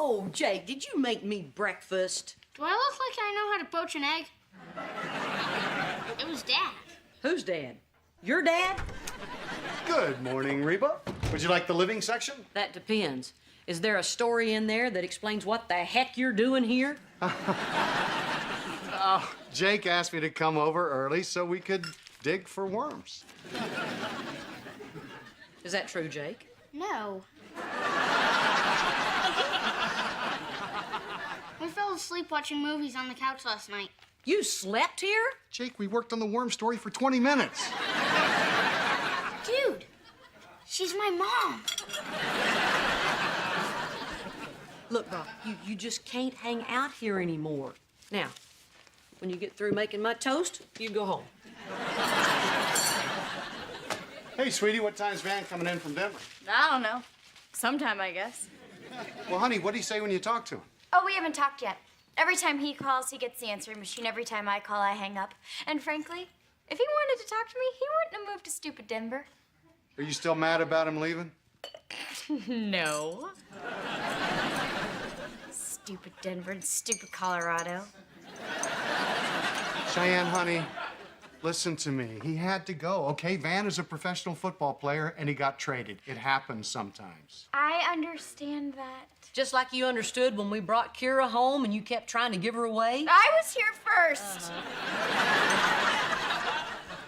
Oh, Jake, did you make me breakfast? Do I look like I know how to poach an egg? It was Dad. Who's Dad? Your dad? Good morning, Reba. Would you like the living section? That depends. Is there a story in there that explains what the heck you're doing here? Jake asked me to come over early so we could dig for worms. Is that true, Jake? No. We fell asleep watching movies on the couch last night. You slept here? Jake, we worked on the worm story for 20 minutes. Dude, she's my mom. Look, Brock, you just can't hang out here anymore. Now, when you get through making my toast, you go home. Hey, sweetie, what time's Van coming in from Denver? I don't know. Sometime, I guess. Well, honey, what do you say when you talk to him? Oh, we haven't talked yet. Every time he calls, he gets the answering machine. Every time I call, I hang up. And frankly, if he wanted to talk to me, he wouldn't have moved to stupid Denver. Are you still mad about him leaving? No. Stupid Denver and stupid Colorado. Cheyenne, honey, listen to me. He had to go, okay? Van is a professional football player, and he got traded. It happens sometimes. I understand that. Just like you understood when we brought Kira home and you kept trying to give her away. I was here first.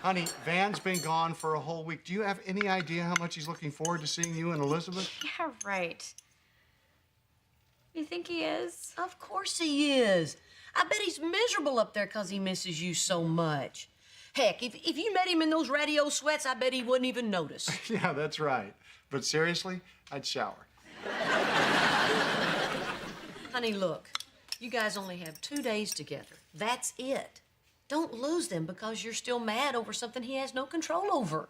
Honey, Van's been gone for a whole week. Do you have any idea how much he's looking forward to seeing you and Elizabeth? Yeah, right. You think he is? Of course he is. I bet he's miserable up there because he misses you so much. Heck, if you met him in those radio sweats, I bet he wouldn't even notice. Yeah, that's right. But seriously, I'd shower. Honey, look, you guys only have 2 days together. That's it. Don't lose them because you're still mad over something he has no control over.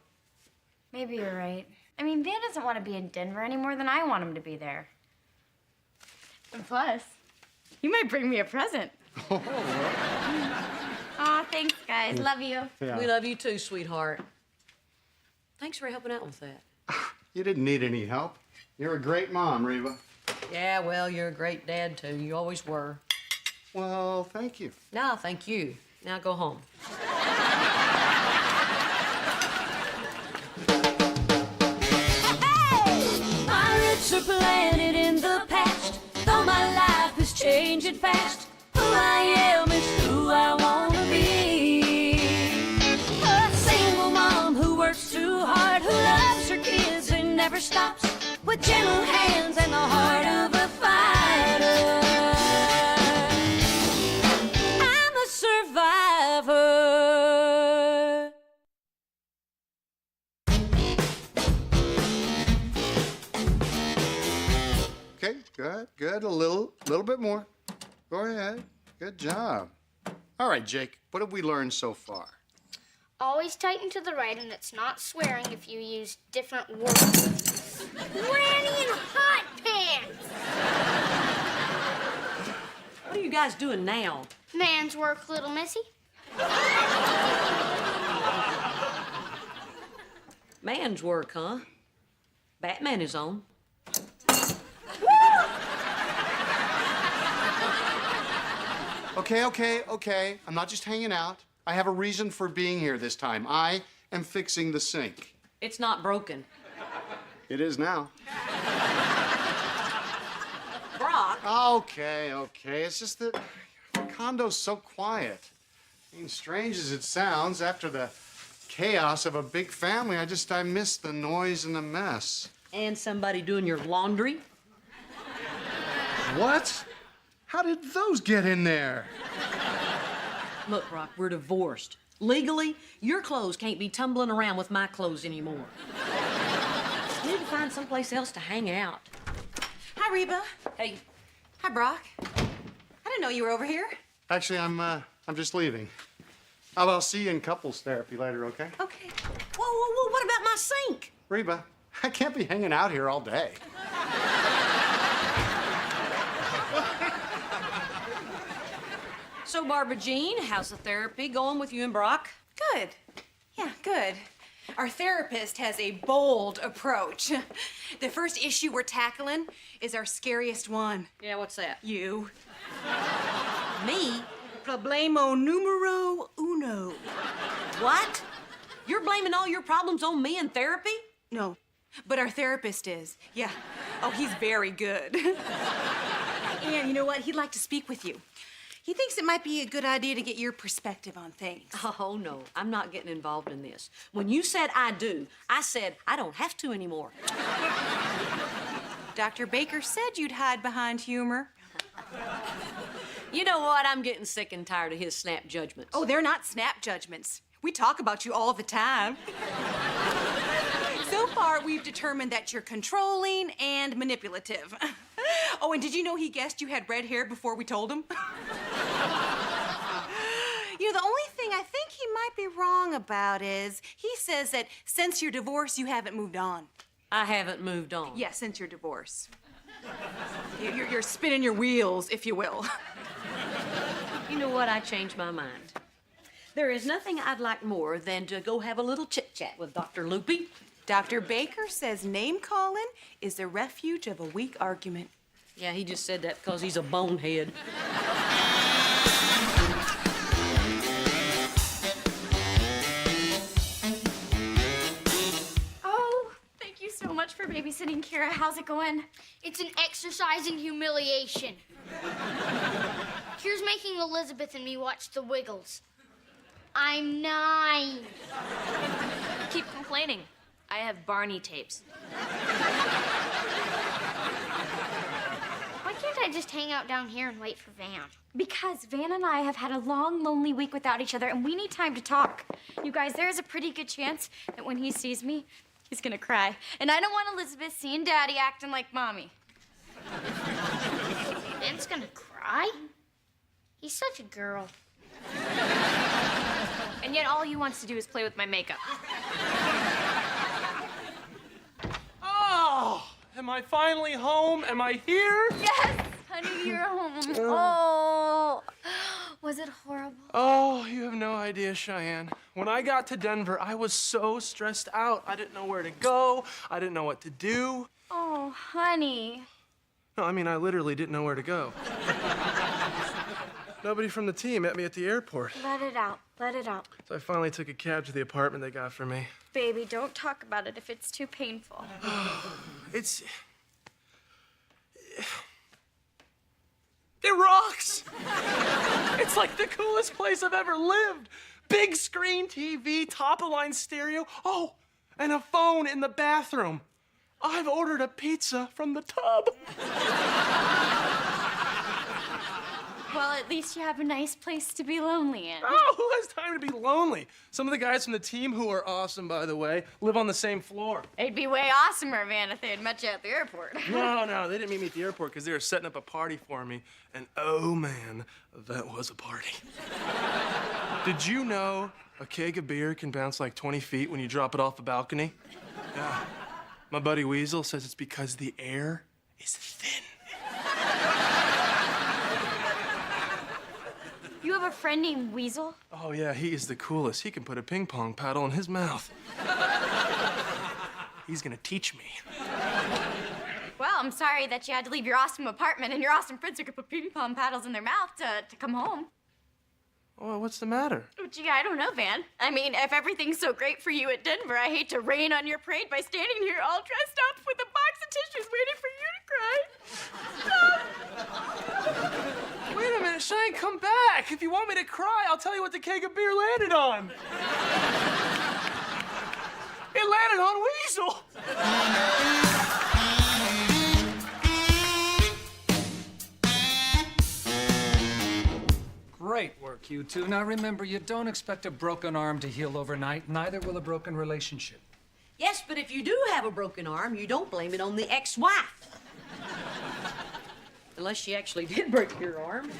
Maybe you're right. I mean, Van doesn't want to be in Denver any more than I want him to be there. And plus, you might bring me a present. Aw, thanks, guys. Love you. Yeah. We love you too, sweetheart. Thanks for helping out with that. You didn't need any help. You're a great mom, Reba. Yeah, well, you're a great dad, too. You always were. Well, thank you. No, thank you. Now go home. My roots are planted in the past, though my life is changing fast. Who I am is who I wanna be. A single mom who works too hard, who loves her kids and never stops, with gentle hands and the heart of a fighter. I'm a survivor. Okay, good. A little bit more. Go ahead. Good job. All right, Jake, what have we learned so far? Always tighten to the right, and it's not swearing if you use different words. Granny in hot pants! What are you guys doing now? Man's work, little missy. Man's work, huh? Batman is on. Okay. I'm not just hanging out. I have a reason for being here this time. I am fixing the sink. It's not broken. It is now. Brock. Okay. It's just that the condo's so quiet. I mean, strange as it sounds, after the chaos of a big family, I miss the noise and the mess. And somebody doing your laundry. What? How did those get in there? Look, Brock, we're divorced. Legally, your clothes can't be tumbling around with my clothes anymore. We need to find someplace else to hang out. Hi, Reba. Hey, Hi, Brock. I didn't know you were over here. Actually, I'm just leaving. I'll see you in couples therapy later, okay? Okay. Whoa, what about my sink? Reba, I can't be hanging out here all day. so Barbara Jean, how's the therapy going with you and Brock? Good. Yeah, good. Our therapist has a bold approach. The first issue we're tackling is our scariest one. Yeah, what's that? You. Me? Problemo numero uno. What? You're blaming all your problems on me in therapy? No, but our therapist is. Yeah. Oh, he's very good. And you know what? He'd like to speak with you. He thinks it might be a good idea to get your perspective on things. Oh, no, I'm not getting involved in this. When you said I do, I said I don't have to anymore. Dr. Baker said you'd hide behind humor. You know what? I'm getting sick and tired of his snap judgments. Oh, they're not snap judgments. We talk about you all the time. So far, we've determined that you're controlling and manipulative. Oh, and did you know he guessed you had red hair before we told him? You know, the only thing I think he might be wrong about is he says that since your divorce, you haven't moved on. I haven't moved on. Yeah, since your divorce. You're spinning your wheels, if you will. You know what? I changed my mind. There is nothing I'd like more than to go have a little chit-chat with Dr. Loopy. Dr. Baker says name-calling is the refuge of a weak argument. Yeah, he just said that because he's a bonehead. Oh, thank you so much for babysitting Kira. How's it going? It's an exercise in humiliation. Here's making Elizabeth and me watch The Wiggles. I'm 9. Keep complaining. I have Barney tapes. Why can't I just hang out down here and wait for Van? Because Van and I have had a long, lonely week without each other, and we need time to talk. You guys, there's a pretty good chance that when he sees me, he's gonna cry. And I don't want Elizabeth seeing Daddy acting like Mommy. Van's gonna cry? He's such a girl. And yet all he wants to do is play with my makeup. Oh, am I finally home? Am I here? Yes, honey, you're home. Oh, was it horrible? Oh, you have no idea, Cheyenne. When I got to Denver, I was so stressed out. I didn't know where to go. I didn't know what to do. Oh, honey. No, I mean, I literally didn't know where to go. Nobody from the team met me at the airport. Let it out. Let it out. So I finally took a cab to the apartment they got for me. Baby, don't talk about it if it's too painful. It rocks! It's like the coolest place I've ever lived. Big screen TV, top-of-line stereo. Oh, and a phone in the bathroom. I've ordered a pizza from the tub. Well, at least you have a nice place to be lonely in. Oh, who has time to be lonely? Some of the guys from the team, who are awesome, by the way, live on the same floor. It'd be way awesomer, Van, if they had met you at the airport. No, they didn't meet me at the airport because they were setting up a party for me. And oh, man, that was a party. Did you know a keg of beer can bounce like 20 feet when you drop it off a balcony? Yeah. My buddy Weasel says it's because the air is thin. You have a friend named Weasel? Oh, yeah, he is the coolest. He can put a ping pong paddle in his mouth. He's gonna teach me. Well, I'm sorry that you had to leave your awesome apartment and your awesome friends who could put ping pong paddles in their mouth to come home. Oh, what's the matter? Oh, gee, I don't know, Van. I mean, if everything's so great for you at Denver, I hate to rain on your parade by standing here all dressed up with a box of tissues waiting for you to cry. Wait a minute, Shine, come back. If you want me to cry, I'll tell you what the keg of beer landed on. It landed on Weasel. Great work, you two. Now remember, you don't expect a broken arm to heal overnight, neither will a broken relationship. Yes, but if you do have a broken arm, you don't blame it on the ex-wife. Unless she actually did break your arm.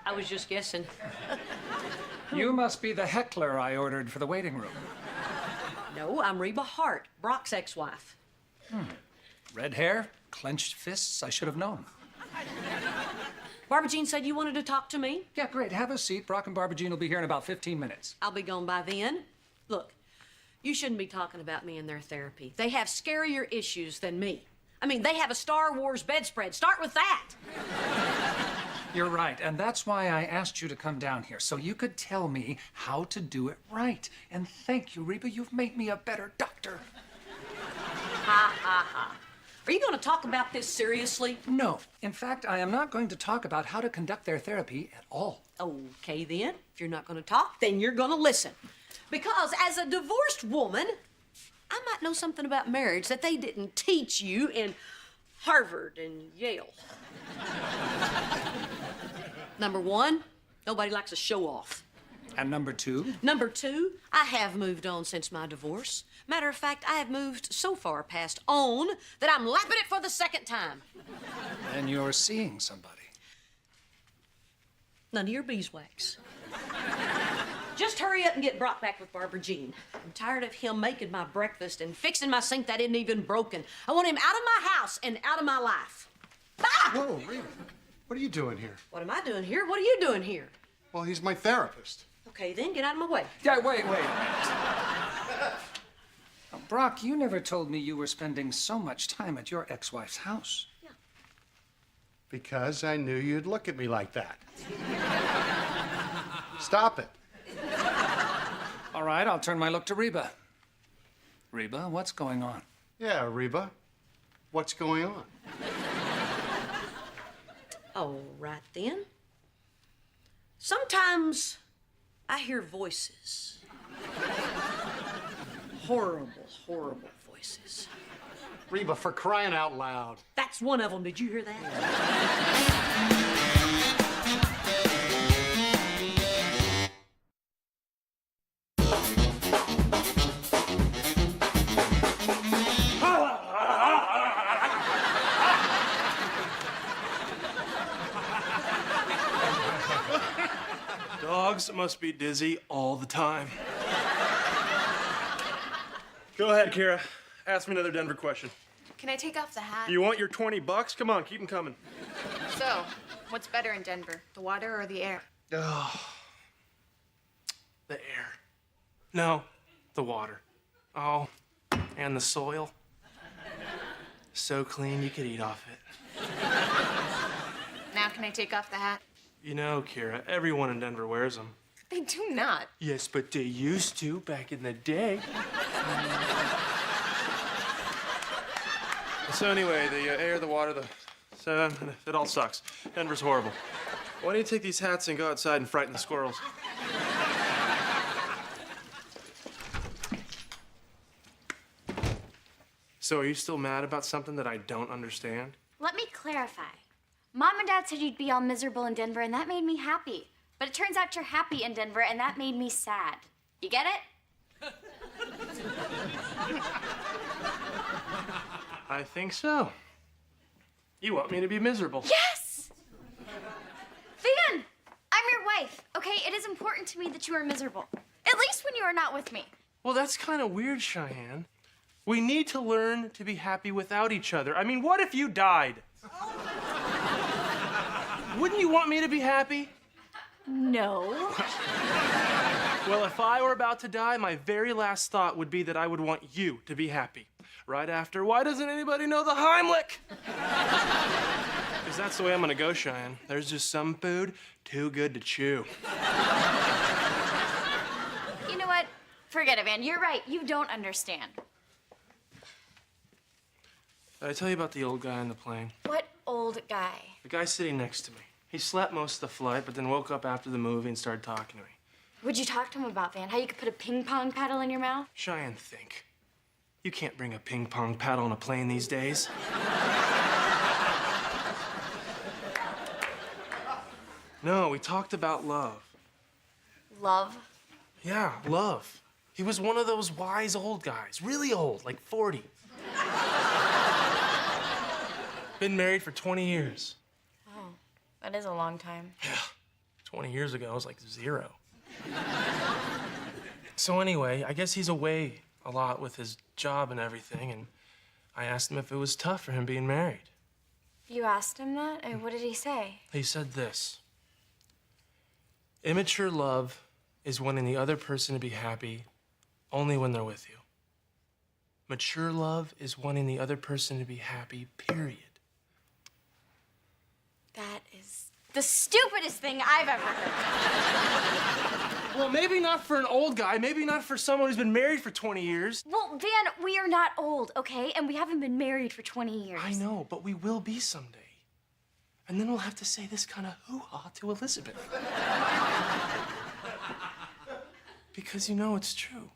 I was just guessing. You must be the heckler I ordered for the waiting room. No, I'm Reba Hart, Brock's ex-wife. Red hair, clenched fists, I should have known. Barbara Jean said you wanted to talk to me. Yeah, great. Have a seat. Brock and Barbara Jean will be here in about 15 minutes. I'll be gone by then. Look, you shouldn't be talking about me in their therapy. They have scarier issues than me. I mean, they have a Star Wars bedspread. Start with that. You're right, and that's why I asked you to come down here, so you could tell me how to do it right. And thank you, Reba. You've made me a better doctor. Ha, ha, ha. Are you going to talk about this seriously? No. In fact, I am not going to talk about how to conduct their therapy at all. Okay, then. If you're not going to talk, then you're going to listen. Because as a divorced woman, I might know something about marriage that they didn't teach you in Harvard and Yale. Number one, nobody likes a show-off. And number two? Number two, I have moved on since my divorce. Matter of fact, I have moved so far past on that I'm lapping it for the second time. And you're seeing somebody. None of your beeswax. Just hurry up and get Brock back with Barbara Jean. I'm tired of him making my breakfast and fixing my sink that isn't even broken. I want him out of my house and out of my life. Ah! Whoa, Reba, what are you doing here? What am I doing here? What are you doing here? Well, he's my therapist. Okay, then get out of my way. Yeah, wait. Brock, you never told me you were spending so much time at your ex-wife's house. Yeah. Because I knew you'd look at me like that. Stop it. All right, I'll turn my look to Reba. Reba, what's going on? Yeah, Reba, what's going on? All right, then. Sometimes I hear voices. Horrible, horrible voices. Reba, for crying out loud. That's one of them. Did you hear that? Dogs must be dizzy all the time. Go ahead, Kira. Ask me another Denver question. Can I take off the hat? You want your $20? Come on, keep them coming. So, what's better in Denver, the water or the air? Oh, the air. No, the water. Oh, and the soil. So clean you could eat off it. Now can I take off the hat? You know, Kira, everyone in Denver wears them. They do not. Yes, but they used to back in the day. So anyway, the air, the water, so it all sucks. Denver's horrible. Why don't you take these hats and go outside and frighten the squirrels? So are you still mad about something that I don't understand? Let me clarify. Mom and Dad said you'd be all miserable in Denver, and that made me happy. But it turns out you're happy in Denver, and that made me sad. You get it? I think so. You want me to be miserable. Yes! Van, I'm your wife, okay? It is important to me that you are miserable. At least when you are not with me. Well, that's kind of weird, Cheyenne. We need to learn to be happy without each other. I mean, what if you died? Wouldn't you want me to be happy? No. Well, if I were about to die, my very last thought would be that I would want you to be happy. Right after, why doesn't anybody know the Heimlich? Because that's the way I'm gonna go, Cheyenne. There's just some food too good to chew. You know what? Forget it, Van. You're right. You don't understand. Did I tell you about the old guy on the plane? What old guy? The guy sitting next to me. He slept most of the flight, but then woke up after the movie and started talking to me. What'd you talk to him about, Van? How you could put a ping pong paddle in your mouth? Cheyenne, think. You can't bring a ping pong paddle on a plane these days. No, we talked about love. Love? Yeah, love. He was one of those wise old guys, really old, like 40. Been married for 20 years. Oh, that is a long time. Yeah, 20 years ago, I was like 0. So anyway, I guess he's away a lot with his job and everything, and I asked him if it was tough for him being married. You asked him that? And what did he say? He said this. Immature love is wanting the other person to be happy only when they're with you. Mature love is wanting the other person to be happy, period. That is the stupidest thing I've ever heard. Well, maybe not for an old guy, maybe not for someone who's been married for 20 years. Well, Dan, we are not old, okay? And we haven't been married for 20 years. I know, but we will be someday. And then we'll have to say this kind of hoo-ha to Elizabeth. Because you know it's true.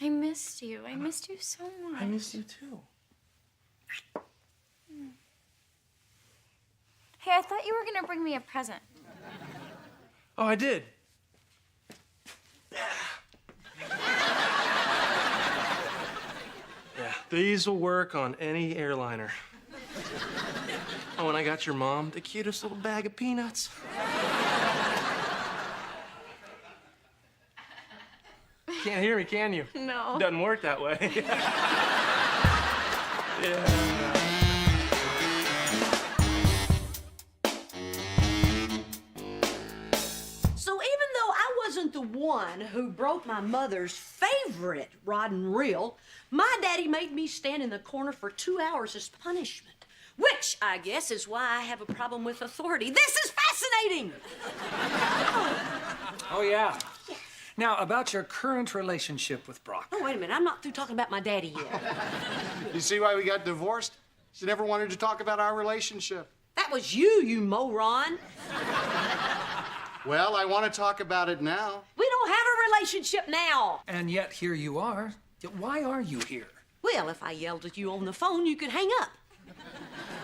I missed you. I missed you so much. I miss you too. Hey, I thought you were gonna bring me a present. Oh, I did. Yeah, these will work on any airliner. Oh, and I got your mom the cutest little bag of peanuts. Can't hear me, can you? No. Doesn't work that way. Yeah. So even though I wasn't the one who broke my mother's favorite rod and reel, my daddy made me stand in the corner for 2 hours as punishment, which I guess is why I have a problem with authority. This is fascinating! Oh, yeah. Now, about your current relationship with Brock. Oh, wait a minute, I'm not through talking about my daddy yet. You see why we got divorced? She never wanted to talk about our relationship. That was you moron. Well, I want to talk about it now. We don't have a relationship now. And yet, here you are. Why are you here? Well, if I yelled at you on the phone, you could hang up.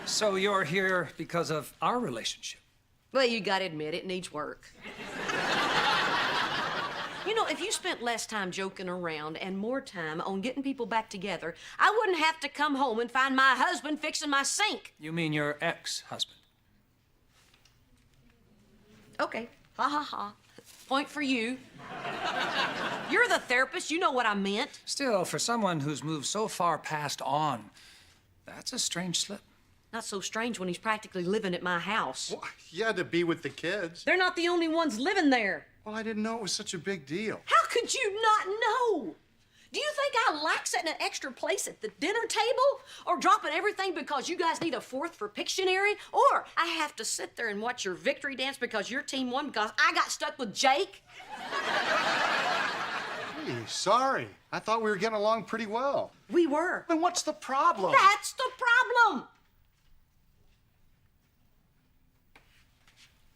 So you're here because of our relationship? Well, you gotta admit, it needs work. You know, if you spent less time joking around and more time on getting people back together, I wouldn't have to come home and find my husband fixing my sink. You mean your ex-husband? Okay, ha ha ha. Point for you. You're the therapist, you know what I meant. Still, for someone who's moved so far past on, that's a strange slip. Not so strange when he's practically living at my house. Well, you had to be with the kids. They're not the only ones living there. Well, I didn't know it was such a big deal. How could you not know? Do you think I like setting an extra place at the dinner table? Or dropping everything because you guys need a fourth for Pictionary? Or I have to sit there and watch your victory dance because your team won because I got stuck with Jake? Hey, sorry. I thought we were getting along pretty well. We were. Then what's the problem? That's the problem.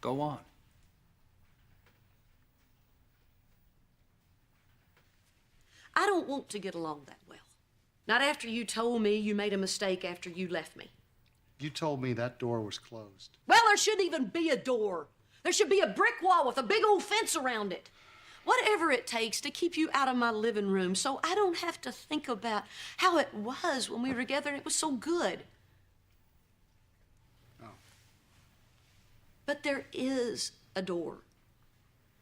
Go on. I don't want to get along that well. Not after you told me you made a mistake after you left me. You told me that door was closed. Well, there shouldn't even be a door. There should be a brick wall with a big old fence around it. Whatever it takes to keep you out of my living room so I don't have to think about how it was when we were together and it was so good. Oh. But there is a door.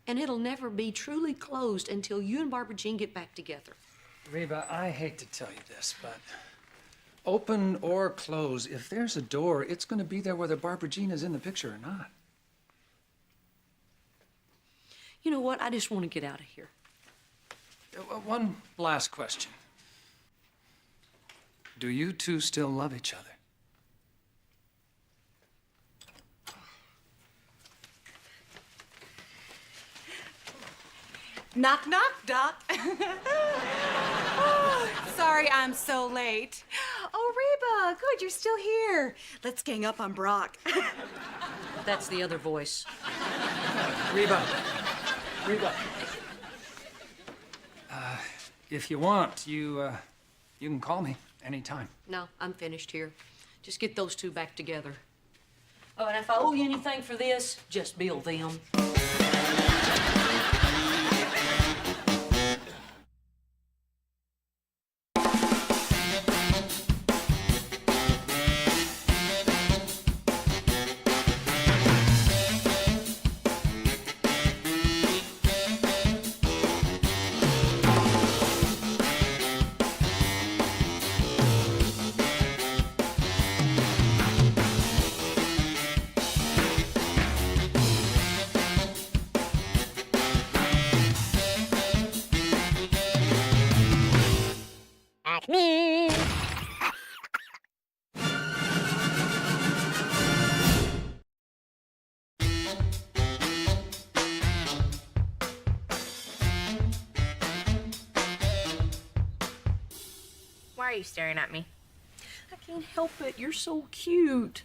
And it'll never be truly closed until you and Barbara Jean get back together. Reba, I hate to tell you this, but open or close, if there's a door, it's going to be there whether Barbara Jean is in the picture or not. You know what? I just want to get out of here. One last question. Do you two still love each other? Knock, knock, Doc. Oh, sorry I'm so late. Oh, Reba, good, you're still here. Let's gang up on Brock. That's the other voice. Reba. If you want, you can call me anytime. No, I'm finished here. Just get those two back together. Oh, and if I owe you anything for this, just bill them. are you staring at me? I can't help it. You're so cute.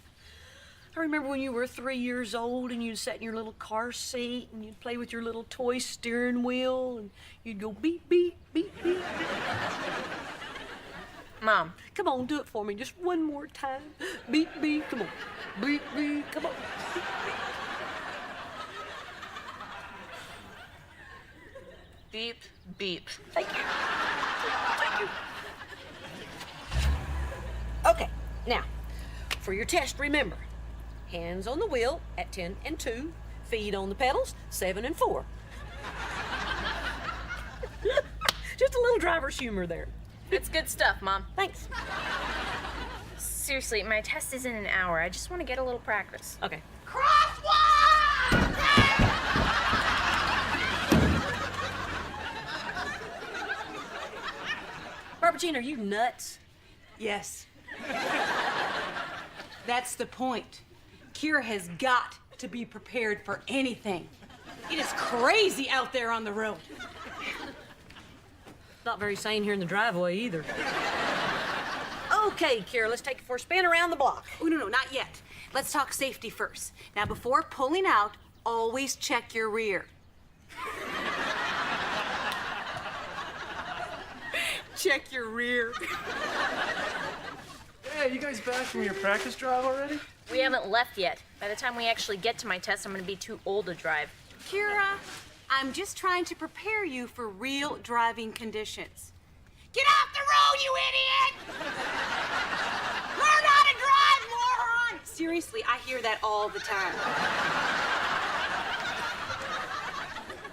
I remember when you were 3 years old and you'd sit in your little car seat and you'd play with your little toy steering wheel and you'd go beep, beep, beep, beep. Mom. Come on, do it for me just one more time. Beep, beep, come on. Beep, beep, come on. Beep, beep. Thank you. Thank you. Okay, now, for your test, remember, hands on the wheel at 10 and 2, feet on the pedals, 7 and 4. Just a little driver's humor there. It's good stuff, Mom. Thanks. Seriously, my test is in an hour. I just want to get a little practice. Okay. Barbara Jean, are you nuts? Yes. That's the point. Kira has got to be prepared for anything. It is crazy out there on the road. Not very sane here in the driveway either. Okay, Kira, let's take it for a spin around the block. Oh, no, not yet. Let's talk safety first. Now, before pulling out, always check your rear. Check your rear. Hey, you guys back from your practice drive already? We haven't left yet. By the time we actually get to my test, I'm going to be too old to drive. Kira, I'm just trying to prepare you for real driving conditions. Get off the road, you idiot! Learn how to drive, moron! Seriously, I hear that all the time.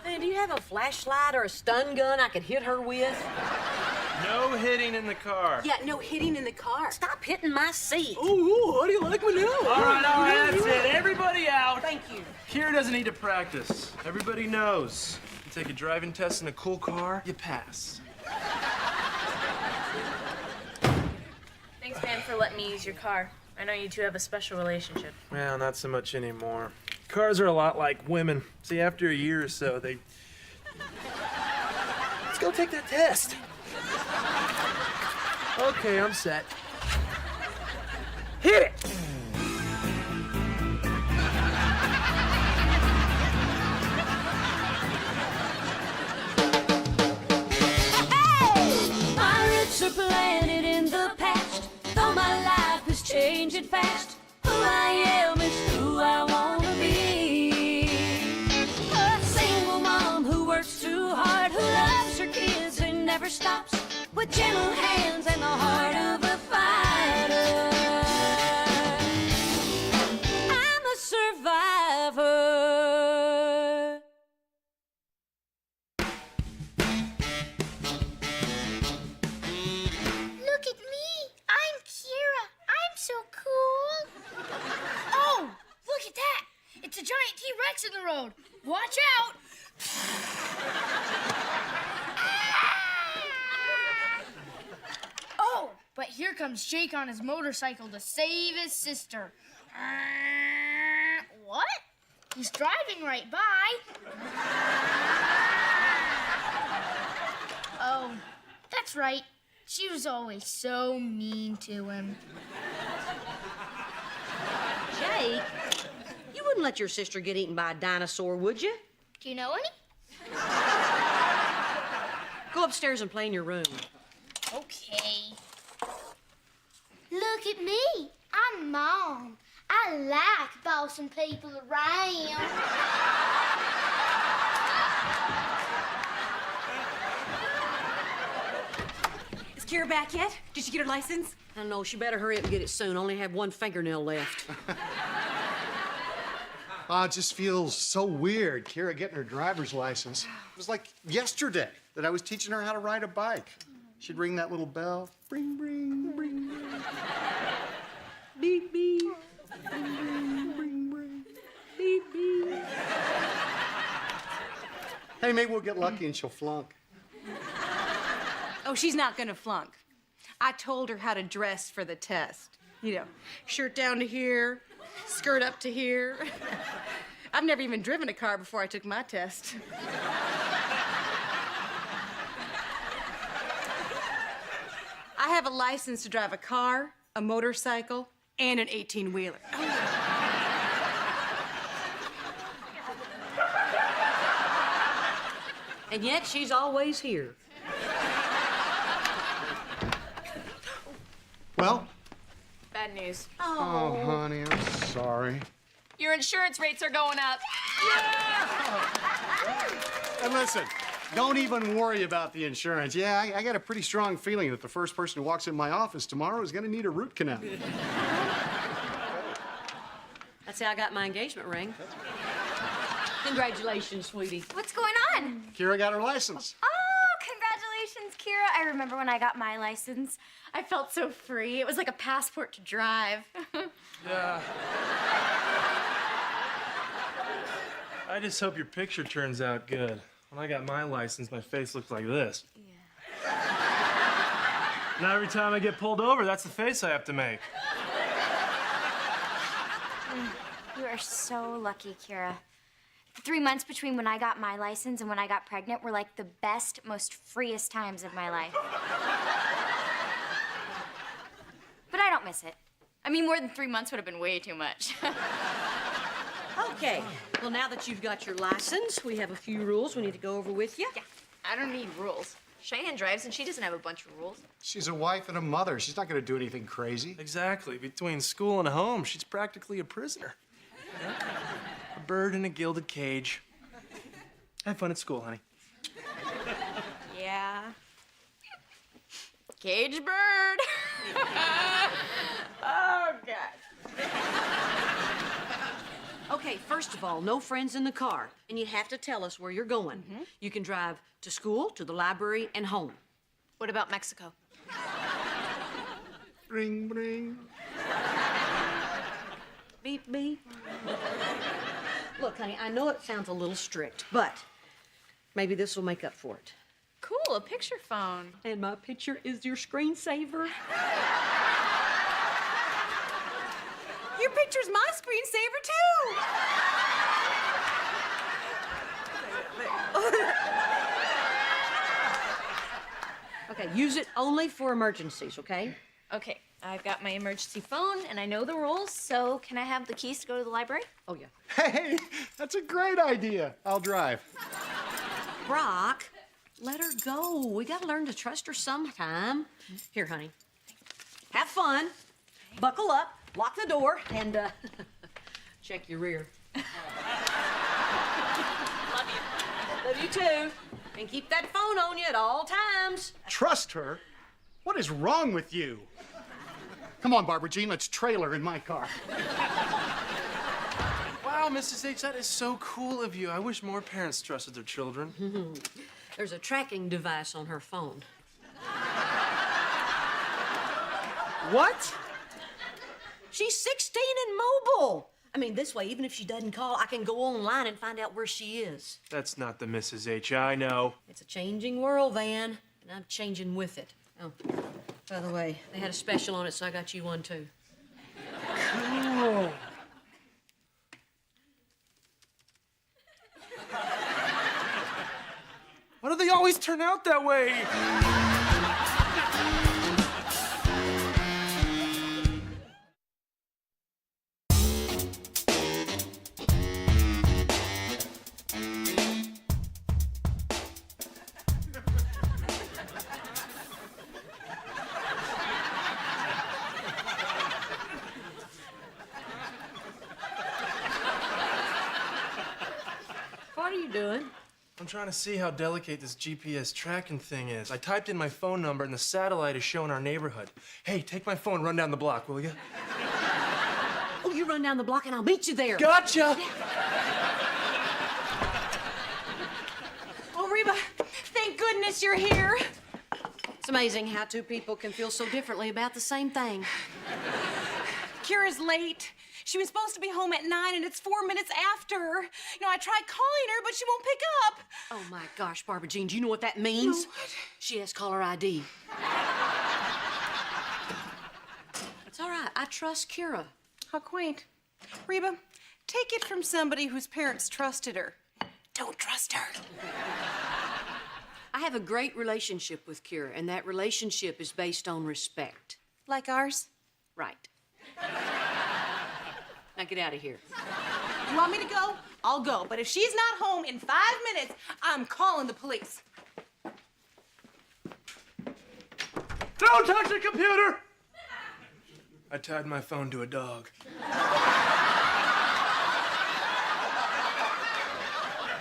Hey, do you have a flashlight or a stun gun I could hit her with? No hitting in the car. Yeah, no hitting in the car. Stop hitting my seat. Oh, how do you like me now? All right, that's it. Everybody out. Thank you. Kira doesn't need to practice. Everybody knows. You take a driving test in a cool car, you pass. Thanks, man, for letting me use your car. I know you two have a special relationship. Well, not so much anymore. Cars are a lot like women. See, after a year or so, they... Let's go take that test. Okay, I'm set. Hit it! My roots are planted in the past, though my life is changing fast. Who I am is who I wanna be. A single mom who works too hard, who loves her kids and never stops, with gentle hands and the heart of a fighter. I'm a survivor. Look at me. I'm Kira. I'm so cool. Oh, look at that. It's a giant T-Rex in the road. Watch out. Oh, but here comes Jake on his motorcycle to save his sister. What? He's driving right by. Oh, that's right. She was always so mean to him. Jake, you wouldn't let your sister get eaten by a dinosaur, would you? Do you know any? Go upstairs and play in your room. Okay. Look at me. I'm Mom. I like bossing people around. Is Kira back yet? Did she get her license? I don't know. She better hurry up and get it soon. I only have one fingernail left. It just feels so weird, Kira getting her driver's license. It was like yesterday that I was teaching her how to ride a bike. She'd ring that little bell. Bring, bring, bring, bring. Beep, beep. Bring, bring, bring, bring. Beep, beep. Hey, maybe we'll get lucky and she'll flunk. Oh, she's not gonna flunk. I told her how to dress for the test. You know, shirt down to here, skirt up to here. I've never even driven a car before I took my test. I have a license to drive a car, a motorcycle, and an 18-wheeler. And yet she's always here. Well? Bad news. Oh, honey, I'm sorry. Your insurance rates are going up. And listen, don't even worry about the insurance. Yeah, I got a pretty strong feeling that the first person who walks in my office tomorrow is going to need a root canal. That's how I got my engagement ring. Congratulations, sweetie. What's going on? Kira got her license. Oh, congratulations, Kira. I remember when I got my license. I felt so free. It was like a passport to drive. Yeah. I just hope your picture turns out good. When I got my license, my face looked like this. Yeah. Now every time I get pulled over, that's the face I have to make. You are so lucky, Kira. The 3 months between when I got my license and when I got pregnant were like the best, most freest times of my life. But I don't miss it. I mean, more than 3 months would have been way too much. Okay. Well, now that you've got your license, we have a few rules we need to go over with you. Yeah, I don't need rules. Cheyenne drives, and she doesn't have a bunch of rules. She's a wife and a mother. She's not going to do anything crazy. Exactly. Between school and home, she's practically a prisoner. A bird in a gilded cage. Have fun at school, honey. Yeah. Cage bird. Oh, God. Okay, first of all, no friends in the car. And you have to tell us where you're going. You can drive to school, to the library, and home. What about Mexico? Bring, bring. Beep, beep. Look, honey, I know it sounds a little strict, but maybe this will make up for it. Cool, a picture phone. And my picture is your screensaver. Your picture's my screensaver, too. Okay, use it only for emergencies, okay? Okay, I've got my emergency phone, and I know the rules, so can I have the keys to go to the library? Oh, yeah. Hey, that's a great idea. I'll drive. Brock, let her go. We gotta learn to trust her sometime. Here, honey. Have fun. Buckle up, lock the door, and check your rear. Love you. Love you too. And keep that phone on you at all times. Trust her? What is wrong with you? Come on, Barbara Jean, let's trailer in my car. Wow, Mrs. H, that is so cool of you. I wish more parents trusted their children. There's a tracking device on her phone. What? She's 16 and mobile. I mean, this way, even if she doesn't call, I can go online and find out where she is. That's not the Mrs. H, I know. It's a changing world, Van, and I'm changing with it. Oh, by the way, they had a special on it, so I got you one, too. Cool. Why do they always turn out that way? What are you doing? I'm trying to see how delicate this GPS tracking thing is. I typed in my phone number and the satellite is showing our neighborhood. Hey, take my phone, run down the block, will you? Oh, you run down the block and I'll meet you there. Gotcha! Oh, Reba, thank goodness you're here. It's amazing how two people can feel so differently about the same thing. Kira's late. She was supposed to be home at 9, and it's 4 minutes after. You know, I tried calling her, but she won't pick up. Oh, my gosh, Barbara Jean, do you know what that means? No, what? She has caller ID. It's all right. I trust Kira. How quaint. Reba, take it from somebody whose parents trusted her. Don't trust her. I have a great relationship with Kira, and that relationship is based on respect. Like ours? Right. Now get out of here. You want me to go? I'll go. But if she's not home in 5 minutes, I'm calling the police. Don't touch the computer! I tied my phone to a dog.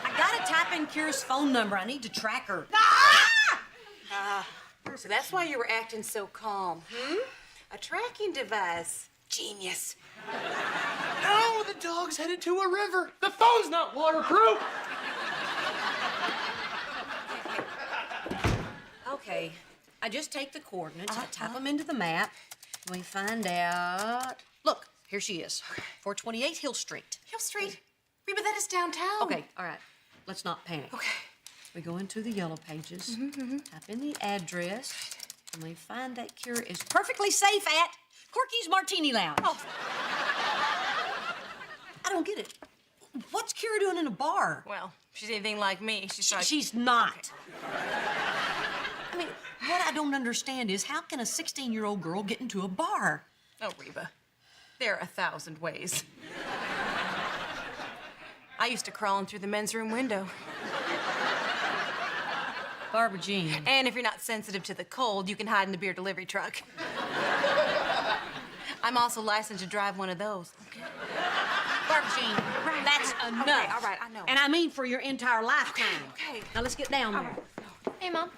I gotta type in Kira's phone number. I need to track her. So that's why you were acting so calm, A tracking device. Genius. No, the dog's headed to a river. The phone's not waterproof. Okay, I just take the coordinates, I type them into the map, and we find out. Look, here she is. 428 Hill Street. Hill Street. Reba, that is downtown. Okay, all right. Let's not panic. Okay. We go into the yellow pages, type in the address, and we find that Kira is perfectly safe at Corky's Martini Lounge. Oh. I don't get it. What's Kira doing in a bar? Well, if she's anything like me, She's not. I mean, what I don't understand is how can a 16-year-old girl get into a bar? Oh, Reba, there are 1,000 ways. I used to crawl in through the men's room window. Barbara Jean. And if you're not sensitive to the cold, you can hide in the beer delivery truck. I'm also licensed to drive one of those. Okay. Barbara Jean, that's enough. Okay, all right, I know. And I mean for your entire lifetime. Okay. Now let's get down there. Hey, Mom.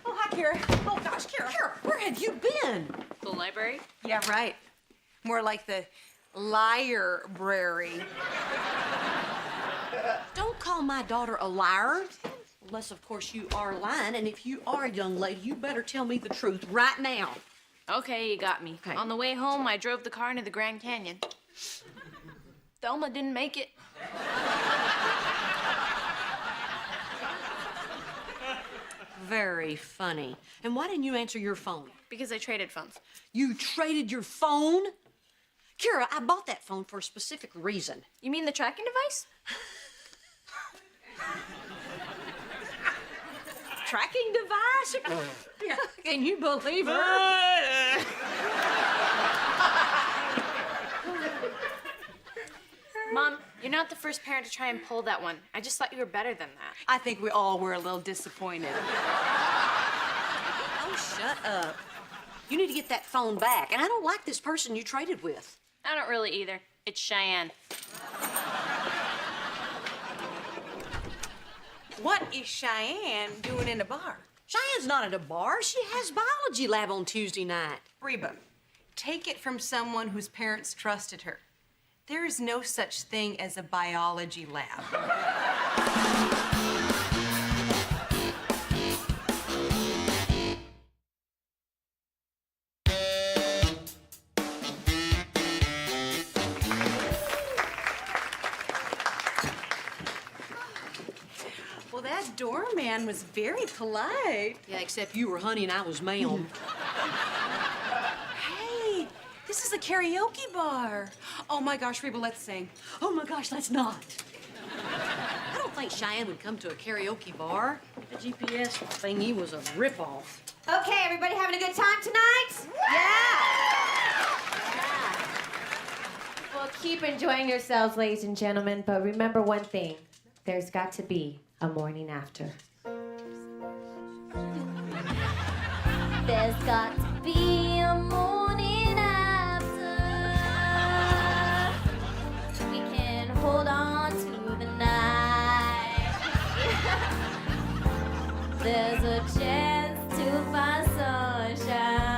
Oh, hi, Kira. Oh, gosh, Kira. Kira, where have you been? The library? Yeah, right. More like the liar-brary. Don't call my daughter a liar. Unless, of course, you are lying. And if you are a young lady, you better tell me the truth right now. Okay, you got me. Okay. On the way home, I drove the car into the Grand Canyon. Thelma didn't make it. Very funny. And why didn't you answer your phone? Because I traded phones. You traded your phone? Kira, I bought that phone for a specific reason. You mean the tracking device? Tracking device? Can you believe her? Mom, you're not the first parent to try and pull that one. I just thought you were better than that. I think we all were a little disappointed. Oh, shut up. You need to get that phone back. And I don't like this person you traded with. I don't really either. It's Cheyenne. What is Cheyenne doing in a bar? Cheyenne's not at a bar. She has biology lab on Tuesday night. Reba, take it from someone whose parents trusted her. There is no such thing as a biology lab. Well, that doorman was very polite. Yeah, except you were honey and I was ma'am. Hey, this is a karaoke bar. Oh my gosh, Reba, let's sing. Oh my gosh, let's not. I don't think Cheyenne would come to a karaoke bar. The GPS thingy was a ripoff. Okay, everybody having a good time tonight? Yeah! Well, keep enjoying yourselves, ladies and gentlemen, but remember one thing. There's got to be a morning after. There's got to be a morning after. We can hold on to the night. There's a chance to find sunshine.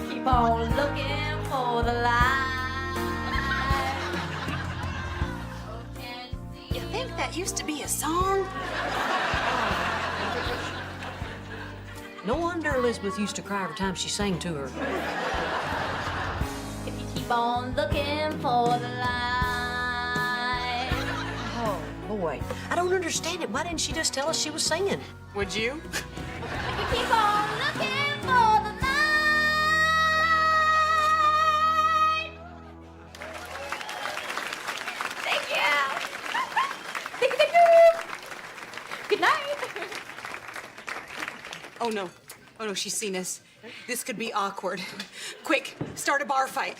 Keep on looking for the light. You think that used to be a song? No wonder Elizabeth used to cry every time she sang to her. If you keep on looking for the light. Oh, boy. I don't understand it. Why didn't she just tell us she was singing? Would you? If you keep on looking for the light. Thank you. Thank you. Good night. Oh, no. Oh, no, she's seen us. This could be awkward. Quick, start a bar fight.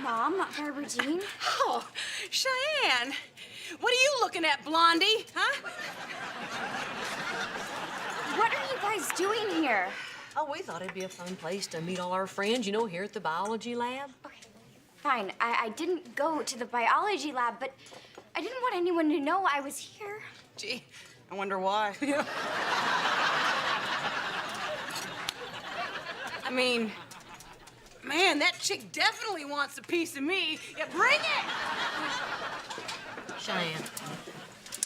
Mom, Barbara Jean? Oh, Cheyenne. What are you looking at, Blondie? Huh? What are you guys doing here? Oh, we thought it'd be a fun place to meet all our friends, you know, here at the biology lab. Okay, fine. I didn't go to the biology lab, but I didn't want anyone to know I was here. Gee, I wonder why. I mean, man, that chick definitely wants a piece of me. Yeah, bring it! Cheyenne,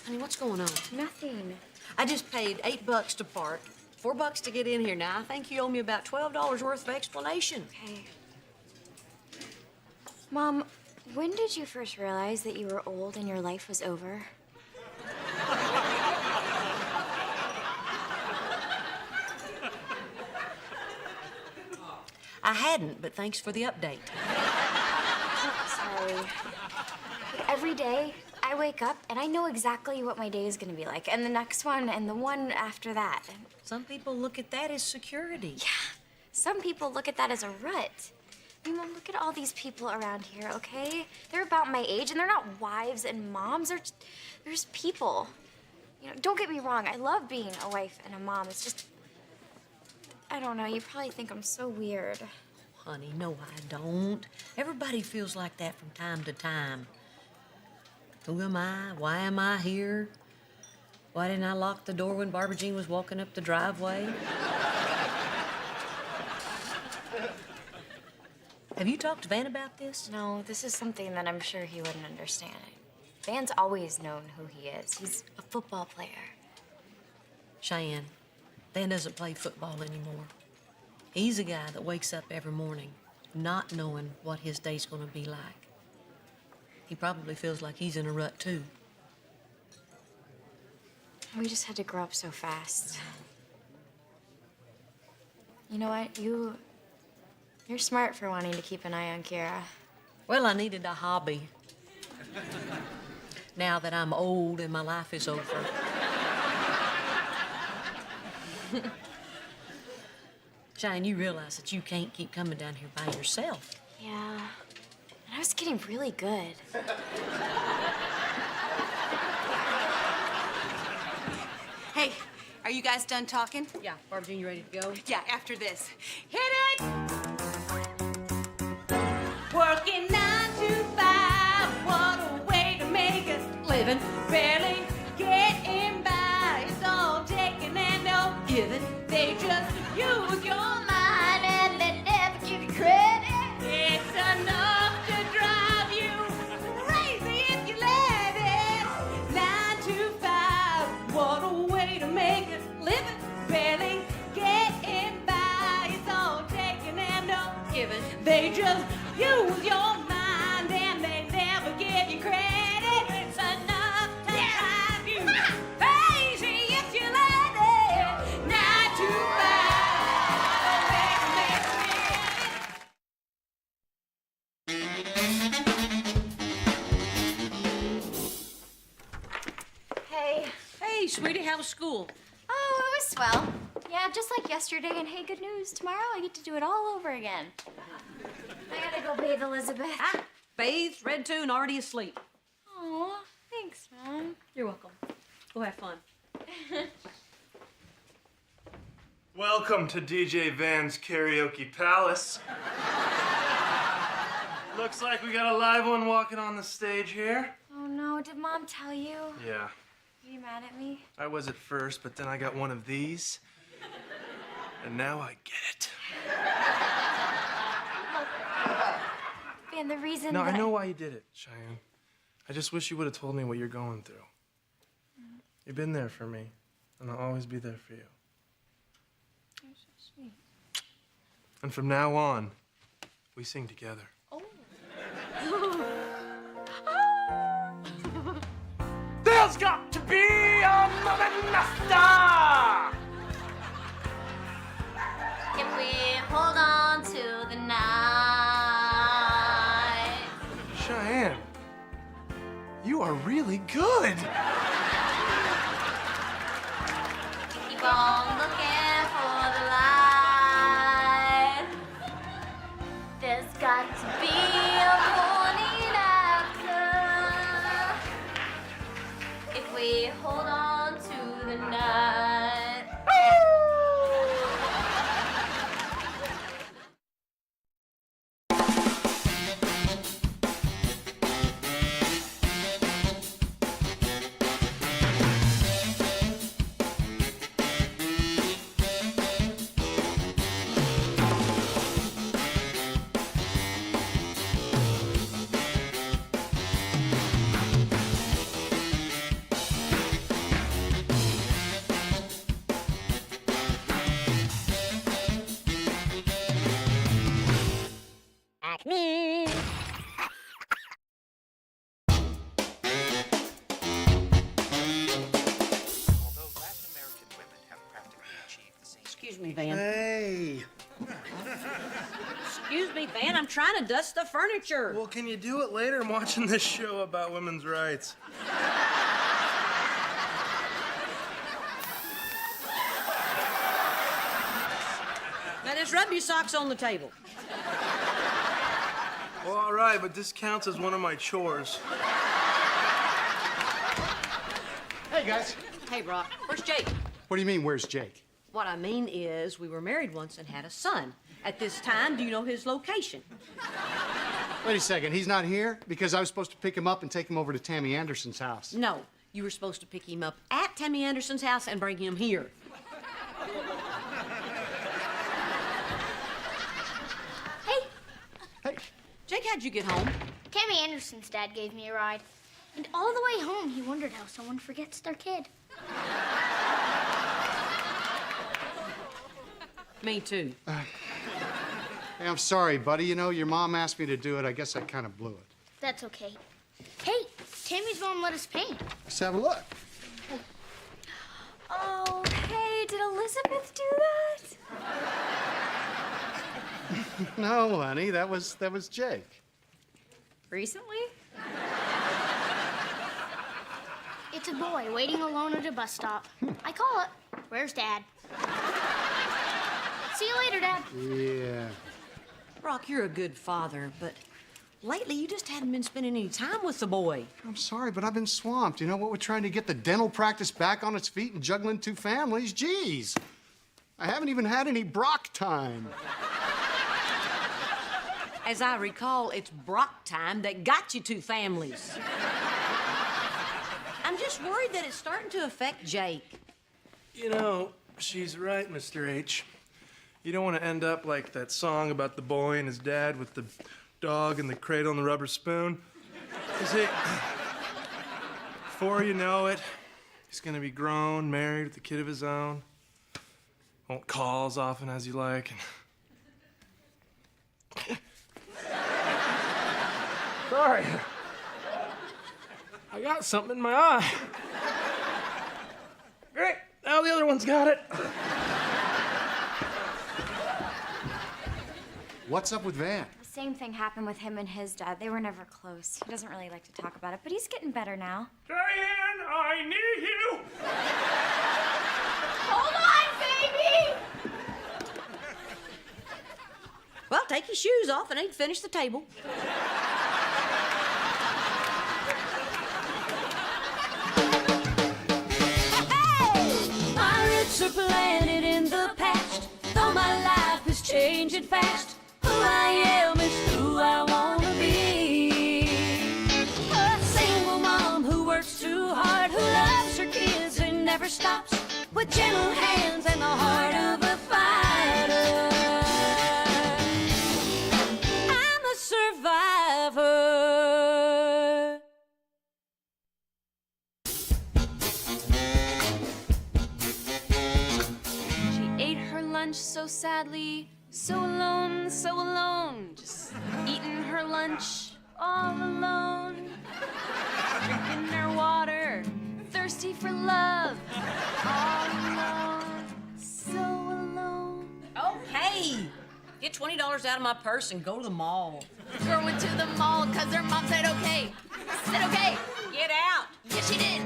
honey, what's going on? Nothing. I just paid $8 to park, $4 to get in here. Now, I think you owe me about $12 worth of explanation. Okay. Mom, when did you first realize that you were old and your life was over? I hadn't, but thanks for the update. Sorry. But every day, I wake up and I know exactly what my day is gonna be like, and the next one, and the one after that. Some people look at that as security. Yeah, some people look at that as a rut. I mean, Mom, look at all these people around here, okay? They're about my age, and they're not wives and moms. They're just people. You know, don't get me wrong. I love being a wife and a mom. It's just, I don't know. You probably think I'm so weird. Honey, no, I don't. Everybody feels like that from time to time. Who am I? Why am I here? Why didn't I lock the door when Barbara Jean was walking up the driveway? Have you talked to Van about this? No, this is something that I'm sure he wouldn't understand. Van's always known who he is. He's a football player. Cheyenne, Van doesn't play football anymore. He's a guy that wakes up every morning not knowing what his day's gonna be like. He probably feels like he's in a rut, too. We just had to grow up so fast. You know what? You're smart for wanting to keep an eye on Kira. Well, I needed a hobby. Now that I'm old and my life is over. Cheyenne, you realize that you can't keep coming down here by yourself. Yeah. And I was getting really good. Hey, are you guys done talking? Yeah, Barbara Jean, you ready to go? Yeah, after this. Hit it! Working 9 to 5, what a way to make us living. Barely getting by, it's all taking and no giving. They just use your mind and they never give you credit. It's enough to drive you crazy if you let it. 9 to 5, what a way to make us living. Barely getting by, it's all taking and no giving. They just use your mind and they never give you credit. It's enough to drive you crazy if you let it. 9 to 5. Hey. Hey, sweetie, how was school? Oh, it was swell. Yeah, just like yesterday. And hey, good news. Tomorrow I get to do it all over again. I gotta go bathe Elizabeth. Ah, bathed, read to, and already asleep. Aw, thanks, Mom. You're welcome. Go have fun. Welcome to DJ Van's Karaoke Palace. Looks like we got a live one walking on the stage here. Oh no, did Mom tell you? Yeah, Are you mad at me? I was at first, but then I got one of these, and now I get it. And the reason No, that I know why you did it, Cheyenne. I just wish you would have told me what you're going through. You've been there for me, and I'll always be there for you. You're so sweet. And from now on, we sing together. There's got to be another after! If we hold on to the night. Cheyenne, you are really good. There's got to be a morning after if we hold on to the night. Me. Excuse me, Van. Hey. Excuse me, Van. I'm trying to dust the furniture. Well, can you do it later? I'm watching this show about women's rights. Now just rub your socks on the table. Well, all right, but this counts as one of my chores. Hey, guys. Hey, Brock. Where's Jake? What do you mean, where's Jake? What I mean is, we were married once and had a son. At this time, do you know his location? Wait a second, he's not here? Because I was supposed to pick him up and take him over to Tammy Anderson's house. No, you were supposed to pick him up at Tammy Anderson's house and bring him here. Hey. Jake, how'd you get home? Tammy Anderson's dad gave me a ride. And all the way home, he wondered how someone forgets their kid. Me too. Hey, I'm sorry, buddy. You know, your mom asked me to do it. I guess I kind of blew it. That's okay. Hey, Tammy's mom let us paint. Let's have a look. Oh, hey, did Elizabeth do that? No, honey, that was Jake. Recently? It's a boy waiting alone at a bus stop. I call it, "Where's Dad?" See you later, Dad. Yeah. Brock, you're a good father, but lately you just hadn't been spending any time with the boy. I'm sorry, but I've been swamped. You know what? We're trying to get the dental practice back on its feet and juggling two families. Geez. I haven't even had any Brock time. As I recall, it's Brock time that got you two families. I'm just worried that it's starting to affect Jake. You know, she's right, Mr. H. You don't want to end up like that song about the boy and his dad with the dog and the cradle and the rubber spoon. You see, before you know it, he's gonna be grown, married with a kid of his own. Won't call as often as you like. Sorry. I got something in my eye. Great, now the other one's got it. What's up with Van? The same thing happened with him and his dad. They were never close. He doesn't really like to talk about it, but he's getting better now. Diane, I need you. Hold on, baby! Well, take your shoes off and ain't finish the table. My roots are planted in the past, though my life is changing fast. Who I am is who I wanna be. A single mom who works too hard, who loves her kids and never stops, with gentle hands and the heart of a fighter. I'm a survivor. She ate her lunch so sadly, so alone, just eating her lunch all alone, drinking her water, thirsty for love, all alone, so alone. Oh, hey! Get $20 out of my purse and go to the mall. Girl went to the mall because her mom said okay. Said okay. Get out! Yes, she did.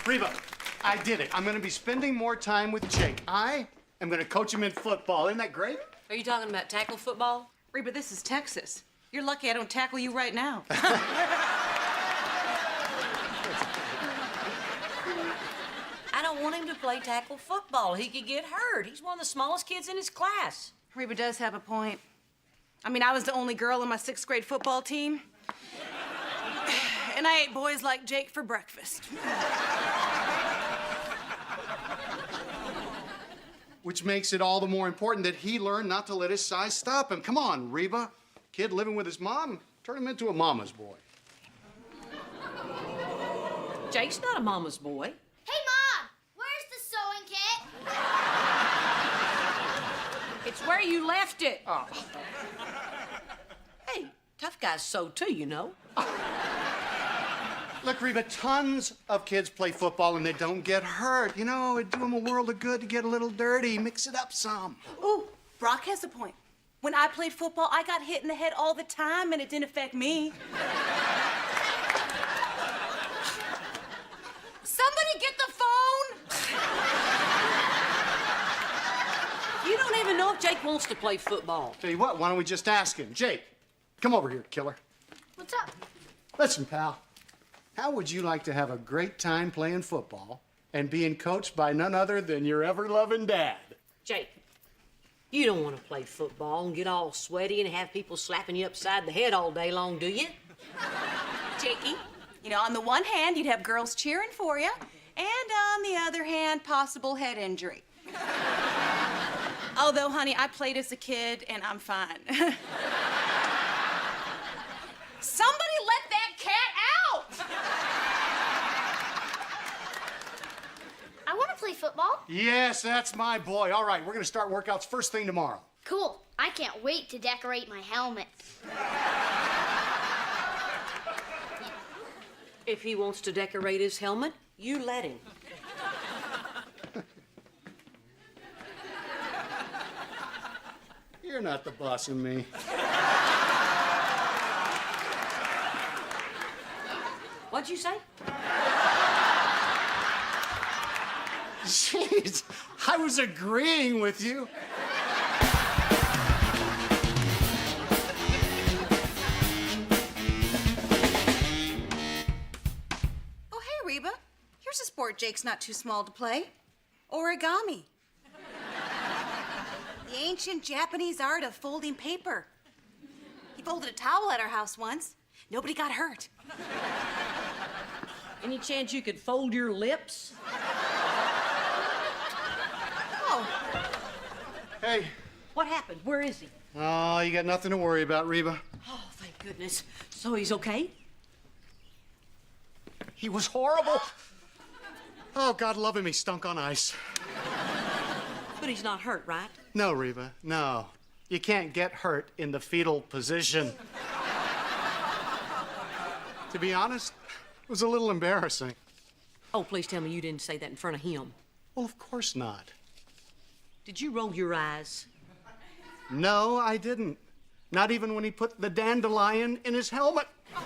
Reba, I did it. I'm going to be spending more time with Jake. I am going to coach him in football. Isn't that great? Are you talking about tackle football? Reba, this is Texas. You're lucky I don't tackle you right now. I don't want him to play tackle football. He could get hurt. He's one of the smallest kids in his class. Reba does have a point. I mean, I was the only girl on my 6th grade football team. And I ate boys like Jake for breakfast. Which makes it all the more important that he learn not to let his size stop him. Come on, Reba. Kid living with his mom, turn him into a mama's boy. Jake's not a mama's boy. Hey, Mom! Where's the sewing kit? It's where you left it. Oh. Hey, tough guys sew too, you know. Look, Reba, tons of kids play football and they don't get hurt. You know, it'd do them a world of good to get a little dirty, mix it up some. Ooh, Brock has a point. When I played football, I got hit in the head all the time and it didn't affect me. Somebody get the phone! You don't even know if Jake wants to play football. Tell you what, why don't we just ask him? Jake, come over here, killer. What's up? Listen, pal, how would you like to have a great time playing football and being coached by none other than your ever-loving dad? Jake, you don't want to play football and get all sweaty and have people slapping you upside the head all day long, do you? Jakey, you know, on the one hand, you'd have girls cheering for you, and on the other hand, possible head injury. Although, honey, I played as a kid, and I'm fine. Somebody let that cat out! I want to play football. Yes, that's my boy. All right, we're going to start workouts first thing tomorrow. Cool. I can't wait to decorate my helmet. If he wants to decorate his helmet, you let him. You're not the boss of me. What'd you say? Jeez, I was agreeing with you. Oh, hey, Reba. Here's a sport Jake's not too small to play. Origami. The ancient Japanese art of folding paper. He folded a towel at our house once. Nobody got hurt. Any chance you could fold your lips? Oh. Hey. What happened? Where is he? Oh, you got nothing to worry about, Reba. Oh, thank goodness. So he's okay? He was horrible. Oh, God love him, he stunk on ice. But he's not hurt, right? No, Reba, no. You can't get hurt in the fetal position. To be honest, it was a little embarrassing. Oh, please tell me you didn't say that in front of him. Well, of course not. Did you roll your eyes? No, I didn't. Not even when he put the dandelion in his helmet. But,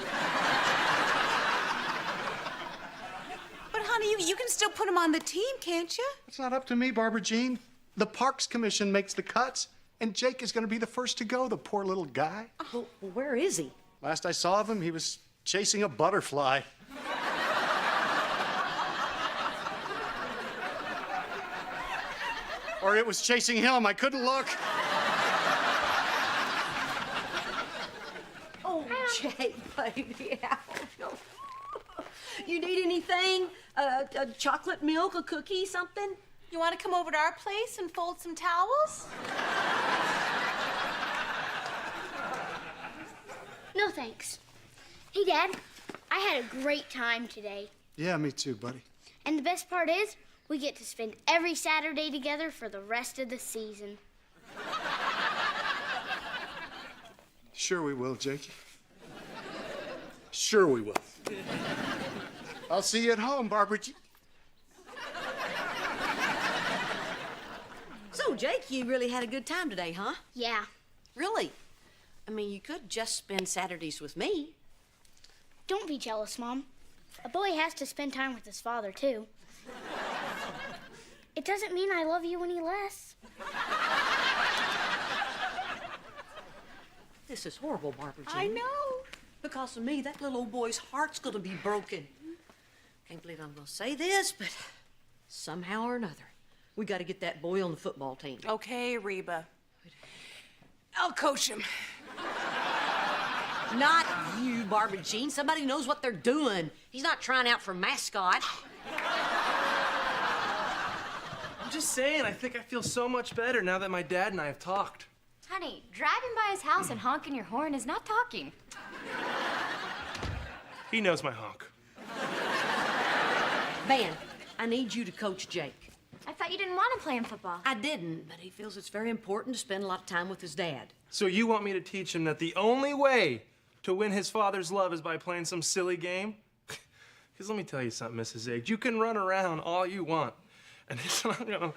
honey, you can still put him on the team, can't you? It's not up to me, Barbara Jean. The Parks Commission makes the cuts, and Jake is going to be the first to go, the poor little guy. Well, where is he? Last I saw of him, he was chasing a butterfly. Or it was chasing him. I couldn't look. Oh, Jake, baby. Ow. You need anything? Chocolate milk, a cookie, something? You want to come over to our place and fold some towels? No, thanks. Hey, Dad, I had a great time today. Yeah, me too, buddy. And the best part is, we get to spend every Saturday together for the rest of the season. Sure we will, Jake. Sure we will. I'll see you at home, Barbara. So, Jake, you really had a good time today, huh? Yeah. Really? I mean, you could just spend Saturdays with me. Don't be jealous, Mom. A boy has to spend time with his father, too. It doesn't mean I love you any less. This is horrible, Barbara Jean. I know. Because of me, that little old boy's heart's gonna be broken. Can't believe I'm gonna say this, but somehow or another, we gotta get that boy on the football team. Okay, Reba. I'll coach him. Not you, Barbara Jean. Somebody knows what they're doing. He's not trying out for mascot. I'm just saying, I think I feel so much better now that my dad and I have talked. Honey, driving by his house and honking your horn is not talking. He knows my honk. Van, I need you to coach Jake. I thought you didn't want to play in football. I didn't, but he feels it's very important to spend a lot of time with his dad. So you want me to teach him that the only way to win his father's love is by playing some silly game? Because let me tell you something, Mrs. Egg. You can run around all you want, and it's not gonna...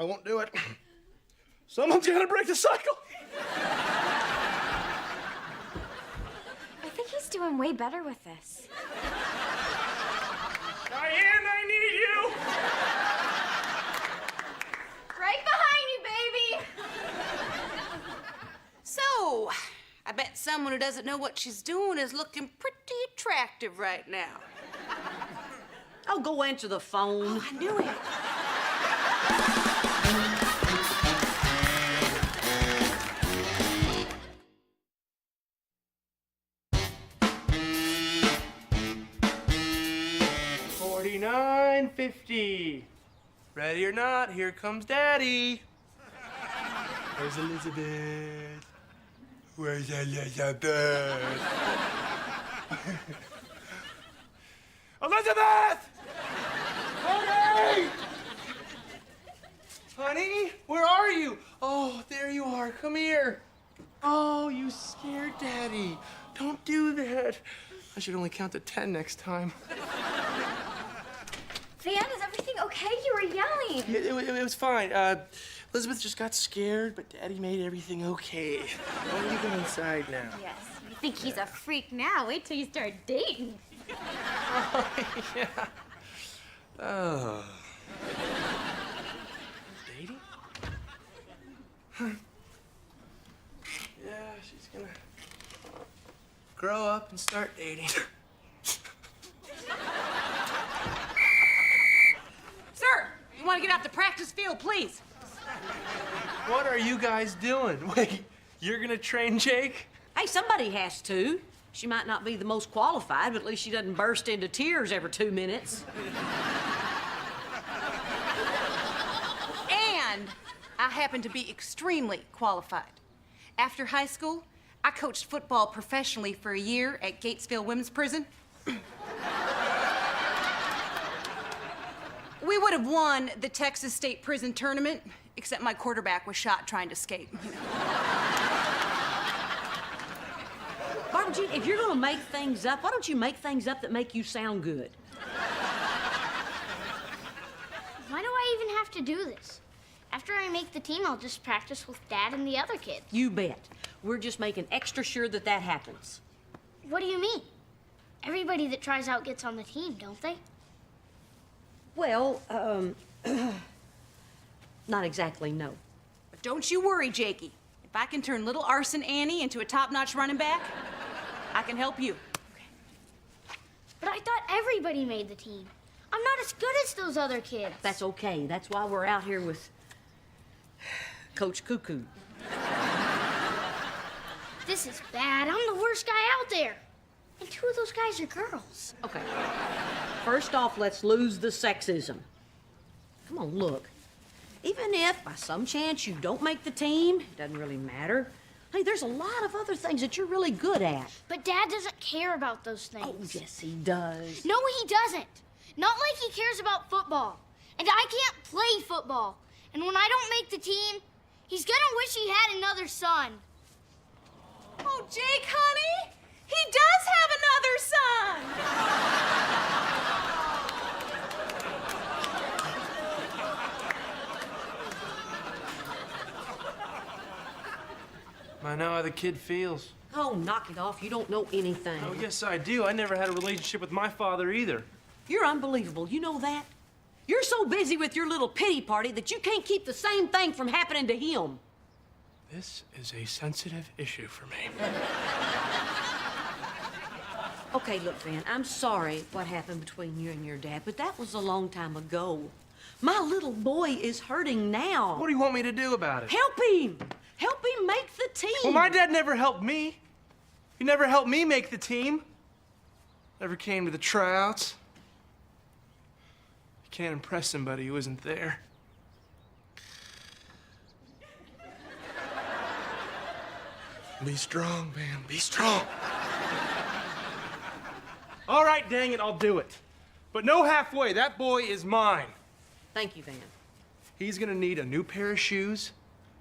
I won't do it. Someone's gonna break the cycle. I think he's doing way better with this. Diane, I need you! Right behind you, baby! So, I bet someone who doesn't know what she's doing is looking pretty attractive right now. Oh, go answer the phone. I knew it. $49.50. Ready or not, here comes Daddy. Where's Elizabeth? Where's Elizabeth? Elizabeth! Honey! Honey, where are you? Oh, there you are. Come here. Oh, you scared Daddy. Don't do that. I should only count to 10 next time. Van, is everything okay? You were yelling. It was fine. Elizabeth just got scared, but Daddy made everything okay. Why don't you go inside now? Yes, you think he's a freak now. Wait till you start dating. Oh, yeah. Oh. Dating? Yeah, she's gonna grow up and start dating. Sir, you want to get out the practice field, please? What are you guys doing? Wait, you're gonna train Jake? Hey, somebody has to. She might not be the most qualified, but at least she doesn't burst into tears every 2 minutes. And I happen to be extremely qualified. After high school, I coached football professionally for a year at Gatesville Women's Prison. We would have won the Texas State Prison Tournament, except my quarterback was shot trying to escape. Barbara Jean, if you're gonna make things up, why don't you make things up that make you sound good? Why do I even have to do this? After I make the team, I'll just practice with Dad and the other kids. You bet. We're just making extra sure that that happens. What do you mean? Everybody that tries out gets on the team, don't they? Well, not exactly, no. But don't you worry, Jakey. If I can turn little Arson Annie into a top-notch running back, I can help you. But I thought everybody made the team. I'm not as good as those other kids. That's okay. That's why we're out here with Coach Cuckoo. This is bad. I'm the worst guy out there. And 2 of those guys are girls. Okay. First off, let's lose the sexism. Come on, look. Even if by some chance you don't make the team, it doesn't really matter. Hey, there's a lot of other things that you're really good at. But Dad doesn't care about those things. Oh, yes, he does. No, he doesn't. Not like he cares about football. And I can't play football. And when I don't make the team, he's gonna wish he had another son. Oh, Jake, honey, he does have another son. I know how the kid feels. Oh, knock it off. You don't know anything. Oh, yes, I do. I never had a relationship with my father either. You're unbelievable. You know that? You're so busy with your little pity party that you can't keep the same thing from happening to him. This is a sensitive issue for me. Okay, look, Van, I'm sorry what happened between you and your dad, but that was a long time ago. My little boy is hurting now. What do you want me to do about it? Help him! Help him make the team! Well, my dad never helped me. He never helped me make the team. Never came to the tryouts. You can't impress somebody who isn't there. Be strong, man. Be strong. All right, dang it, I'll do it. But no halfway. That boy is mine. Thank you, Van. He's gonna need a new pair of shoes,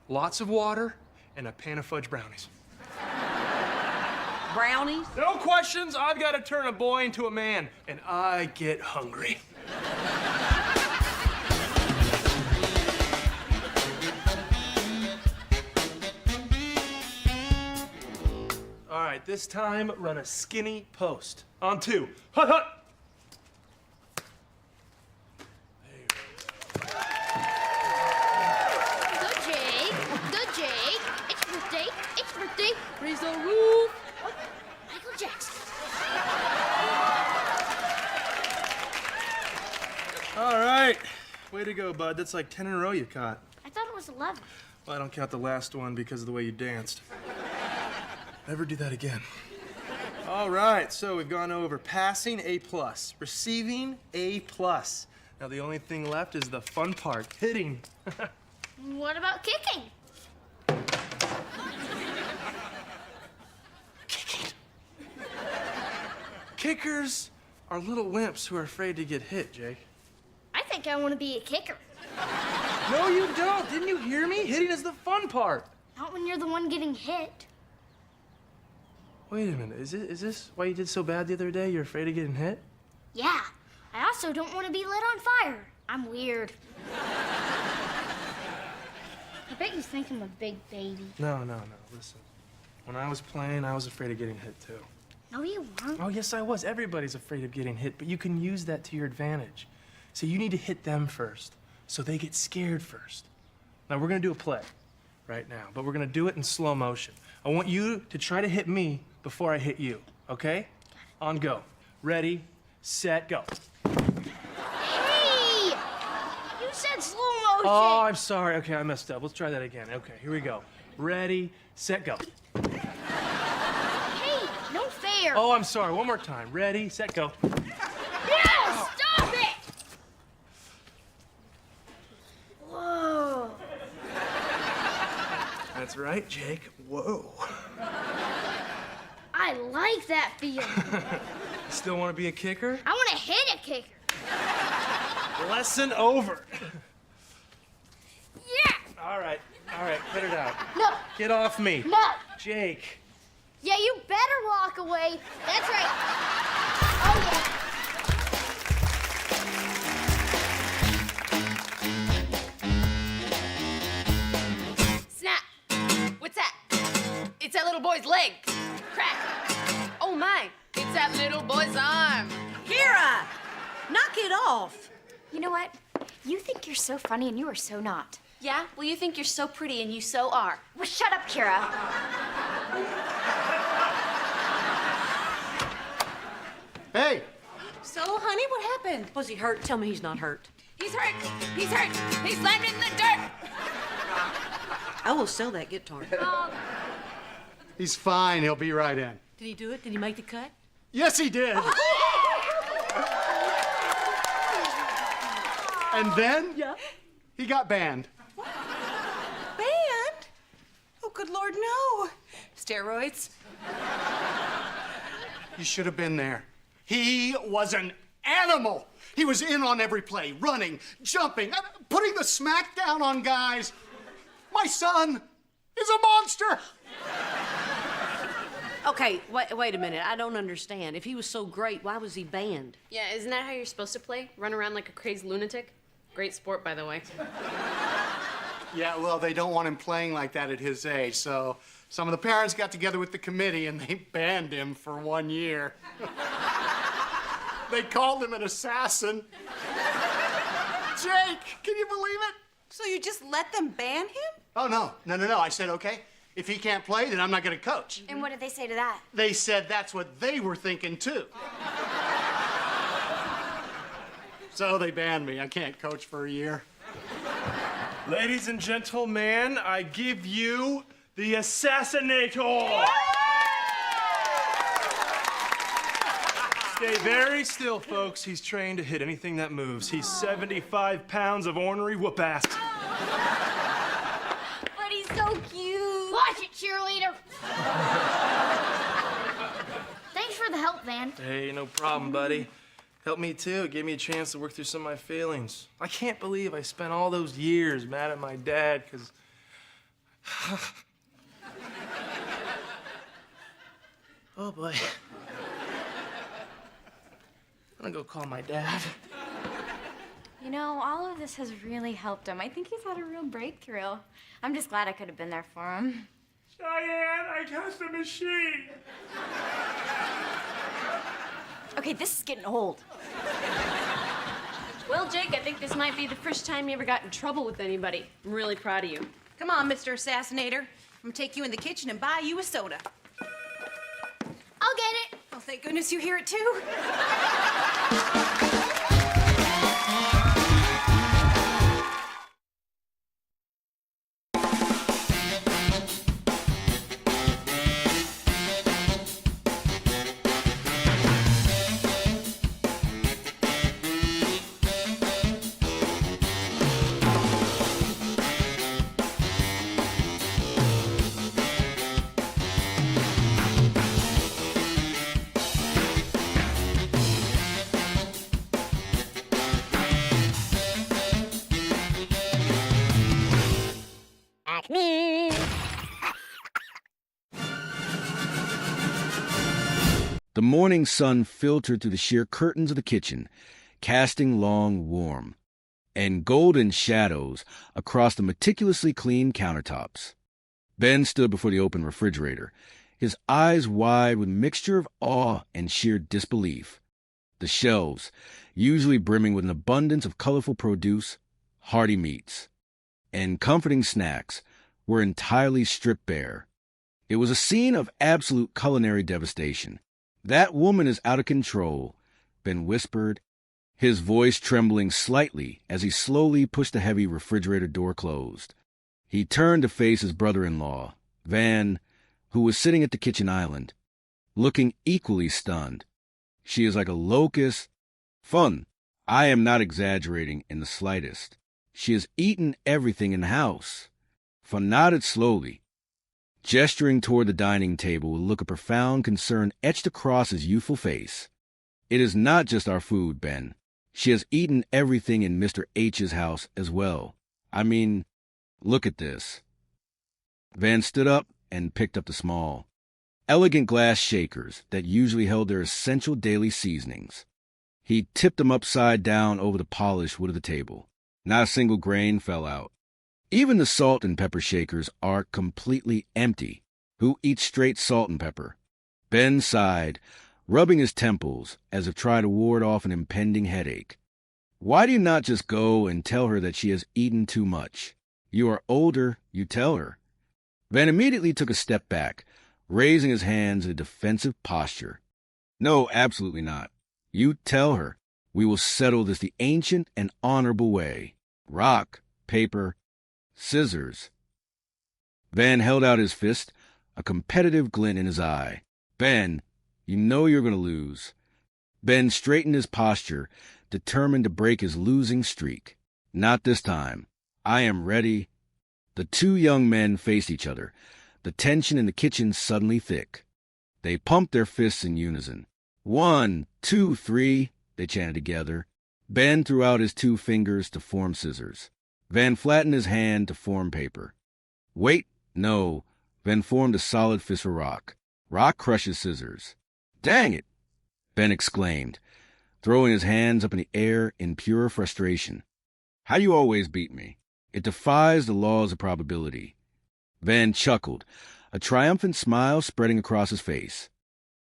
lots of water, and a pan of fudge brownies. Brownies? No questions. I've got to turn a boy into a man, and I get hungry. All right, this time run a skinny post. On 2. Hut, hut. Go, Jake. Go, Jake. It's your birthday. It's your birthday. Raise the roof. Oh, Michael Jackson. All right. Way to go, bud. That's like 10 in a row you caught. I thought it was 11. Well, I don't count the last one because of the way you danced. Never do that again. All right, so we've gone over passing, A+, receiving, A+. Now the only thing left is the fun part, hitting. What about kicking? Kicking. Kickers are little wimps who are afraid to get hit, Jake. I think I want to be a kicker. No, you don't. Didn't you hear me? Hitting is the fun part. Not when you're the one getting hit. Wait a minute. Is this why you did so bad the other day? You're afraid of getting hit? Yeah. I also don't want to be lit on fire. I'm weird. I bet you think I'm a big baby. No. Listen. When I was playing, I was afraid of getting hit, too. No, you weren't. Oh, yes, I was. Everybody's afraid of getting hit, but you can use that to your advantage. So you need to hit them first, so they get scared first. Now, we're going to do a play right now, but we're going to do it in slow motion. I want you to try to hit me before I hit you, okay? On go. Ready, set, go. Hey! You said slow motion. Oh, I'm sorry. Okay, I messed up. Let's try that again. Okay, here we go. Ready, set, go. Hey, no fair. Oh, I'm sorry. One more time. Ready, set, go. Yes! Stop it! Whoa. That's right, Jake. Whoa. I like that feeling. Still want to be a kicker? I want to hit a kicker. Lesson over. Yeah! All right, put it out. No. Get off me. No. Jake. Yeah, you better walk away. That's right. Oh, yeah. Snap! What's that? It's that little boy's leg. Crack! Oh my! It's that little boy's arm. Kira! Knock it off! You know what? You think you're so funny and you are so not. Yeah? Well, you think you're so pretty and you so are. Well, shut up, Kira. Hey! So, honey, what happened? Was he hurt? Tell me he's not hurt. He's hurt! He's hurt! He's slammed in the dirt! I will sell that guitar. He's fine. He'll be right in. Did he do it? Did he make the cut? Yes, he did. And then he got banned. Banned? Oh, good Lord, no. Steroids? You should have been there. He was an animal. He was in on every play, running, jumping, putting the smack down on guys. My son is a monster. Okay, wait a minute. I don't understand. If he was so great, why was he banned? Yeah, isn't that how you're supposed to play? Run around like a crazed lunatic? Great sport, by the way. Yeah, well, they don't want him playing like that at his age, so some of the parents got together with the committee and they banned him for 1 year. They called him an assassin. Jake, can you believe it? So you just let them ban him? Oh, no. I said, okay, if he can't play, then I'm not going to coach. And what did they say to that? They said that's what they were thinking, too. So they banned me. I can't coach for a year. Ladies and gentlemen, I give you the Assassinator! Stay very still, folks. He's trained to hit anything that moves. He's 75 pounds of ornery whoop-ass. But he's so cute. Watch it, cheerleader. Thanks for the help, Van. Hey, no problem, buddy. Helped me too. It gave me a chance to work through some of my feelings. I can't believe I spent all those years mad at my dad because... Oh, boy. I'm gonna go call my dad. You know, all of this has really helped him. I think he's had a real breakthrough. I'm just glad I could have been there for him. Cheyenne, I got the machine. Okay, this is getting old. Well, Jake, I think this might be the first time you ever got in trouble with anybody. I'm really proud of you. Come on, Mr. Assassinator. I'm gonna take you in the kitchen and buy you a soda. I'll get it. Oh, thank goodness you hear it too. The morning sun filtered through the sheer curtains of the kitchen, casting long, warm, and golden shadows across the meticulously clean countertops. Ben stood before the open refrigerator, his eyes wide with a mixture of awe and sheer disbelief. The shelves, usually brimming with an abundance of colorful produce, hearty meats, and comforting snacks, were entirely stripped bare. It was a scene of absolute culinary devastation. "That woman is out of control," Ben whispered, his voice trembling slightly as he slowly pushed the heavy refrigerator door closed. He turned to face his brother-in-law, Van, who was sitting at the kitchen island, looking equally stunned. "She is like a locust. Fun. I am not exaggerating in the slightest. She has eaten everything in the house." Van nodded slowly, gesturing toward the dining table with a look of profound concern etched across his youthful face. "It is not just our food, Ben. She has eaten everything in Mr. H's house as well. I mean, look at this." Van stood up and picked up the small, elegant glass shakers that usually held their essential daily seasonings. He tipped them upside down over the polished wood of the table. Not a single grain fell out. Even the salt and pepper shakers are completely empty. Who eats straight salt and pepper? Ben sighed, rubbing his temples as if trying to ward off an impending headache. "Why do you not just go and tell her that she has eaten too much? You are older, you tell her." Van immediately took a step back, raising his hands in a defensive posture. "No, absolutely not. You tell her. We will settle this the ancient and honorable way. Rock, paper, scissors." Van held out his fist, a competitive glint in his eye. "Ben, you know you're going to lose." Ben straightened his posture, determined to break his losing streak. "Not this time. I am ready." The two young men faced each other, the tension in the kitchen suddenly thick. They pumped their fists in unison. 1, 2, 3, they chanted together. Ben threw out his 2 fingers to form scissors. Van flattened his hand to form paper. "Wait, no." Van formed a solid fist for Rock. Rock crushes scissors. "Dang it!" Ben exclaimed, throwing his hands up in the air in pure frustration. "How do you always beat me? It defies the laws of probability. Van chuckled, a triumphant smile spreading across his face.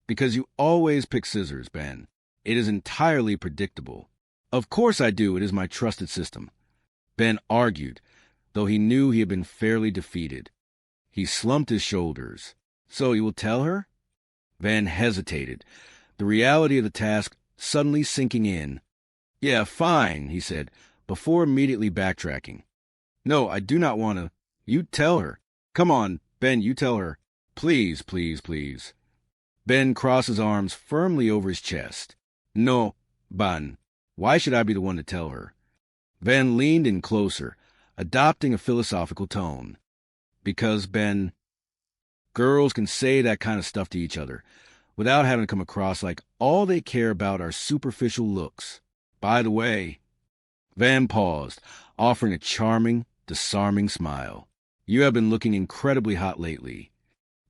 Because you always pick scissors, Ben. It is entirely predictable. Of course I do. It is my trusted system. Ben argued, though he knew he had been fairly defeated. He slumped his shoulders. So you will tell her? Van hesitated, the reality of the task suddenly sinking in. Yeah, fine, he said, before immediately backtracking. No, I do not want to. You tell her. Come on, Ben, you tell her. Please, please, please. Ben crossed his arms firmly over his chest. No, Ban. Why should I be the one to tell her? Van leaned in closer, adopting a philosophical tone. Because, Ben, girls can say that kind of stuff to each other without having to come across like all they care about are superficial looks. By the way, Van paused, offering a charming, disarming smile. You have been looking incredibly hot lately.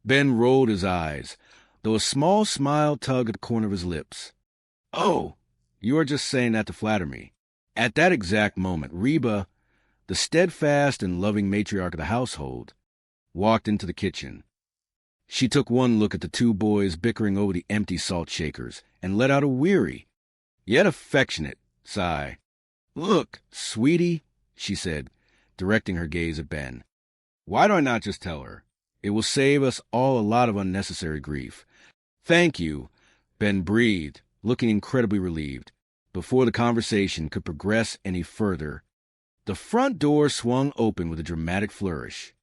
Ben rolled his eyes, though a small smile tugged at the corner of his lips. Oh, you are just saying that to flatter me. At that exact moment, Reba, the steadfast and loving matriarch of the household, walked into the kitchen. She took one look at the two boys bickering over the empty salt shakers and let out a weary, yet affectionate, sigh. Look, sweetie, she said, directing her gaze at Ben. Why do I not just tell her? It will save us all a lot of unnecessary grief. Thank you, Ben breathed, looking incredibly relieved. Before the conversation could progress any further, the front door swung open with a dramatic flourish.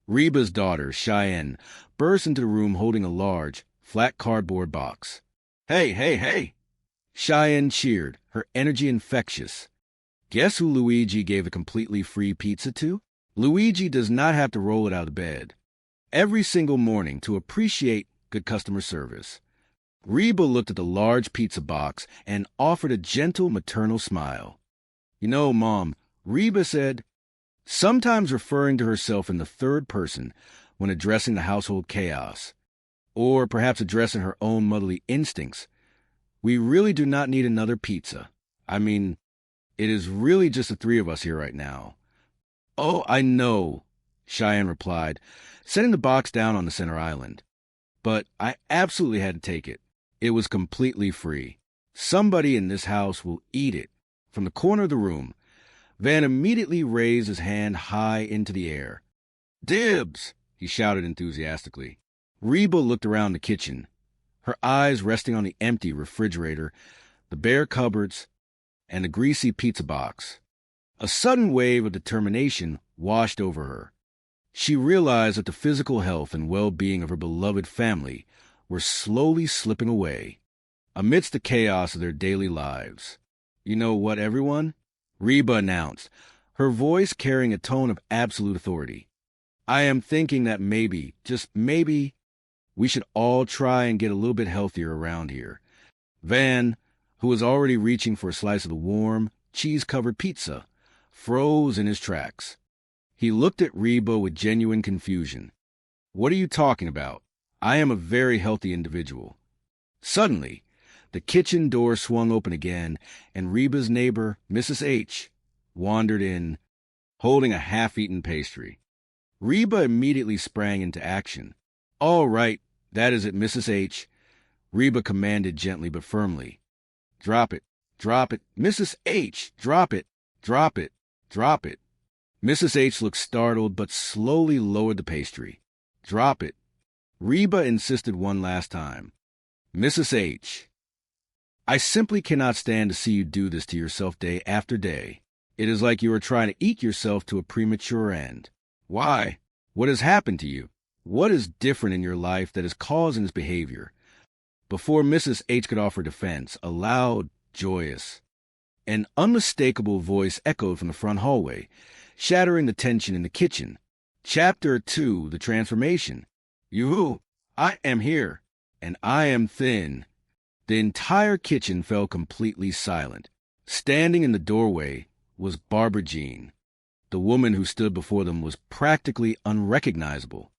Reba's daughter, Cheyenne, burst into the room holding a large, flat cardboard box. Hey, hey, hey! Cheyenne cheered, her energy infectious. Guess who Luigi gave a completely free pizza to? Luigi does not have to roll it out of bed every single morning to appreciate good customer service. Reba looked at the large pizza box and offered a gentle maternal smile. You know, Mom, Reba said, sometimes referring to herself in the third person when addressing the household chaos, or perhaps addressing her own motherly instincts, we really do not need another pizza. I mean, it is really just the three of us here right now. Oh, I know, Cheyenne replied, setting the box down on the center island. But I absolutely had to take it. It was completely free. Somebody in this house will eat it. From the corner of the room, Van immediately raised his hand high into the air. Dibs! He shouted enthusiastically. Reba looked around the kitchen, her eyes resting on the empty refrigerator, the bare cupboards, and the greasy pizza box. A sudden wave of determination washed over her. She realized that the physical health and well-being of her beloved family were slowly slipping away amidst the chaos of their daily lives. You know what, everyone? Reba announced, her voice carrying a tone of absolute authority. I am thinking that maybe, just maybe, we should all try and get a little bit healthier around here. Van, who was already reaching for a slice of the warm, cheese-covered pizza, froze in his tracks. He looked at Reba with genuine confusion. What are you talking about? I am a very healthy individual. Suddenly, the kitchen door swung open again, and Reba's neighbor, Mrs. H., wandered in, holding a half-eaten pastry. Reba immediately sprang into action. All right, that is it, Mrs. H., Reba commanded gently but firmly. Drop it, Mrs. H., drop it, drop it, drop it. Mrs. H. looked startled but slowly lowered the pastry. Drop it. Reba insisted one last time. Mrs. H., I simply cannot stand to see you do this to yourself day after day. It is like you are trying to eat yourself to a premature end. Why? What has happened to you? What is different in your life that is causing this behavior? Before Mrs. H. could offer defense, a loud, joyous, and unmistakable voice echoed from the front hallway, shattering the tension in the kitchen. Chapter 2, The Transformation. Yoo-hoo, I am here, and I am thin. The entire kitchen fell completely silent. Standing in the doorway was Barbara Jean. The woman who stood before them was practically unrecognizable.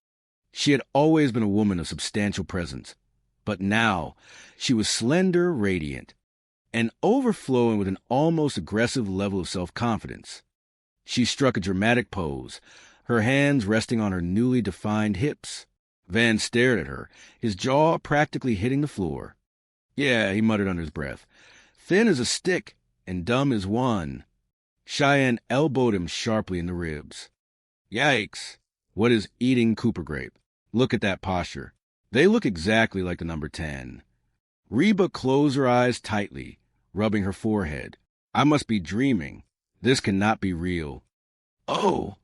She had always been a woman of substantial presence, but now she was slender, radiant, and overflowing with an almost aggressive level of self-confidence. She struck a dramatic pose, her hands resting on her newly defined hips. Van stared at her, his jaw practically hitting the floor. Yeah, he muttered under his breath. Thin as a stick and dumb as one. Cheyenne elbowed him sharply in the ribs. Yikes. What is eating Cooper grape? Look at that posture. They look exactly like the number 10. Reba closed her eyes tightly, rubbing her forehead. I must be dreaming. This cannot be real. Oh,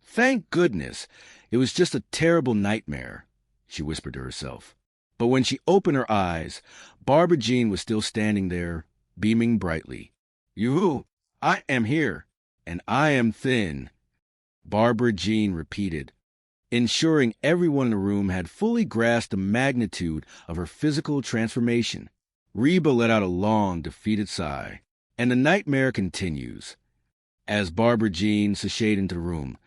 thank goodness. It was just a terrible nightmare, she whispered to herself. But when she opened her eyes, Barbara Jean was still standing there, beaming brightly. I am here, and I am thin, Barbara Jean repeated, ensuring everyone in the room had fully grasped the magnitude of her physical transformation. Reba let out a long, defeated sigh, and the nightmare continues. As Barbara Jean sashayed into the room,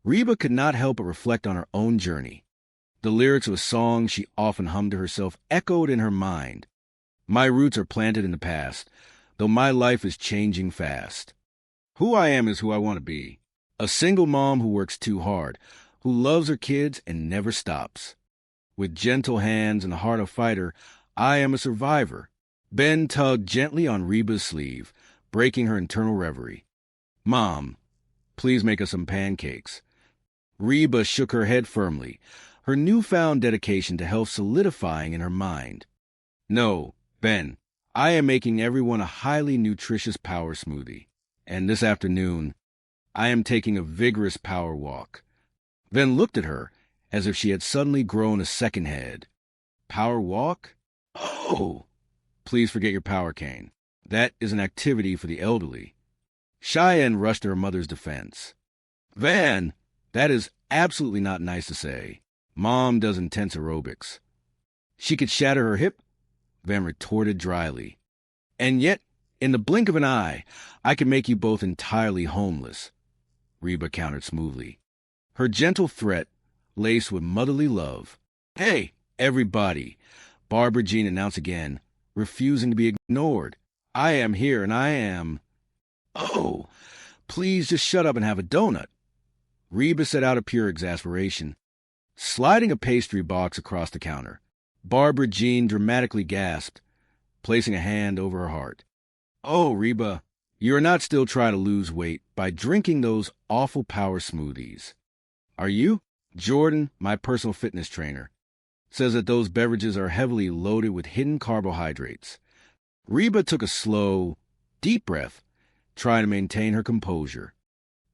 Reba could not help but reflect on her own journey. The lyrics of a song she often hummed to herself echoed in her mind. My roots are planted in the past, though my life is changing fast. Who I am is who I want to be. A single mom who works too hard, who loves her kids and never stops. With gentle hands and the heart of a fighter, I am a survivor. Ben tugged gently on Reba's sleeve, breaking her internal reverie. Mom, please make us some pancakes. Reba shook her head firmly, her newfound dedication to health solidifying in her mind. No, Ben, I am making everyone a highly nutritious power smoothie. And this afternoon, I am taking a vigorous power walk. Ben looked at her as if she had suddenly grown a second head. Power walk? Oh! Please forget your power cane. That is an activity for the elderly. Cheyenne rushed to her mother's defense. Van, that is absolutely not nice to say. Mom does intense aerobics. She could shatter her hip? Van retorted dryly. And yet, in the blink of an eye, I can make you both entirely homeless, Reba countered smoothly. Her gentle threat, laced with motherly love. Hey, everybody, Barbara Jean announced again, refusing to be ignored. I am here, and I am... Oh, please just shut up and have a donut. Reba set out of pure exasperation, sliding a pastry box across the counter. Barbara Jean dramatically gasped, placing a hand over her heart. Oh, Reba, you are not still trying to lose weight by drinking those awful power smoothies. Are you? Jordan, my personal fitness trainer, says that those beverages are heavily loaded with hidden carbohydrates. Reba took a slow, deep breath, trying to maintain her composure.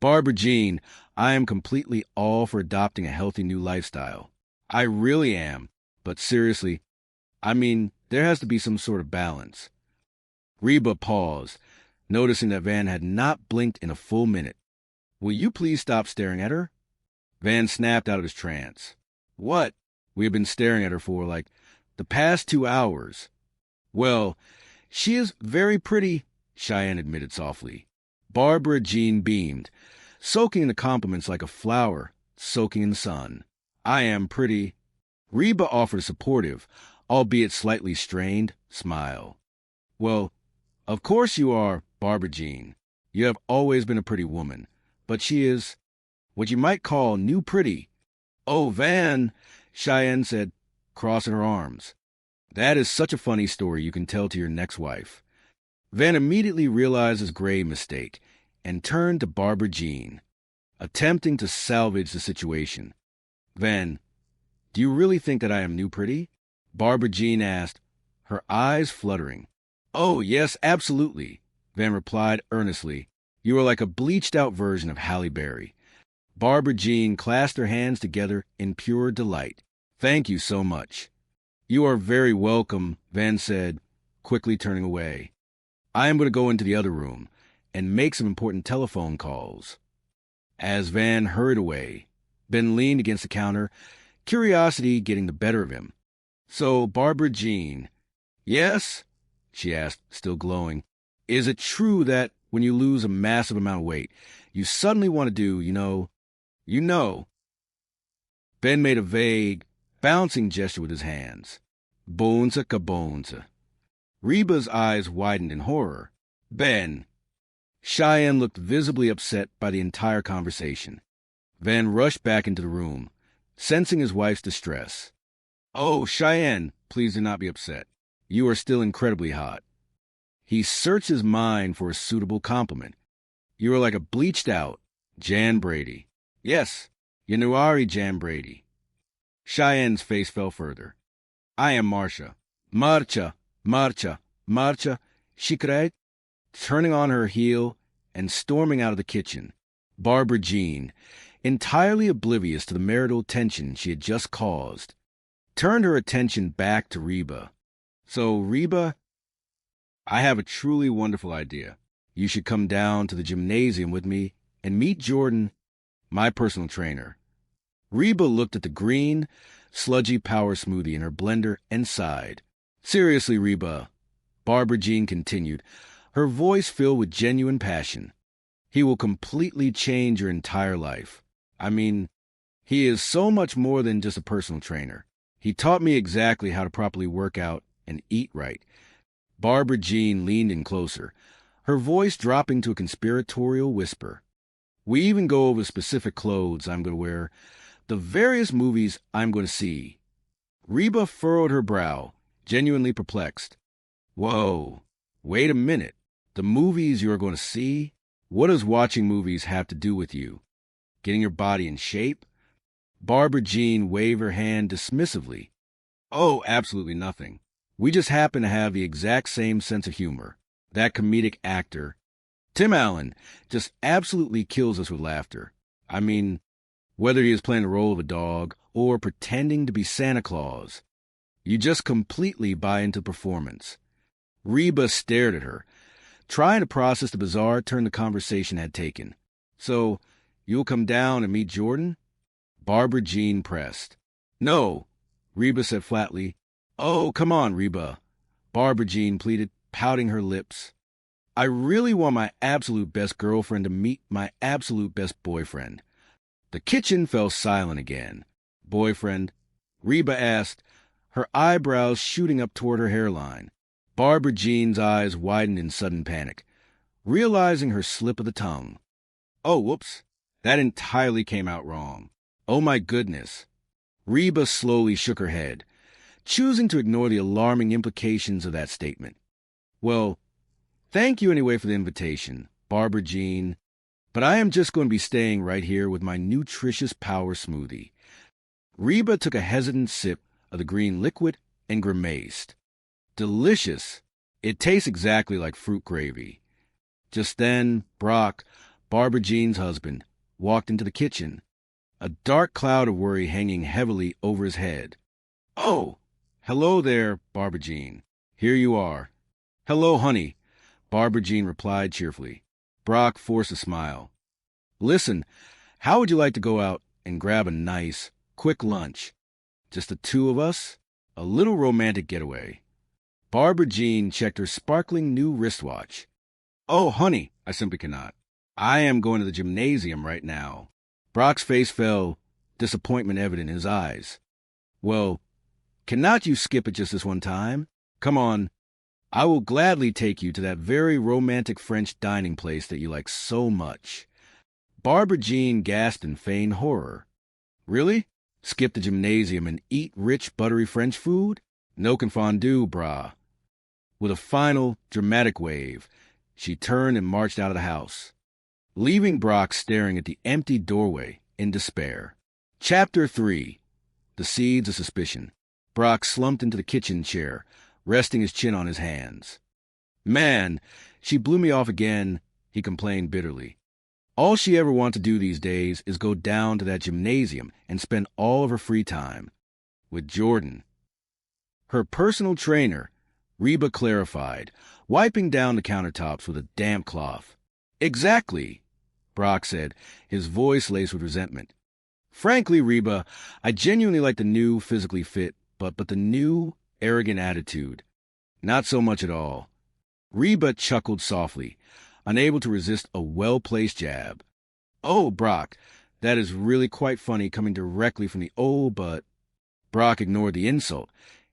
Barbara Jean, I am completely all for adopting a healthy new lifestyle. I really am. But seriously, I mean, there has to be some sort of balance. Reba paused, noticing that Van had not blinked in a full minute. Will you please stop staring at her? Van snapped out of his trance. What? We have been staring at her for, like, the past 2 hours. Well, she is very pretty, Cheyenne admitted softly. Barbara Jean beamed, soaking in the compliments like a flower soaking in the sun. I am pretty. Reba offered a supportive, albeit slightly strained, smile. Well, of course you are, Barbara Jean. You have always been a pretty woman, but she is what you might call new pretty. Oh, Van, Cheyenne said, crossing her arms. That is such a funny story you can tell to your next wife. Van immediately realized his grave mistake and turned to Barbara Jean, attempting to salvage the situation. Van, do you really think that I am new pretty? Barbara Jean asked, her eyes fluttering. Oh, yes, absolutely, Van replied earnestly. You are like a bleached-out version of Halle Berry. Barbara Jean clasped her hands together in pure delight. Thank you so much. You are very welcome, Van said, quickly turning away. I am going to go into the other room and make some important telephone calls. As Van hurried away, Ben leaned against the counter, curiosity getting the better of him. So, Barbara Jean, yes? She asked, still glowing. Is it true that when you lose a massive amount of weight, you suddenly want to do, you know? Ben made a vague, bouncing gesture with his hands. Bonza kabonza. Reba's eyes widened in horror. Ben. Cheyenne looked visibly upset by the entire conversation. Van rushed back into the room, sensing his wife's distress. "Oh, Cheyenne, please do not be upset. You are still incredibly hot." He searched his mind for a suitable compliment. "You are like a bleached-out Jan Brady." "Yes, Yanuari Jan Brady." Cheyenne's face fell further. "I am Marcia." "Marcia, Marcia, Marcia," she cried, turning on her heel and storming out of the kitchen. Barbara Jean, entirely oblivious to the marital tension she had just caused, turned her attention back to Reba. "So, Reba, I have a truly wonderful idea. You should come down to the gymnasium with me and meet Jordan, my personal trainer." Reba looked at the green, sludgy power smoothie in her blender and sighed. "Seriously, Reba," Barbara Jean continued, her voice filled with genuine passion. "He will completely change your entire life. I mean, he is so much more than just a personal trainer. He taught me exactly how to properly work out and eat right." Barbara Jean leaned in closer, her voice dropping to a conspiratorial whisper. "We even go over specific clothes I'm going to wear, the various movies I'm going to see." Reba furrowed her brow, genuinely perplexed. "Whoa, wait a minute. The movies you are going to see? What does watching movies have to do with you? Getting your body in shape?" Barbara Jean waved her hand dismissively. "Oh, absolutely nothing. We just happen to have the exact same sense of humor. That comedic actor, Tim Allen, just absolutely kills us with laughter. I mean, whether he is playing the role of a dog or pretending to be Santa Claus, you just completely buy into the performance." Reba stared at her, trying to process the bizarre turn the conversation had taken. "So, you'll come down and meet Jordan?" Barbara Jean pressed. "No," Reba said flatly. "Oh, come on, Reba," Barbara Jean pleaded, pouting her lips. "I really want my absolute best girlfriend to meet my absolute best boyfriend." The kitchen fell silent again. "Boyfriend?" Reba asked, her eyebrows shooting up toward her hairline. Barbara Jean's eyes widened in sudden panic, realizing her slip of the tongue. "Oh, whoops. That entirely came out wrong. Oh, my goodness." Reba slowly shook her head, choosing to ignore the alarming implications of that statement. "Well, thank you anyway for the invitation, Barbara Jean, but I am just going to be staying right here with my nutritious power smoothie." Reba took a hesitant sip of the green liquid and grimaced. "Delicious. It tastes exactly like fruit gravy." Just then, Brock, Barbara Jean's husband, walked into the kitchen, a dark cloud of worry hanging heavily over his head. "Oh, hello there, Barbara Jean. Here you are." "Hello, honey," Barbara Jean replied cheerfully. Brock forced a smile. "Listen, how would you like to go out and grab a nice, quick lunch? Just the two of us? A little romantic getaway." Barbara Jean checked her sparkling new wristwatch. "Oh, honey, I simply cannot. I am going to the gymnasium right now." Brock's face fell, disappointment evident in his eyes. "Well, cannot you skip it just this one time? Come on. I will gladly take you to that very romantic French dining place that you like so much." Barbara Jean gasped in feigned horror. "Really? Skip the gymnasium and eat rich, buttery French food? No confondu, brah." With a final, dramatic wave, she turned and marched out of the house, leaving Brock staring at the empty doorway in despair. Chapter 3. The Seeds of Suspicion. Brock slumped into the kitchen chair, resting his chin on his hands. "Man, she blew me off again," he complained bitterly. "All she ever wants to do these days is go down to that gymnasium and spend all of her free time with Jordan." "Her personal trainer," Reba clarified, wiping down the countertops with a damp cloth. "Exactly," Brock said, his voice laced with resentment. "Frankly, Reba, I genuinely like the new, physically fit, but the new, arrogant attitude. Not so much at all." Reba chuckled softly, unable to resist a well-placed jab. "Oh, Brock, that is really quite funny coming directly from the old but—" Brock ignored the insult,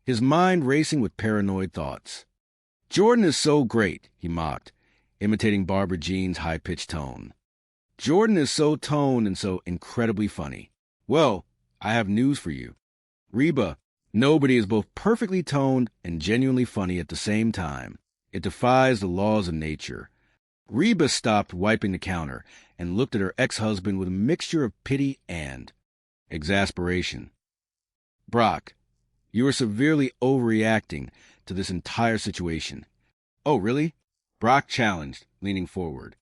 his mind racing with paranoid thoughts. "Jordan is so great," he mocked, imitating Barbara Jean's high-pitched tone. Jordan is so toned and so incredibly funny. Well, I have news for you. Reba, nobody is both perfectly toned and genuinely funny at the same time. It defies the laws of nature. Reba stopped wiping the counter and looked at her ex-husband with a mixture of pity and exasperation. Brock, you are severely overreacting to this entire situation. Oh, really? Brock challenged, leaning forward.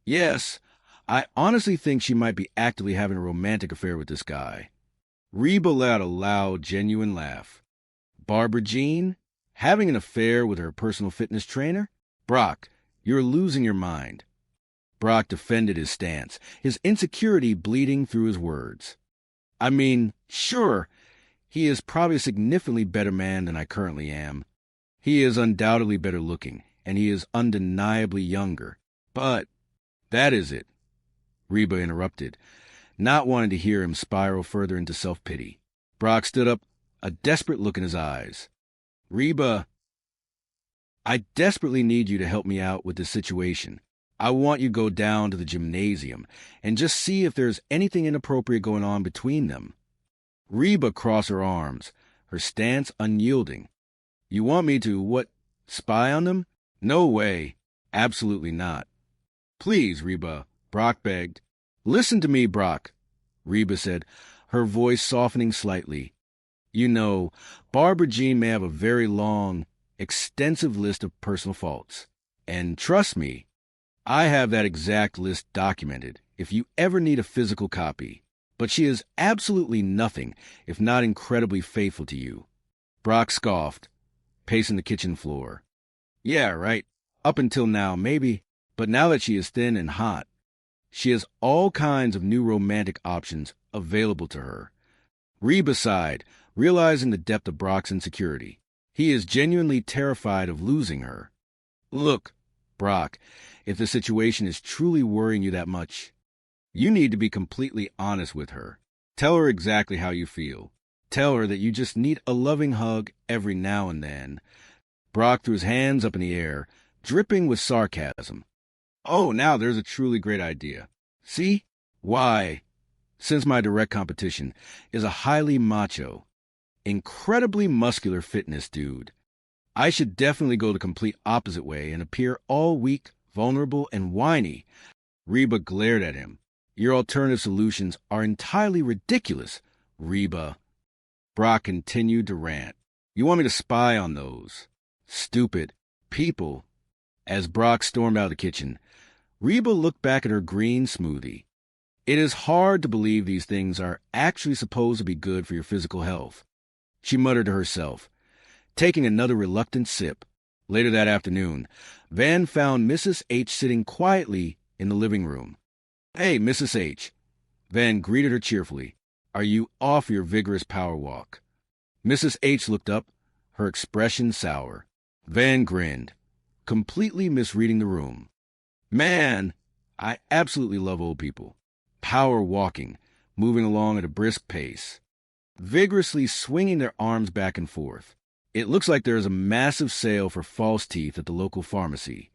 Yes, I honestly think she might be actively having a romantic affair with this guy. Reba let out a loud, genuine laugh. Barbara Jean? Having an affair with her personal fitness trainer? Brock, you're losing your mind. Brock defended his stance, his insecurity bleeding through his words. I mean, sure, he is probably a significantly better man than I currently am. He is undoubtedly better looking, and he is undeniably younger. But that is it, Reba interrupted, not wanting to hear him spiral further into self-pity. Brock stood up, a desperate look in his eyes. Reba, I desperately need you to help me out with this situation. I want you to go down to the gymnasium and just see if there's anything inappropriate going on between them. Reba crossed her arms, her stance unyielding. You want me to, what, spy on them? No way. Absolutely not. Please, Reba, Brock begged. Listen to me, Brock, Reba said, her voice softening slightly. You know, Barbara Jean may have a very long, extensive list of personal faults. And trust me, I have that exact list documented if you ever need a physical copy. But she is absolutely nothing if not incredibly faithful to you. Brock scoffed, pacing the kitchen floor. Yeah, right. Up until now, maybe. But now that she is thin and hot, she has all kinds of new romantic options available to her. Reba sighed, realizing the depth of Brock's insecurity. He is genuinely terrified of losing her. Look, Brock, if the situation is truly worrying you that much, you need to be completely honest with her. Tell her exactly how you feel. Tell her that you just need a loving hug every now and then. Brock threw his hands up in the air, dripping with sarcasm. Oh, now there's a truly great idea. See? Why? Since my direct competition is a highly macho, incredibly muscular fitness dude, I should definitely go the complete opposite way and appear all weak, vulnerable, and whiny. Reba glared at him. Your alternative solutions are entirely ridiculous, Reba. Brock continued to rant. You want me to spy on those stupid people? As Brock stormed out of the kitchen, Reba looked back at her green smoothie. It is hard to believe these things are actually supposed to be good for your physical health, she muttered to herself, taking another reluctant sip. Later that afternoon, Van found Mrs. H sitting quietly in the living room. Hey, Mrs. H. Van greeted her cheerfully. Are you off your vigorous power walk? Mrs. H looked up, her expression sour. Van grinned, completely misreading the room. Man, I absolutely love old people. Power walking, moving along at a brisk pace, vigorously swinging their arms back and forth. It looks like there is a massive sale for false teeth at the local pharmacy.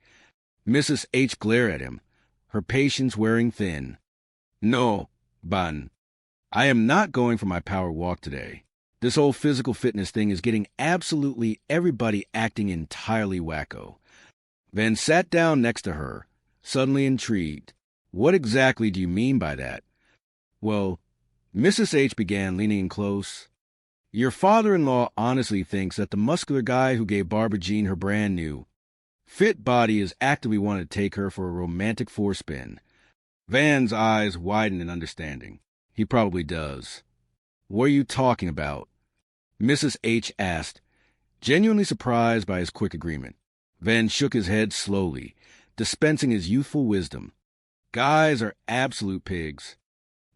Mrs. H glared at him, her patience wearing thin. No, Ban. I am not going for my power walk today. This whole physical fitness thing is getting absolutely everybody acting entirely wacko. Van sat down next to her, suddenly intrigued. What exactly do you mean by that? Well, Mrs. H began leaning in close. Your father-in-law honestly thinks that the muscular guy who gave Barbara Jean her brand new fit body is actively wanting to take her for a romantic forespin. Van's eyes widened in understanding. He probably does. What are you talking about? Mrs. H asked, genuinely surprised by his quick agreement. Van shook his head slowly, dispensing his youthful wisdom. Guys are absolute pigs.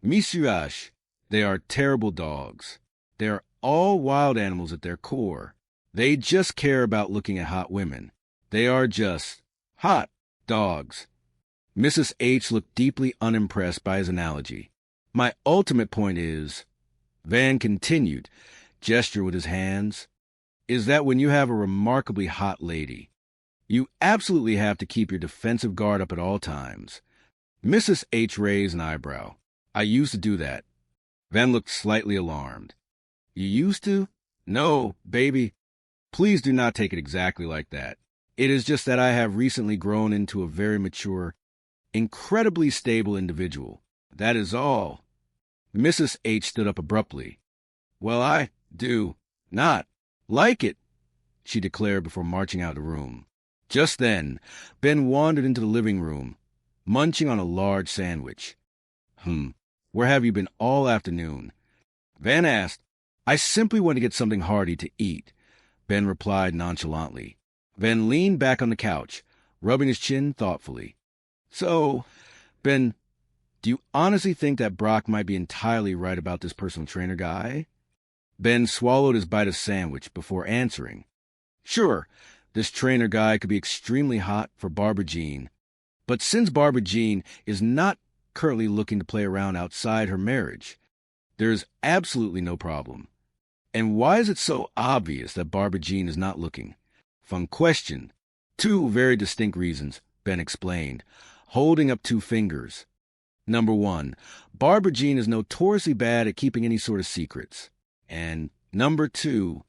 Monsieur H, they are terrible dogs. They are all wild animals at their core. They just care about looking at hot women. They are just hot dogs. Mrs. H looked deeply unimpressed by his analogy. My ultimate point is, Van continued, gesture with his hands, is that when you have a remarkably hot lady, You absolutely have to keep your defensive guard up at all times. Mrs. H raised an eyebrow. I used to do that. Van looked slightly alarmed. You used to? No, baby. Please do not take it exactly like that. It is just that I have recently grown into a very mature, incredibly stable individual. That is all. Mrs. H stood up abruptly. Well, I do not like it, she declared before marching out of the room. Just then, Ben wandered into the living room, munching on a large sandwich. Where have you been all afternoon? Van asked. I simply want to get something hearty to eat, Ben replied nonchalantly. Van leaned back on the couch, rubbing his chin thoughtfully. So, Ben, do you honestly think that Brock might be entirely right about this personal trainer guy? Ben swallowed his bite of sandwich before answering. Sure, this trainer guy could be extremely hot for Barbara Jean, but since Barbara Jean is not currently looking to play around outside her marriage, there is absolutely no problem. And why is it so obvious that Barbara Jean is not looking? Fun question. 2 very distinct reasons, Ben explained, holding up 2 fingers. Number 1, Barbara Jean is notoriously bad at keeping any sort of secrets. And number 2,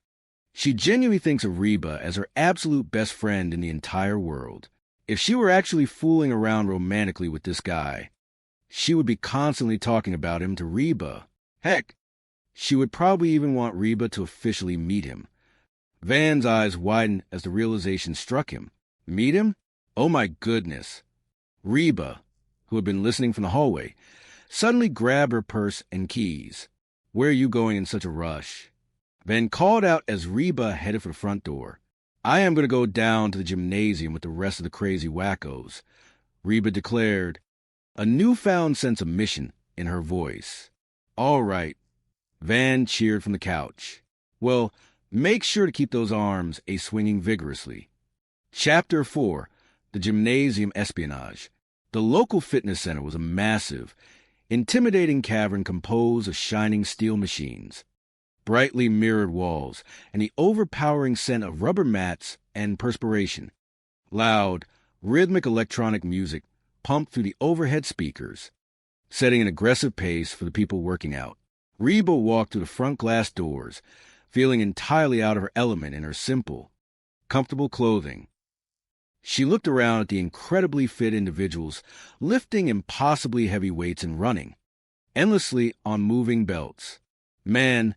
she genuinely thinks of Reba as her absolute best friend in the entire world. If she were actually fooling around romantically with this guy, she would be constantly talking about him to Reba. Heck, she would probably even want Reba to officially meet him. Van's eyes widened as the realization struck him. Meet him? Oh my goodness. Reba, who had been listening from the hallway, suddenly grabbed her purse and keys. Where are you going in such a rush? Van called out as Reba headed for the front door. I am going to go down to the gymnasium with the rest of the crazy wackos, Reba declared, a newfound sense of mission in her voice. All right. Van cheered from the couch. Well, make sure to keep those arms a-swinging vigorously. Chapter 4, The Gymnasium Espionage. The local fitness center was a massive, intimidating cavern composed of shining steel machines, brightly mirrored walls, and the overpowering scent of rubber mats and perspiration. Loud, rhythmic electronic music pumped through the overhead speakers, setting an aggressive pace for the people working out. Reba walked through the front glass doors, feeling entirely out of her element in her simple, comfortable clothing. She looked around at the incredibly fit individuals lifting impossibly heavy weights and running, endlessly on moving belts. Man,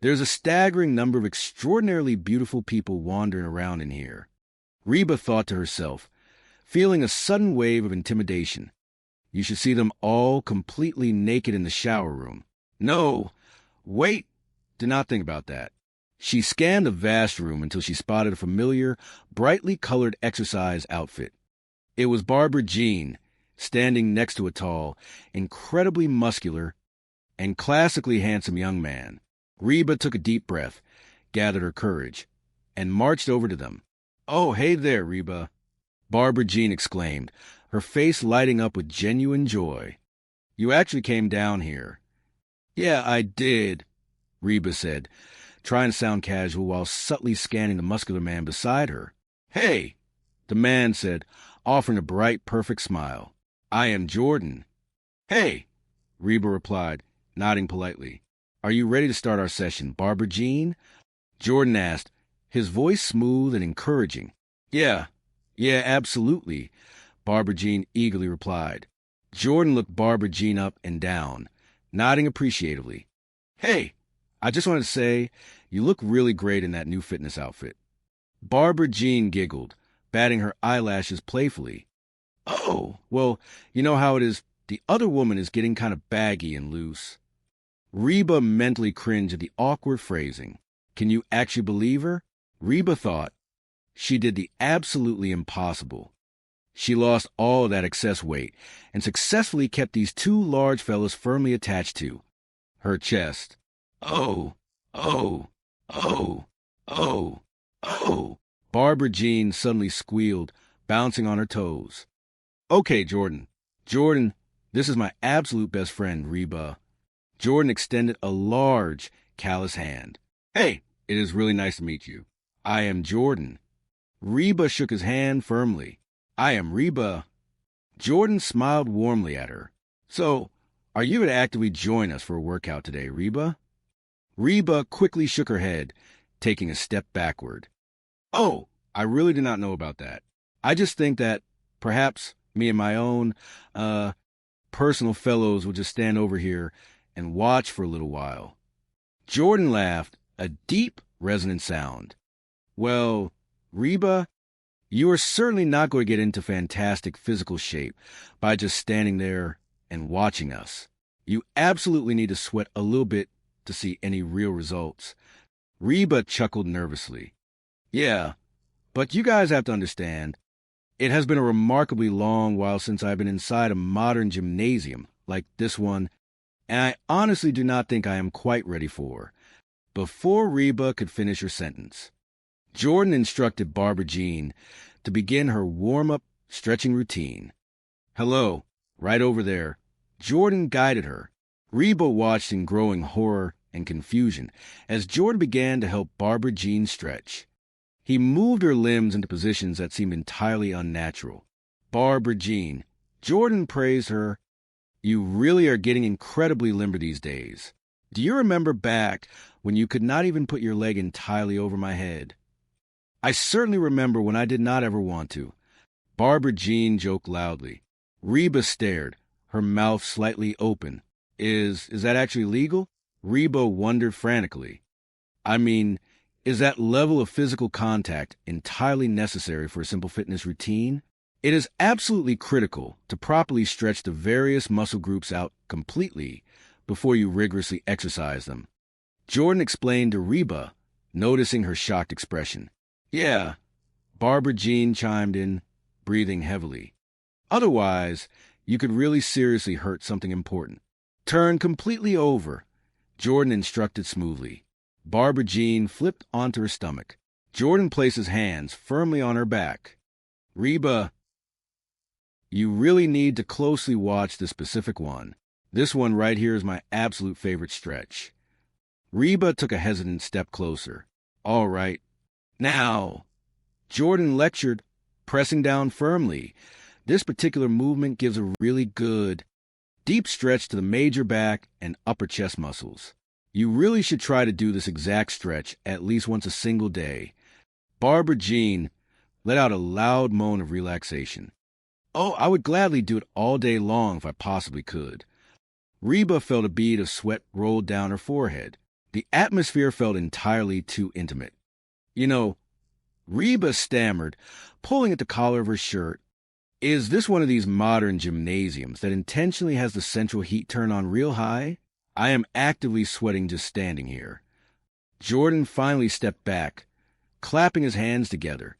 there's a staggering number of extraordinarily beautiful people wandering around in here, Reba thought to herself, feeling a sudden wave of intimidation. You should see them all completely naked in the shower room. No, wait, do not think about that. She scanned the vast room until she spotted a familiar, brightly colored exercise outfit. It was Barbara Jean, standing next to a tall, incredibly muscular, and classically handsome young man. Reba took a deep breath, gathered her courage, and marched over to them. Oh, hey there, Reba, Barbara Jean exclaimed, her face lighting up with genuine joy. You actually came down here. Yeah, I did, Reba said, trying to sound casual while subtly scanning the muscular man beside her. Hey, the man said, offering a bright, perfect smile. I am Jordan. Hey, Reba replied, nodding politely. Are you ready to start our session, Barbara Jean? Jordan asked, his voice smooth and encouraging. Yeah, absolutely, Barbara Jean eagerly replied. Jordan looked Barbara Jean up and down, nodding appreciatively. Hey, I just wanted to say, you look really great in that new fitness outfit. Barbara Jean giggled, batting her eyelashes playfully. Oh, well, you know how it is. The other woman is getting kind of baggy and loose. Reba mentally cringed at the awkward phrasing. Can you actually believe her? Reba thought. She did the absolutely impossible. She lost all of that excess weight and successfully kept these 2 large fellas firmly attached to her chest. Oh. Barbara Jean suddenly squealed, bouncing on her toes. Okay, Jordan, this is my absolute best friend, Reba. Jordan extended a large, callous hand. Hey, it is really nice to meet you. I am Jordan. Reba shook his hand firmly. I am Reba. Jordan smiled warmly at her. So, are you to actively join us for a workout today, Reba? Reba quickly shook her head, taking a step backward. Oh, I really do not know about that. I just think that perhaps me and my own, personal fellows will just stand over here and watch for a little while. Jordan laughed, a deep, resonant sound. Well, Reba, you are certainly not going to get into fantastic physical shape by just standing there and watching us. You absolutely need to sweat a little bit to see any real results. Reba chuckled nervously. Yeah, but you guys have to understand, it has been a remarkably long while since I've been inside a modern gymnasium like this one, and I honestly do not think I am quite ready for. Before Reba could finish her sentence, Jordan instructed Barbara Jean to begin her warm-up stretching routine. Hello, right over there. Jordan guided her. Reba watched in growing horror and confusion as Jordan began to help Barbara Jean stretch. He moved her limbs into positions that seemed entirely unnatural. Barbara Jean, Jordan praised her. You really are getting incredibly limber these days. Do you remember back when you could not even put your leg entirely over my head? I certainly remember when I did not ever want to. Barbara Jean joked loudly. Reba stared, her mouth slightly open. Is that actually legal? Reba wondered frantically. I mean, is that level of physical contact entirely necessary for a simple fitness routine? It is absolutely critical to properly stretch the various muscle groups out completely before you rigorously exercise them. Jordan explained to Reba, noticing her shocked expression. Yeah, Barbara Jean chimed in, breathing heavily. Otherwise, you could really seriously hurt something important. Turn completely over, Jordan instructed smoothly. Barbara Jean flipped onto her stomach. Jordan placed his hands firmly on her back. Reba, you really need to closely watch this specific one. This one right here is my absolute favorite stretch. Reba took a hesitant step closer. All right. Now, Jordan lectured, pressing down firmly. This particular movement gives a really good, deep stretch to the major back and upper chest muscles. You really should try to do this exact stretch at least once a single day. Barbara Jean let out a loud moan of relaxation. Oh, I would gladly do it all day long if I possibly could. Reba felt a bead of sweat roll down her forehead. The atmosphere felt entirely too intimate. You know, Reba stammered, pulling at the collar of her shirt. Is this one of these modern gymnasiums that intentionally has the central heat turned on real high? I am actively sweating just standing here. Jordan finally stepped back, clapping his hands together.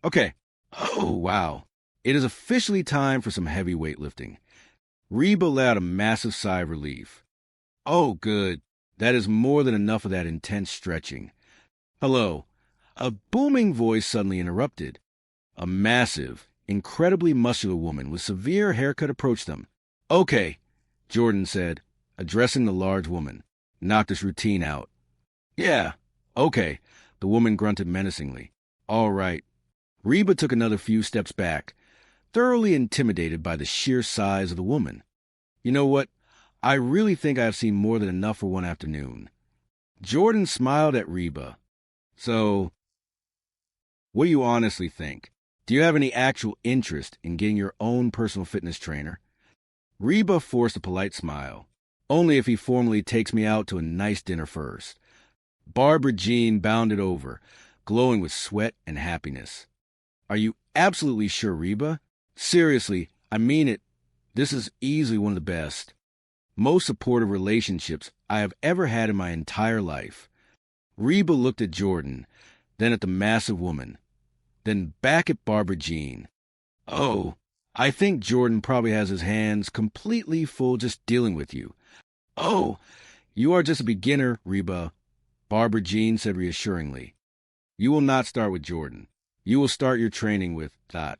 Okay. Oh, wow. It is officially time for some heavy weightlifting. Reba let out a massive sigh of relief. Oh, good. That is more than enough of that intense stretching. Hello. A booming voice suddenly interrupted. A massive, incredibly muscular woman with severe haircut approached them. Okay, Jordan said, addressing the large woman. Knock this routine out. Yeah, okay, the woman grunted menacingly. All right. Reba took another few steps back, thoroughly intimidated by the sheer size of the woman. You know what? I really think I have seen more than enough for one afternoon. Jordan smiled at Reba. So, what do you honestly think? Do you have any actual interest in getting your own personal fitness trainer? Reba forced a polite smile. Only if he formally takes me out to a nice dinner first. Barbara Jean bounded over, glowing with sweat and happiness. Are you absolutely sure, Reba? Seriously, I mean it. This is easily one of the best, most supportive relationships I have ever had in my entire life. Reba looked at Jordan, then at the massive woman, then back at Barbara Jean. Oh, I think Jordan probably has his hands completely full just dealing with you. Oh, you are just a beginner, Reba, Barbara Jean said reassuringly. You will not start with Jordan. You will start your training with Dot.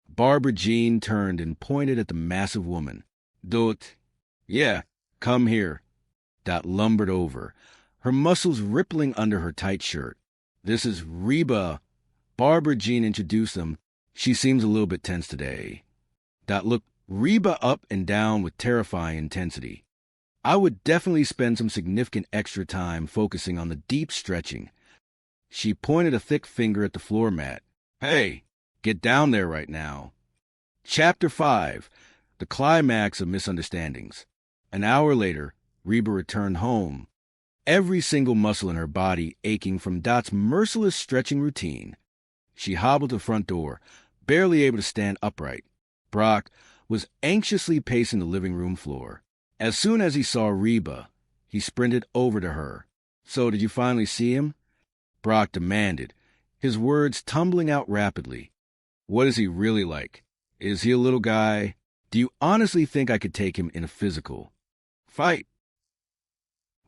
Barbara Jean turned and pointed at the massive woman. Dot. Yeah, come here. Dot lumbered over, her muscles rippling under her tight shirt. This is Reba, Barbara Jean introduced them. She seems a little bit tense today. Dot looked Reba up and down with terrifying intensity. I would definitely spend some significant extra time focusing on the deep stretching. She pointed a thick finger at the floor mat. Hey, get down there right now. Chapter 5, The Climax of Misunderstandings. An hour later, Reba returned home, every single muscle in her body aching from Dot's merciless stretching routine. She hobbled to the front door, barely able to stand upright. Brock was anxiously pacing the living room floor. As soon as he saw Reba, he sprinted over to her. So, did you finally see him? Brock demanded, his words tumbling out rapidly. What is he really like? Is he a little guy? Do you honestly think I could take him in a physical fight?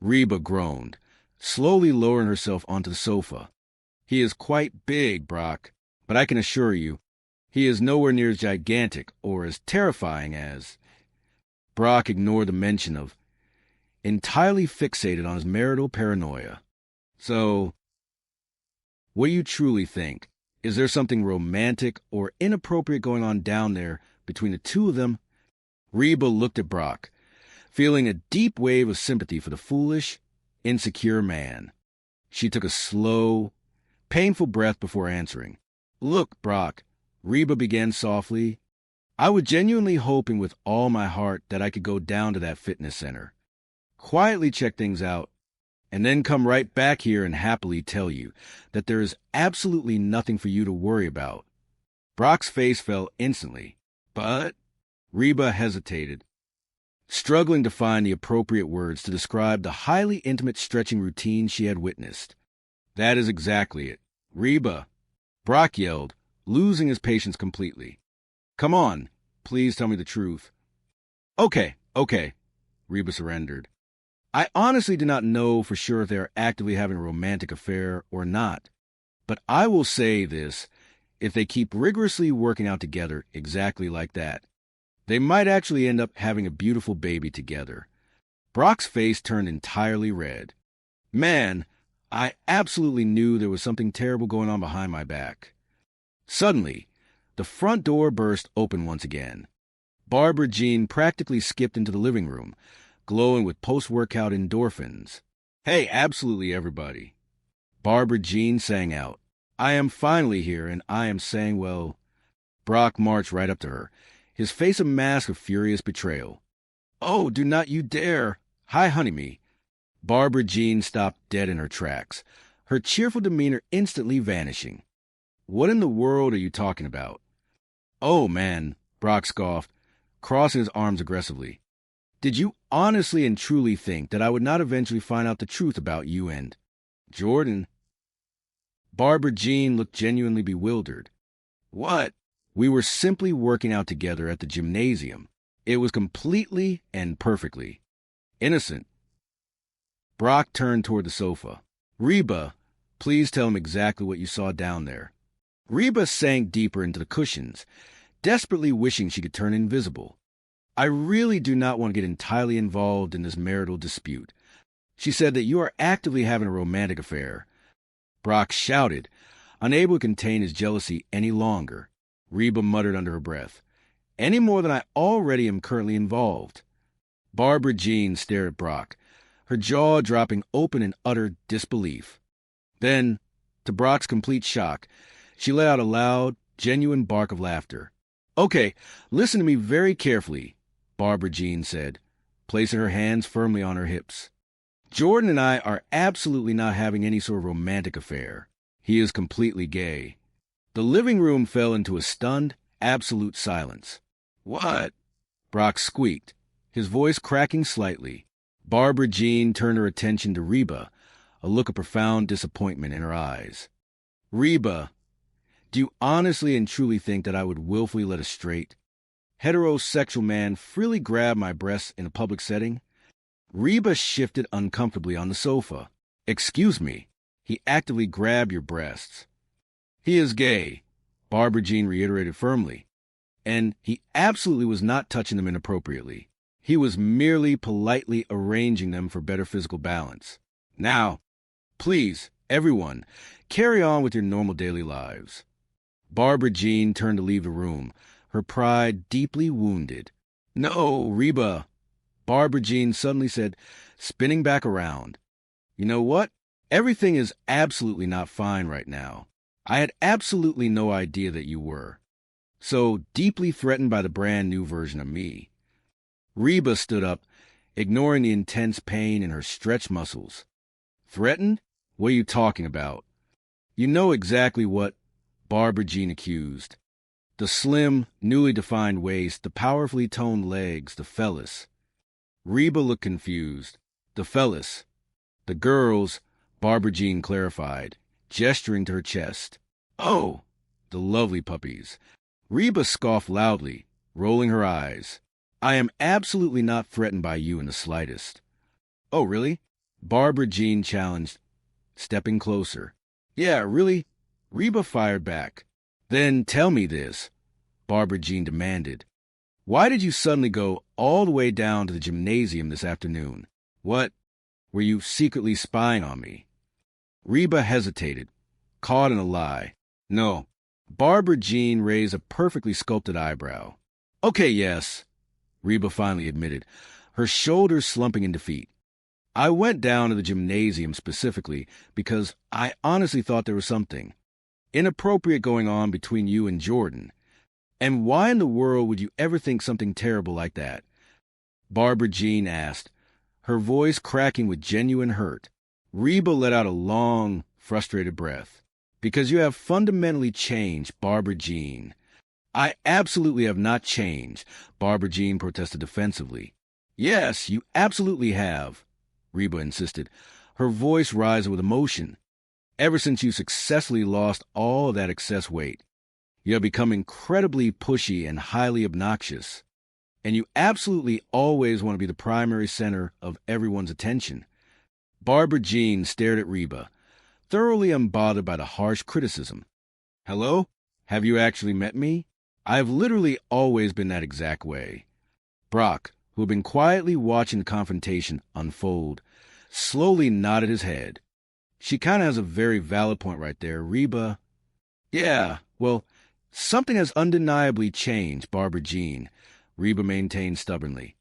Reba groaned, slowly lowering herself onto the sofa. He is quite big, Brock, but I can assure you, he is nowhere near as gigantic or as terrifying as... Brock ignored the mention of, entirely fixated on his marital paranoia. So, what do you truly think? Is there something romantic or inappropriate going on down there between the two of them? Reba looked at Brock, feeling a deep wave of sympathy for the foolish, insecure man. She took a slow, painful breath before answering. Look, Brock, Reba began softly, I was genuinely hoping with all my heart that I could go down to that fitness center, quietly check things out, and then come right back here and happily tell you that there is absolutely nothing for you to worry about. Brock's face fell instantly, but Reba hesitated, struggling to find the appropriate words to describe the highly intimate stretching routine she had witnessed. That is exactly it. Reba, Brock yelled, losing his patience completely. Come on, please tell me the truth. Okay, Reba surrendered. I honestly do not know for sure if they are actively having a romantic affair or not, but I will say this, if they keep rigorously working out together exactly like that, they might actually end up having a beautiful baby together. Brock's face turned entirely red. Man, I absolutely knew there was something terrible going on behind my back. Suddenly, the front door burst open once again. Barbara Jean practically skipped into the living room, glowing with post-workout endorphins. Hey, absolutely everybody. Barbara Jean sang out, I am finally here, and I am saying, well... Brock marched right up to her, his face a mask of furious betrayal. Oh, do not you dare! Hi, honey-me. Barbara Jean stopped dead in her tracks, her cheerful demeanor instantly vanishing. What in the world are you talking about? Oh, man, Brock scoffed, crossing his arms aggressively. Did you honestly and truly think that I would not eventually find out the truth about you and Jordan? Barbara Jean looked genuinely bewildered. What? We were simply working out together at the gymnasium. It was completely and perfectly innocent. Brock turned toward the sofa. Reba, please tell him exactly what you saw down there. Reba sank deeper into the cushions, desperately wishing she could turn invisible. I really do not want to get entirely involved in this marital dispute. She said that you are actively having a romantic affair. Brock shouted, unable to contain his jealousy any longer. Reba muttered under her breath, any more than I already am currently involved. Barbara Jean stared at Brock, her jaw dropping open in utter disbelief. Then, to Brock's complete shock, she let out a loud, genuine bark of laughter. Okay, listen to me very carefully, Barbara Jean said, placing her hands firmly on her hips. Jordan and I are absolutely not having any sort of romantic affair. He is completely gay. The living room fell into a stunned, absolute silence. What? Brock squeaked, his voice cracking slightly. Barbara Jean turned her attention to Reba, a look of profound disappointment in her eyes. Reba, do you honestly and truly think that I would willfully let a straight, heterosexual man freely grab my breasts in a public setting? Reba shifted uncomfortably on the sofa. Excuse me, he actively grabbed your breasts. He is gay, Barbara Jean reiterated firmly, and he absolutely was not touching them inappropriately. He was merely politely arranging them for better physical balance. Now, please, Everyone, carry on with your normal daily lives." Barbara Jean turned to leave the room, her pride deeply wounded. "No, Reba," Barbara Jean suddenly said, spinning back around. "You know what? Everything is absolutely not fine right now. I had absolutely no idea that you were so deeply threatened by the brand new version of me." Reba stood up, ignoring the intense pain in her stretched muscles. "Threatened? What are you talking about?" "You know exactly what," Barbara Jean accused. "The slim, newly defined waist, the powerfully toned legs, the phallus." Reba looked confused. "The phallus. The girls," Barbara Jean clarified, gesturing to her chest. "Oh, the lovely puppies." Reba scoffed loudly, rolling her eyes. "I am absolutely not threatened by you in the slightest." "Oh, really?" Barbara Jean challenged, stepping closer. "Yeah, really?" Reba fired back. "Then tell me this," Barbara Jean demanded. "Why did you suddenly go all the way down to the gymnasium this afternoon? What? Were you secretly spying on me?" Reba hesitated, caught in a lie. "No." Barbara Jean raised a perfectly sculpted eyebrow. "Okay, yes," Reba finally admitted, her shoulders slumping in defeat. "I went down to the gymnasium specifically because I honestly thought there was something inappropriate going on between you and Jordan. And why in the world would you ever think something terrible like that?" Barbara Jean asked, her voice cracking with genuine hurt. Reba let out a long, frustrated breath. "Because you have fundamentally changed, Barbara Jean." "I absolutely have not changed," Barbara Jean protested defensively. "Yes, you absolutely have," Reba insisted, her voice rising with emotion. "Ever since you successfully lost all of that excess weight, you have become incredibly pushy and highly obnoxious. And you absolutely always want to be the primary center of everyone's attention." Barbara Jean stared at Reba, thoroughly unbothered by the harsh criticism. "Hello? Have you actually met me? I've literally always been that exact way." Brock, who had been quietly watching the confrontation unfold, slowly nodded his head. "She kind of has a very valid point right there, Reba." "Yeah, well, something has undeniably changed, Barbara Jean," Reba maintained stubbornly.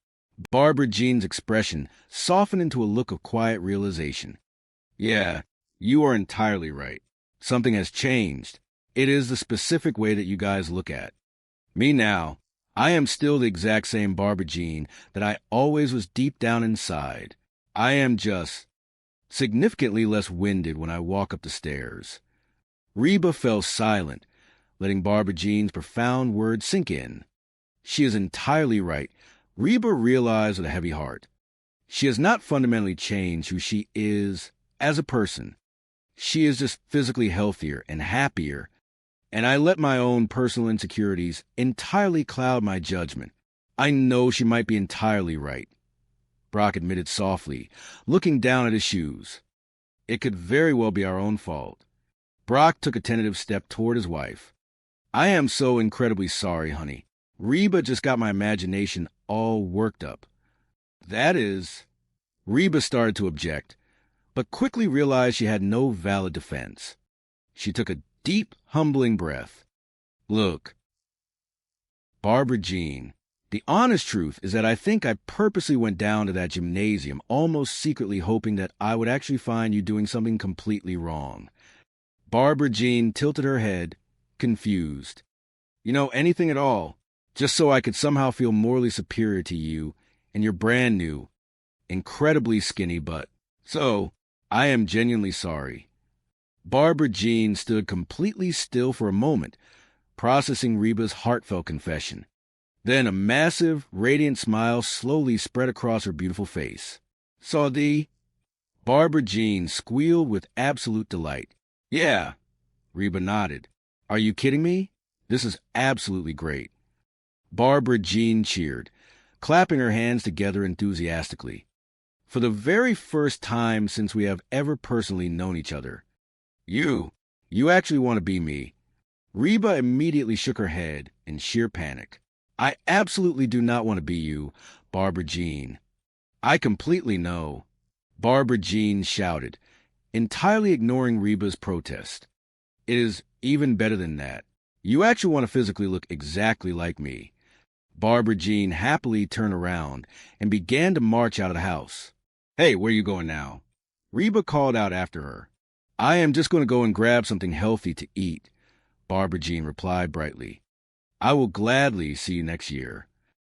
Barbara Jean's expression softened into a look of quiet realization. "Yeah, you are entirely right. Something has changed. It is the specific way that you guys look at me now. I am still the exact same Barbara Jean that I always was deep down inside. I am just significantly less winded when I walk up the stairs." Reba fell silent, letting Barbara Jean's profound words sink in. She is entirely right, Reba realized with a heavy heart. She has not fundamentally changed who she is as a person. She is just physically healthier and happier, and I let my own personal insecurities entirely cloud my judgment. I know she might be entirely right, Brock admitted softly, looking down at his shoes. "It could very well be our own fault." Brock took a tentative step toward his wife. "I am so incredibly sorry, honey. Reba just got my imagination all worked up." "That is..." Reba started to object, but quickly realized she had no valid defense. She took a deep, humbling breath. "Look, Barbara Jean, the honest truth is that I think I purposely went down to that gymnasium, almost secretly hoping that I would actually find you doing something completely wrong." Barbara Jean tilted her head, confused. "You know, anything at all, just so I could somehow feel morally superior to you and your brand new, incredibly skinny butt. So, I am genuinely sorry." Barbara Jean stood completely still for a moment, processing Reba's heartfelt confession. Then a massive, radiant smile slowly spread across her beautiful face. "Saudi?" Barbara Jean squealed with absolute delight. "Yeah," Reba nodded. "Are you kidding me? This is absolutely great." Barbara Jean cheered, clapping her hands together enthusiastically. "For the very first time since we have ever personally known each other. You actually want to be me." Reba immediately shook her head in sheer panic. "I absolutely do not want to be you, Barbara Jean." "I completely know," Barbara Jean shouted, entirely ignoring Reba's protest. It is even better than that. You actually want to physically look exactly like me. Barbara Jean happily turned around and began to march out of the house. Hey, where you going now? Reba called out after her. I am just going to go and grab something healthy to eat, Barbara Jean replied brightly. I will gladly see you next year.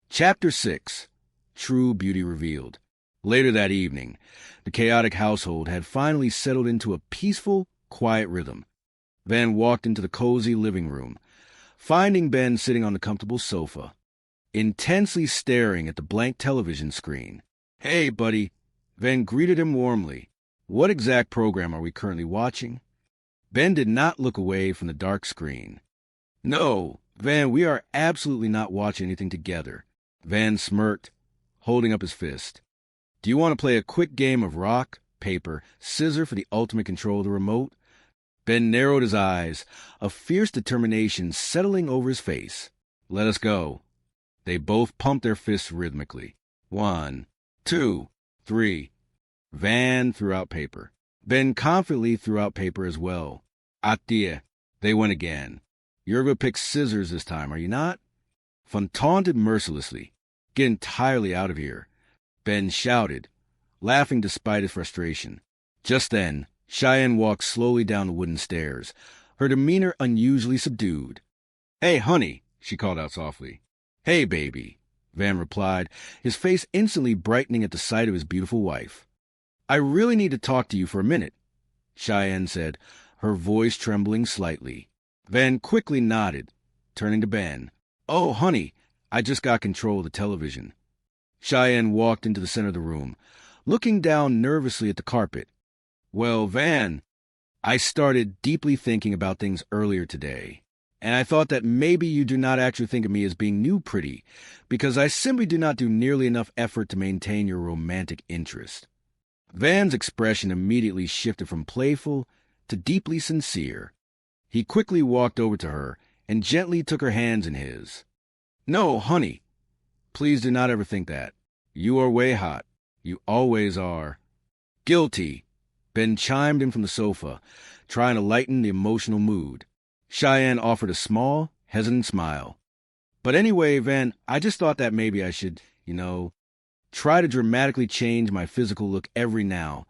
Chapter 6. True Beauty Revealed. Later that evening, the chaotic household had finally settled into a peaceful, quiet rhythm. Van walked into the cozy living room, finding Ben sitting on the comfortable sofa, intensely staring at the blank television screen. Hey, buddy. Van greeted him warmly. What exact program are we currently watching? Ben did not look away from the dark screen. No, Van, we are absolutely not watching anything together. Van smirked, holding up his fist. Do you want to play a quick game of rock, paper, scissors for the ultimate control of the remote? Ben narrowed his eyes, a fierce determination settling over his face. Let us go. They both pumped their fists rhythmically. 1, 2, 3. Van threw out paper. Ben confidently threw out paper as well. Atie. They went again. You're going to pick scissors this time, are you not? Van taunted mercilessly. Get entirely out of here, Ben shouted, laughing despite his frustration. Just then, Cheyenne walked slowly down the wooden stairs, her demeanor unusually subdued. Hey, honey, she called out softly. Hey, baby, Van replied, his face instantly brightening at the sight of his beautiful wife. I really need to talk to you for a minute, Cheyenne said, her voice trembling slightly. Van quickly nodded, turning to Ben. Oh, honey, I just got control of the television. Cheyenne walked into the center of the room, looking down nervously at the carpet. Well, Van, I started deeply thinking about things earlier today, and I thought that maybe you do not actually think of me as being new pretty, because I simply do not do nearly enough effort to maintain your romantic interest. Van's expression immediately shifted from playful to deeply sincere. He quickly walked over to her and gently took her hands in his. No, honey, please do not ever think that. You are way hot. You always are. Guilty. Ben chimed in from the sofa, trying to lighten the emotional mood. Cheyenne offered a small, hesitant smile. But anyway, Van, I just thought that maybe I should, try to dramatically change my physical look every now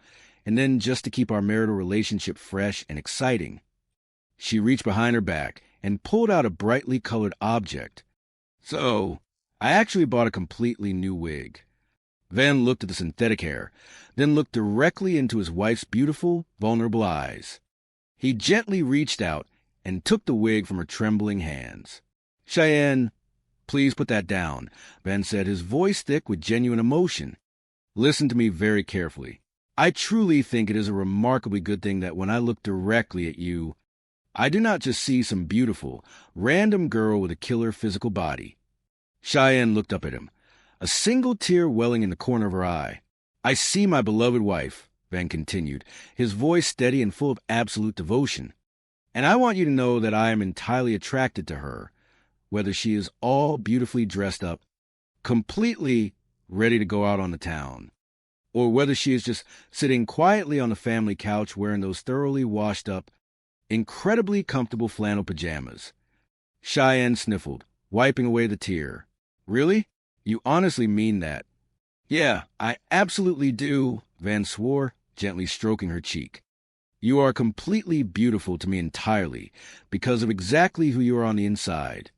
and then just to keep our marital relationship fresh and exciting. She reached behind her back and pulled out a brightly colored object. So, I actually bought a completely new wig. Van looked at the synthetic hair, then looked directly into his wife's beautiful, vulnerable eyes. He gently reached out and took the wig from her trembling hands. Cheyenne, please put that down, Van said, his voice thick with genuine emotion. Listen to me very carefully. I truly think it is a remarkably good thing that when I look directly at you, I do not just see some beautiful, random girl with a killer physical body. Cheyenne looked up at him, a single tear welling in the corner of her eye. I see my beloved wife, Van continued, his voice steady and full of absolute devotion. And I want you to know that I am entirely attracted to her, whether she is all beautifully dressed up, completely ready to go out on the town, or whether she is just sitting quietly on the family couch wearing those thoroughly washed up, incredibly comfortable flannel pajamas. Cheyenne sniffled, wiping away the tear. Really? You honestly mean that? Yeah, I absolutely do, Van swore, gently stroking her cheek. You are completely beautiful to me entirely, because of exactly who you are on the inside.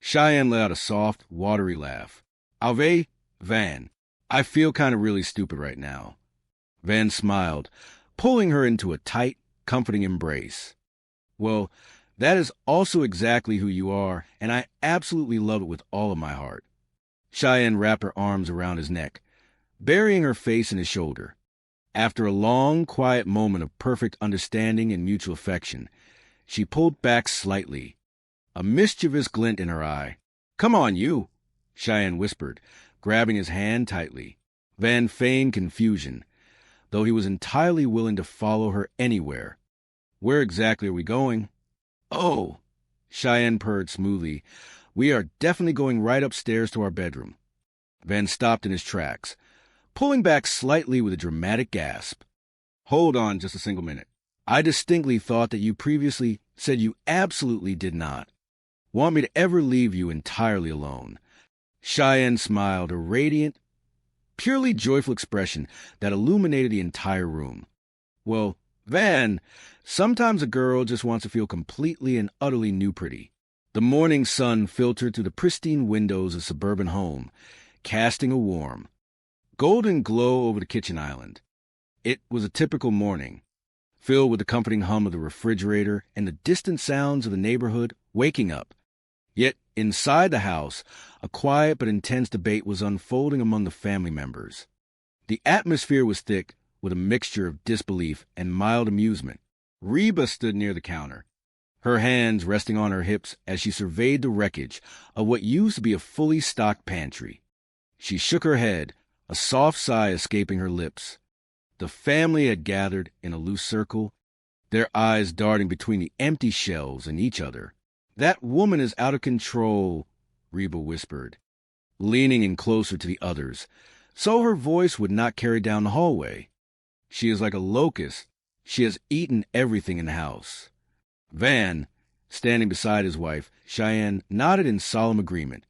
Cheyenne let out a soft, watery laugh. Alve, Van, I feel kind of really stupid right now. Van smiled, pulling her into a tight, comforting embrace. Well, that is also exactly who you are, and I absolutely love it with all of my heart. Cheyenne wrapped her arms around his neck, burying her face in his shoulder. After a long, quiet moment of perfect understanding and mutual affection, she pulled back slightly, a mischievous glint in her eye. Come on, you, Cheyenne whispered, grabbing his hand tightly. Van feigned confusion, though he was entirely willing to follow her anywhere. Where exactly are we going? Oh, Cheyenne purred smoothly. We are definitely going right upstairs to our bedroom. Van stopped in his tracks, pulling back slightly with a dramatic gasp. Hold on just a single minute. I distinctly thought that you previously said you absolutely did not want me to ever leave you entirely alone. Cheyenne smiled, a radiant, purely joyful expression that illuminated the entire room. Well, Van, sometimes a girl just wants to feel completely and utterly new pretty. The morning sun filtered through the pristine windows of a suburban home, casting a warm, golden glow over the kitchen island. It was a typical morning, filled with the comforting hum of the refrigerator and the distant sounds of the neighborhood waking up. Yet, inside the house, a quiet but intense debate was unfolding among the family members. The atmosphere was thick with a mixture of disbelief and mild amusement. Reba stood near the counter, her hands resting on her hips as she surveyed the wreckage of what used to be a fully stocked pantry. She shook her head, a soft sigh escaping her lips. The family had gathered in a loose circle, their eyes darting between the empty shelves and each other. "That woman is out of control," Reba whispered, leaning in closer to the others, so her voice would not carry down the hallway. "She is like a locust. She has eaten everything in the house." Van, standing beside his wife, Cheyenne, nodded in solemn agreement.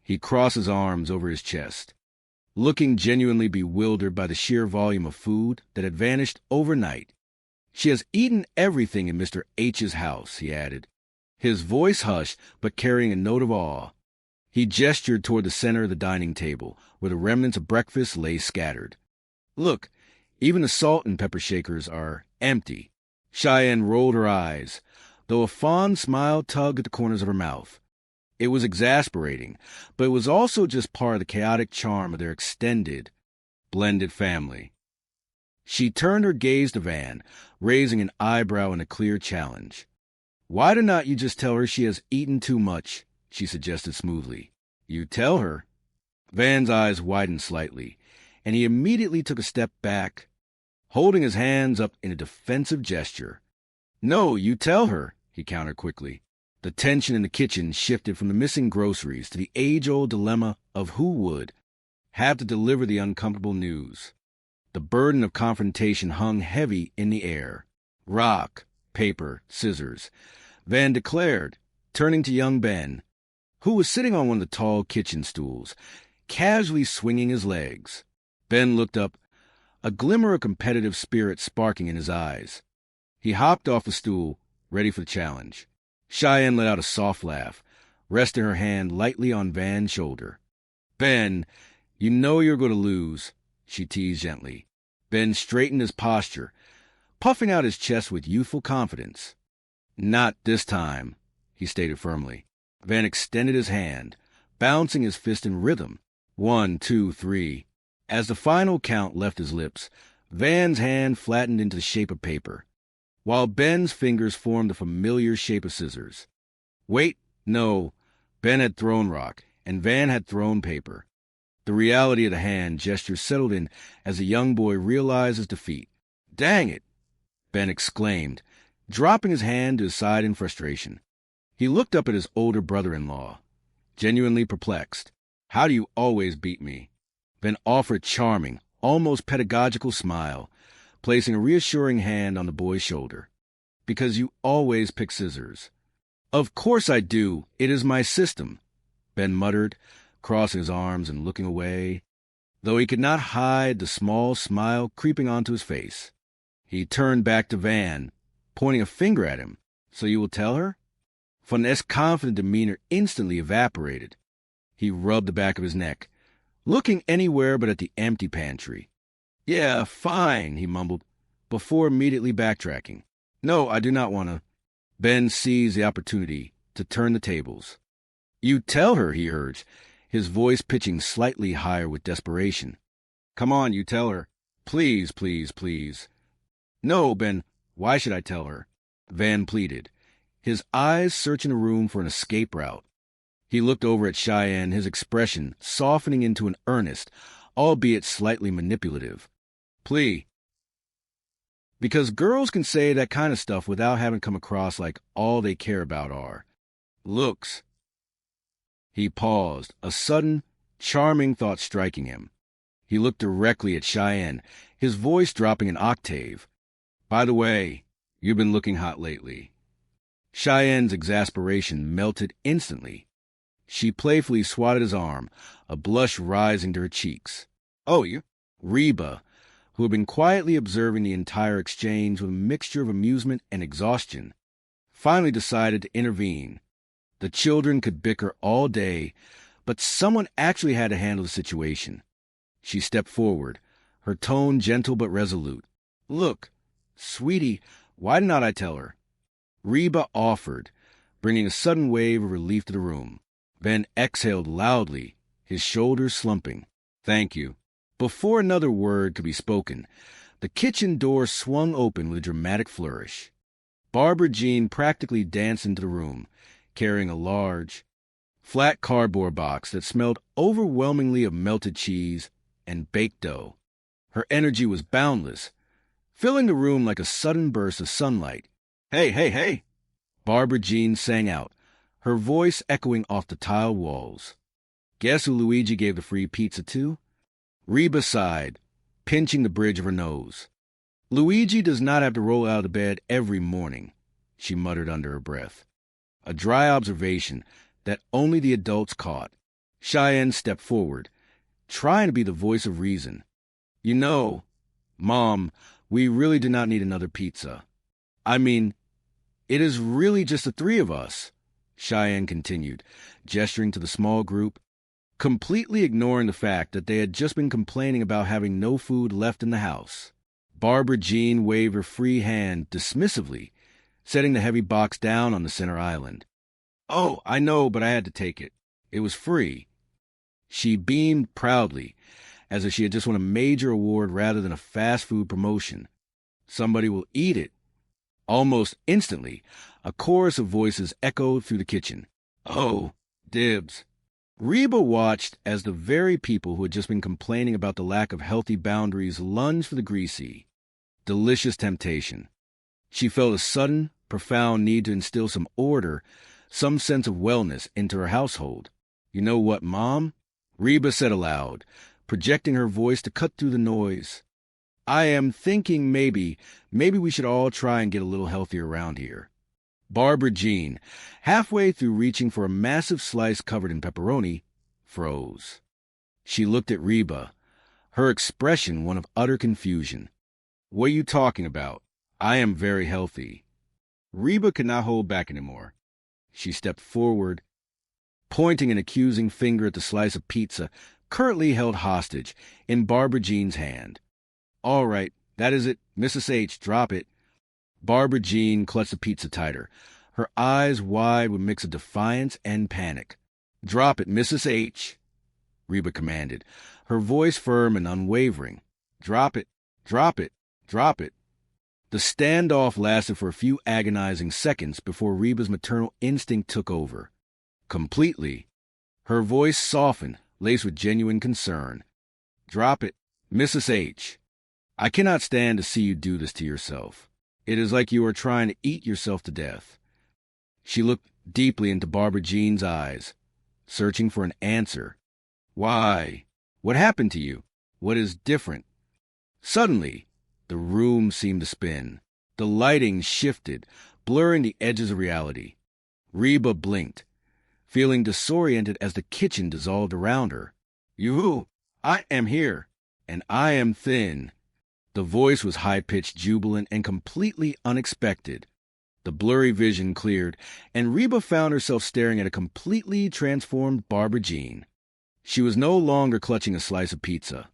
He crossed his arms over his chest, looking genuinely bewildered by the sheer volume of food that had vanished overnight. "She has eaten everything in Mr. H's house," he added, his voice hushed but carrying a note of awe. He gestured toward the center of the dining table, where the remnants of breakfast lay scattered. "Look, even the salt and pepper shakers are empty." Cheyenne rolled her eyes, though a fond smile tugged at the corners of her mouth. It was exasperating, but it was also just part of the chaotic charm of their extended, blended family. She turned her gaze to Van, raising an eyebrow in a clear challenge. "Why do not you just tell her she has eaten too much?" she suggested smoothly. "You tell her?" Van's eyes widened slightly, and he immediately took a step back, holding his hands up in a defensive gesture. "No, you tell her," he countered quickly. The tension in the kitchen shifted from the missing groceries to the age-old dilemma of who would have to deliver the uncomfortable news. The burden of confrontation hung heavy in the air. "Rock, paper, scissors," Van declared, turning to young Ben, who was sitting on one of the tall kitchen stools, casually swinging his legs. Ben looked up, a glimmer of competitive spirit sparking in his eyes. He hopped off the stool, ready for the challenge. Cheyenne let out a soft laugh, resting her hand lightly on Van's shoulder. "Ben, you know you're going to lose," she teased gently. Ben straightened his posture, puffing out his chest with youthful confidence. "Not this time," he stated firmly. Van extended his hand, bouncing his fist in rhythm. 1, 2, 3. As the final count left his lips, Van's hand flattened into the shape of paper, while Ben's fingers formed the familiar shape of scissors. Wait, no. Ben had thrown rock, and Van had thrown paper. The reality of the hand gesture settled in as the young boy realized his defeat. "Dang it!" Ben exclaimed, dropping his hand to his side in frustration. He looked up at his older brother-in-law, genuinely perplexed. "How do you always beat me?" Ben offered a charming, almost pedagogical smile, placing a reassuring hand on the boy's shoulder. "Because you always pick scissors." "Of course I do. It is my system," Ben muttered, crossing his arms and looking away, though he could not hide the small smile creeping onto his face. He turned back to Van, pointing a finger at him. "So you will tell her?" Fonette's confident demeanor instantly evaporated. He rubbed the back of his neck, looking anywhere but at the empty pantry. "Yeah, fine," he mumbled, before immediately backtracking. "No, I do not want to." Ben seized the opportunity to turn the tables. "You tell her," he urged, his voice pitching slightly higher with desperation. "Come on, you tell her. Please, please, please." "No, Ben, why should I tell her?" Van pleaded, his eyes searching the room for an escape route. He looked over at Cheyenne, his expression softening into an earnest, albeit slightly manipulative plea. Because girls can say that kind of stuff without having come across like all they care about are looks. He paused, a sudden, charming thought striking him. He looked directly at Cheyenne, his voice dropping an octave. By the way, you've been looking hot lately. Cheyenne's exasperation melted instantly. She playfully swatted his arm, a blush rising to her cheeks. Oh, you? Reba, who had been quietly observing the entire exchange with a mixture of amusement and exhaustion, finally decided to intervene. The children could bicker all day, but someone actually had to handle the situation. She stepped forward, her tone gentle but resolute. Look, sweetie, why did not I tell her? Reba offered, bringing a sudden wave of relief to the room. Ben exhaled loudly, his shoulders slumping. Thank you. Before another word could be spoken, the kitchen door swung open with a dramatic flourish. Barbara Jean practically danced into the room, carrying a large, flat cardboard box that smelled overwhelmingly of melted cheese and baked dough. Her energy was boundless, filling the room like a sudden burst of sunlight. Hey, hey, hey! Barbara Jean sang out, her voice echoing off the tile walls. Guess who Luigi gave the free pizza to? Reba sighed, pinching the bridge of her nose. Luigi does not have to roll out of bed every morning, she muttered under her breath. A dry observation that only the adults caught. Cheyenne stepped forward, trying to be the voice of reason. You know, Mom, we really do not need another pizza. I mean, it is really just the three of us, Cheyenne continued, gesturing to the small group, completely ignoring the fact that they had just been complaining about having no food left in the house. Barbara Jean waved her free hand dismissively, setting the heavy box down on the center island. Oh, I know, but I had to take it. It was free. She beamed proudly, as if she had just won a major award rather than a fast food promotion. Somebody will eat it. Almost instantly, a chorus of voices echoed through the kitchen. Oh, dibs. Reba watched as the very people who had just been complaining about the lack of healthy boundaries lunged for the greasy, delicious temptation. She felt a sudden, profound need to instill some order, some sense of wellness into her household. You know what, Mom? Reba said aloud, projecting her voice to cut through the noise. I am thinking maybe we should all try and get a little healthier around here. Barbara Jean, halfway through reaching for a massive slice covered in pepperoni, froze. She looked at Reba, her expression one of utter confusion. What are you talking about? I am very healthy. Reba could not hold back anymore. She stepped forward, pointing an accusing finger at the slice of pizza currently held hostage in Barbara Jean's hand. All right, that is it. Mrs. H, drop it. Barbara Jean clutched the pizza tighter, her eyes wide with a mix of defiance and panic. Drop it, Mrs. H, Reba commanded, her voice firm and unwavering. Drop it, drop it, drop it. The standoff lasted for a few agonizing seconds before Reba's maternal instinct took over. Completely. Her voice softened, laced with genuine concern. Drop it, Mrs. H. I cannot stand to see you do this to yourself. It is like you are trying to eat yourself to death. She looked deeply into Barbara Jean's eyes, searching for an answer. Why? What happened to you? What is different? Suddenly, the room seemed to spin. The lighting shifted, blurring the edges of reality. Reba blinked, feeling disoriented as the kitchen dissolved around her. You, I am here, and I am thin. The voice was high-pitched, jubilant, and completely unexpected. The blurry vision cleared, and Reba found herself staring at a completely transformed Barbara Jean. She was no longer clutching a slice of pizza.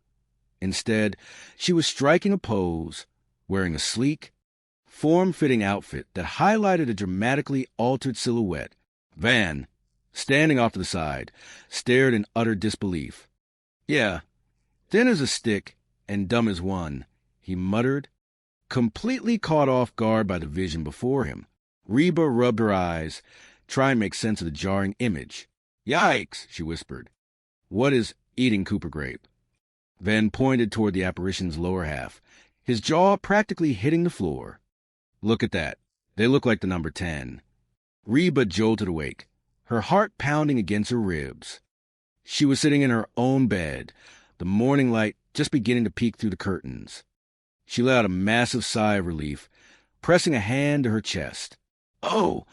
Instead, she was striking a pose, wearing a sleek, form-fitting outfit that highlighted a dramatically altered silhouette. Van, standing off to the side, stared in utter disbelief. Yeah, thin as a stick and dumb as one, he muttered, completely caught off guard by the vision before him. Reba rubbed her eyes, trying to make sense of the jarring image. Yikes, she whispered. What is eating Cooper grape? Van pointed toward the apparition's lower half, his jaw practically hitting the floor. Look at that. They look like the number 10. Reba jolted awake, her heart pounding against her ribs. She was sitting in her own bed, the morning light just beginning to peek through the curtains. She let out a massive sigh of relief, pressing a hand to her chest. "Oh,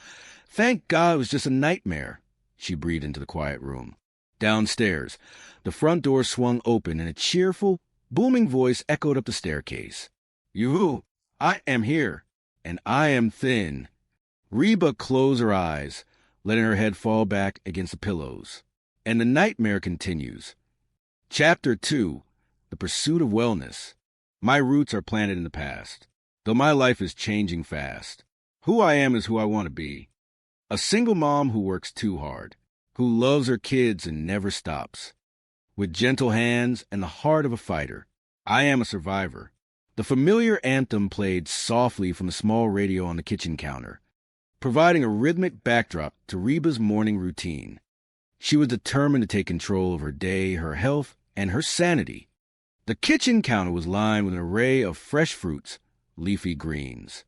thank God it was just a nightmare," she breathed into the quiet room. Downstairs, the front door swung open and a cheerful, booming voice echoed up the staircase. "Yoo-hoo, I am here, and I am thin." Reba closed her eyes, letting her head fall back against the pillows. And the nightmare continues. Chapter 2, The Pursuit of Wellness. My roots are planted in the past, though my life is changing fast. Who I am is who I want to be. A single mom who works too hard, who loves her kids and never stops. With gentle hands and the heart of a fighter, I am a survivor. The familiar anthem played softly from the small radio on the kitchen counter, providing a rhythmic backdrop to Reba's morning routine. She was determined to take control of her day, her health, and her sanity. The kitchen counter was lined with an array of fresh fruits, leafy greens,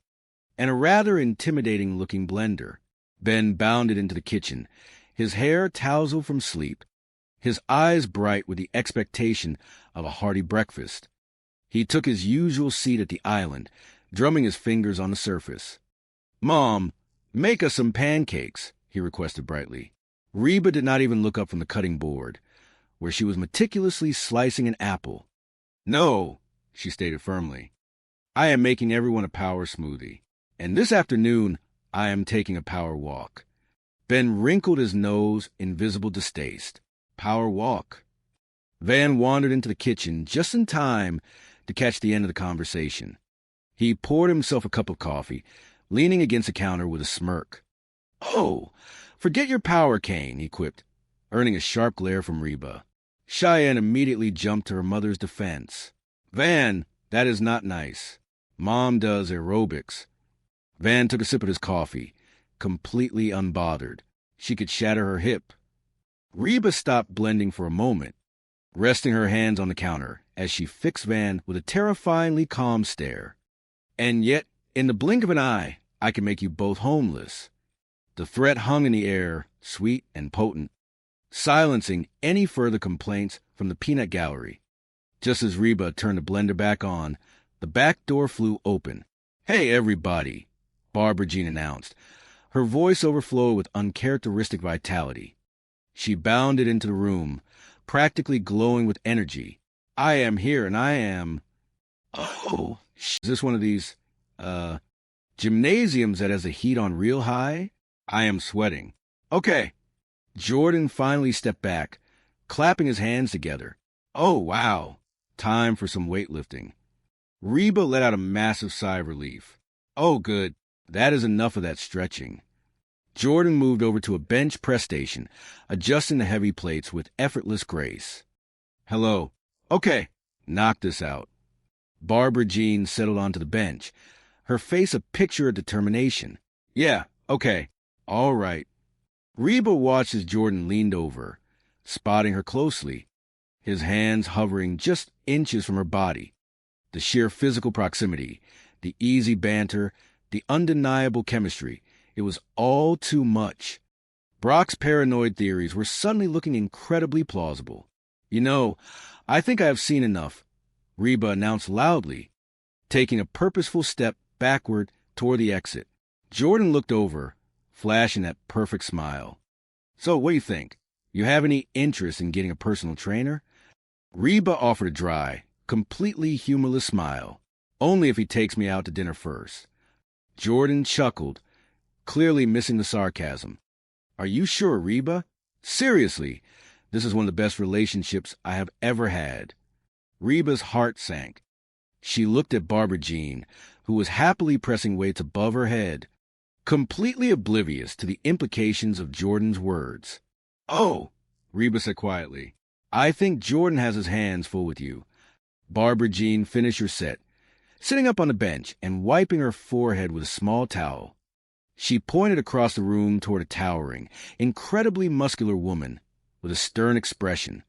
and a rather intimidating-looking blender. Ben bounded into the kitchen, his hair tousled from sleep, his eyes bright with the expectation of a hearty breakfast. He took his usual seat at the island, drumming his fingers on the surface. "Mom, make us some pancakes," he requested brightly. Reba did not even look up from the cutting board, where she was meticulously slicing an apple. "No," she stated firmly. "I am making everyone a power smoothie, and this afternoon I am taking a power walk." Ben wrinkled his nose in visible distaste. Power walk. Van wandered into the kitchen just in time to catch the end of the conversation. He poured himself a cup of coffee, leaning against the counter with a smirk. "Oh, forget your power cane," he quipped, earning a sharp glare from Reba. Cheyenne immediately jumped to her mother's defense. "Van, that is not nice. Mom does aerobics." Van took a sip of his coffee, completely unbothered. She could shatter her hip. Reba stopped blending for a moment, resting her hands on the counter as she fixed Van with a terrifyingly calm stare. "And yet, in the blink of an eye, I can make you both homeless." The threat hung in the air, sweet and potent, silencing any further complaints from the peanut gallery. Just as Reba turned the blender back on, the back door flew open. "Hey, everybody," Barbara Jean announced. Her voice overflowed with uncharacteristic vitality. She bounded into the room, practically glowing with energy. "I am here, and I am..." "Oh, is this one of these, gymnasiums that has the heat on real high? I am sweating. Okay." Jordan finally stepped back, clapping his hands together. "Oh, wow. Time for some weightlifting." Reba let out a massive sigh of relief. "Oh, good. That is enough of that stretching." Jordan moved over to a bench press station, adjusting the heavy plates with effortless grace. "Hello. Okay, knock this out." Barbara Jean settled onto the bench, her face a picture of determination. "Yeah, okay. All right." Reba watched as Jordan leaned over, spotting her closely, his hands hovering just inches from her body. The sheer physical proximity, the easy banter, the undeniable chemistry, it was all too much. Brock's paranoid theories were suddenly looking incredibly plausible. "You know, I think I have seen enough," Reba announced loudly, taking a purposeful step backward toward the exit. Jordan looked over, flashing that perfect smile. "So, what do you think? You have any interest in getting a personal trainer?" Reba offered a dry, completely humorless smile. "Only if he takes me out to dinner first." Jordan chuckled, clearly missing the sarcasm. "Are you sure, Reba? Seriously, this is one of the best relationships I have ever had." Reba's heart sank. She looked at Barbara Jean, who was happily pressing weights above her head, completely oblivious to the implications of Jordan's words. "Oh," Reba said quietly, "I think Jordan has his hands full with you." Barbara Jean finished her set, sitting up on the bench and wiping her forehead with a small towel. She pointed across the room toward a towering, incredibly muscular woman with a stern expression.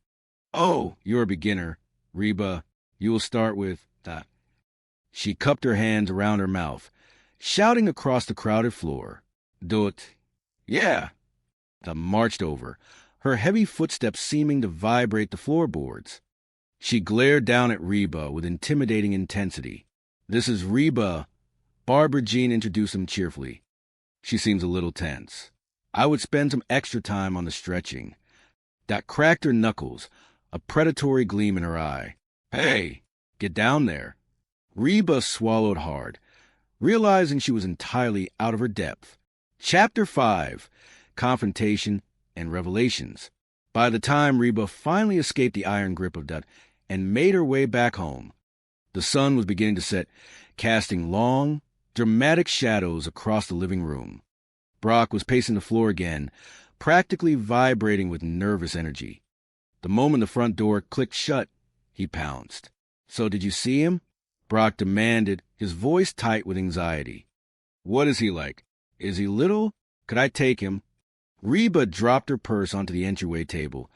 "Oh, you're a beginner. Reba, you will start with that." She cupped her hands around her mouth, shouting across the crowded floor. "Do it." "Yeah." They marched over, her heavy footsteps seeming to vibrate the floorboards. She glared down at Reba with intimidating intensity. This is Reba. Barbara Jean introduced him cheerfully. She seems a little tense. I would spend some extra time on the stretching. Dot cracked her knuckles, a predatory gleam in her eye. Hey, get down there. Reba swallowed hard, realizing she was entirely out of her depth. Chapter 5, Confrontation and Revelations. By the time Reba finally escaped the iron grip of Dot and made her way back home, the sun was beginning to set, casting long, dramatic shadows across the living room. Brock was pacing the floor again, practically vibrating with nervous energy. The moment the front door clicked shut, he pounced. So did you see him? Brock demanded, his voice tight with anxiety. What is he like? Is he little? Could I take him? Reba dropped her purse onto the entryway table,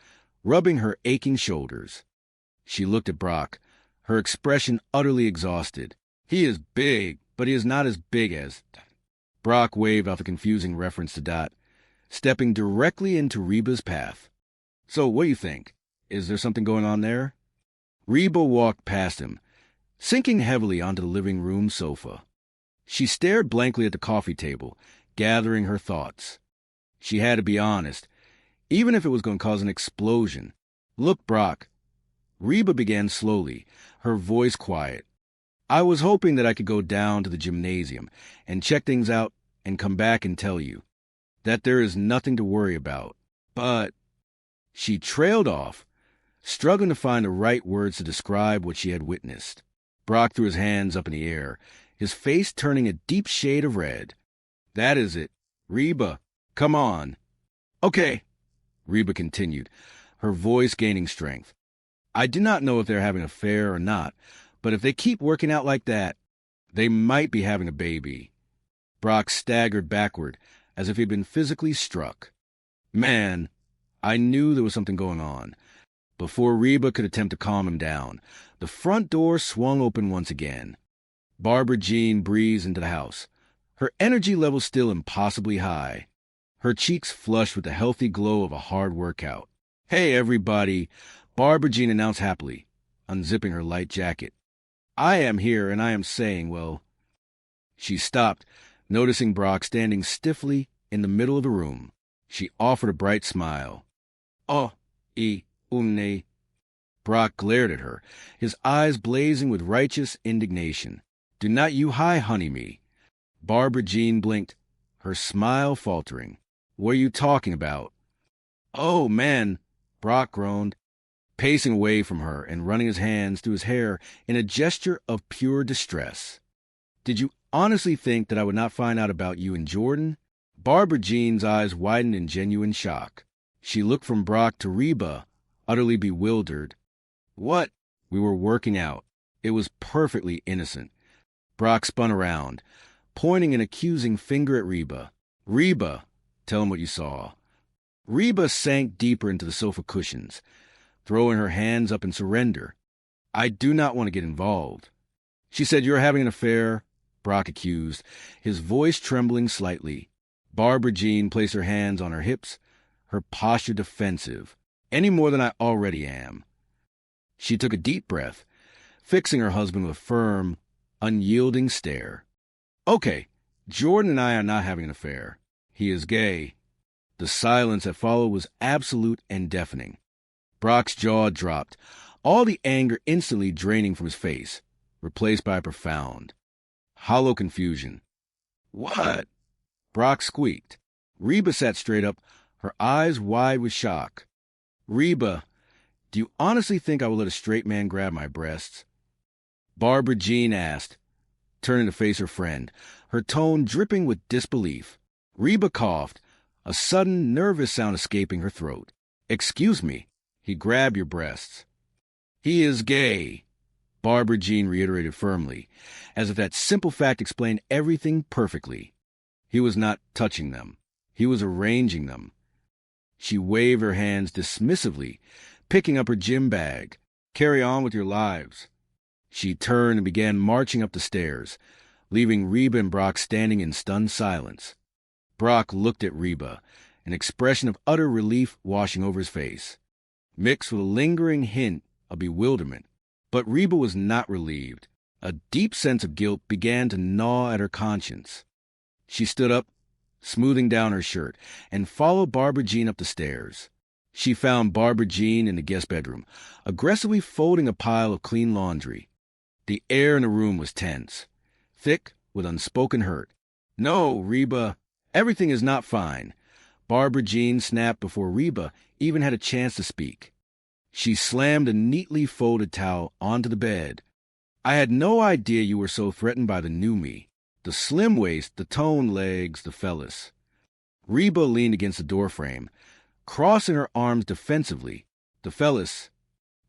rubbing her aching shoulders. She looked at Brock, her expression utterly exhausted. He is big, but he is not as big as... Brock waved off a confusing reference to Dot, stepping directly into Reba's path. So what do you think? Is there something going on there? Reba walked past him, sinking heavily onto the living room sofa. She stared blankly at the coffee table, gathering her thoughts. She had to be honest, even if it was going to cause an explosion. Look, Brock. Reba began slowly, her voice quiet. I was hoping that I could go down to the gymnasium and check things out and come back and tell you that there is nothing to worry about. But she trailed off, struggling to find the right words to describe what she had witnessed. Brock threw his hands up in the air, his face turning a deep shade of red. That is it. Reba, come on. Okay, Reba continued, her voice gaining strength. I do not know if they're having an affair or not, but if they keep working out like that, they might be having a baby. Brock staggered backward, as if he'd been physically struck. Man, I knew there was something going on. Before Reba could attempt to calm him down, the front door swung open once again. Barbara Jean breezed into the house, her energy level still impossibly high, her cheeks flushed with the healthy glow of a hard workout. Hey, everybody, Barbara Jean announced happily, unzipping her light jacket. I am here, and I am saying, well... She stopped, noticing Brock standing stiffly in the middle of the room. She offered a bright smile. Oh, une. Brock glared at her, his eyes blazing with righteous indignation. Do not you honey me. Barbara Jean blinked, her smile faltering. What are you talking about? Oh, man, Brock groaned, pacing away from her and running his hands through his hair in a gesture of pure distress. Did you honestly think that I would not find out about you and Jordan? Barbara Jean's eyes widened in genuine shock. She looked from Brock to Reba, utterly bewildered. What? We were working out. It was perfectly innocent. Brock spun around, pointing an accusing finger at Reba. Reba, tell him what you saw. Reba sank deeper into the sofa cushions, throwing her hands up in surrender. I do not want to get involved. She said, you're having an affair, Brock accused, his voice trembling slightly. Barbara Jean placed her hands on her hips, her posture defensive, any more than I already am. She took a deep breath, fixing her husband with a firm, unyielding stare. Okay, Jordan and I are not having an affair. He is gay. The silence that followed was absolute and deafening. Brock's jaw dropped, all the anger instantly draining from his face, replaced by a profound, hollow confusion. What? Brock squeaked. Reba sat straight up, her eyes wide with shock. Reba, do you honestly think I will let a straight man grab my breasts? Barbara Jean asked, turning to face her friend, her tone dripping with disbelief. Reba coughed, a sudden, nervous sound escaping her throat. Excuse me, he grabbed your breasts. He is gay, Barbara Jean reiterated firmly, as if that simple fact explained everything perfectly. He was not touching them. He was arranging them. She waved her hands dismissively, picking up her gym bag. Carry on with your lives. She turned and began marching up the stairs, leaving Reba and Brock standing in stunned silence. Brock looked at Reba, an expression of utter relief washing over his face, mixed with a lingering hint of bewilderment. But Reba was not relieved. A deep sense of guilt began to gnaw at her conscience. She stood up, smoothing down her shirt, and followed Barbara Jean up the stairs. She found Barbara Jean in the guest bedroom, aggressively folding a pile of clean laundry. The air in the room was tense, thick with unspoken hurt. "No, Reba, everything is not fine," Barbara Jean snapped before Reba even had a chance to speak. She slammed a neatly folded towel onto the bed. "I had no idea you were so threatened by the new me. The slim waist, the toned legs, the fellas." Reba leaned against the doorframe, crossing her arms defensively. "The fellas,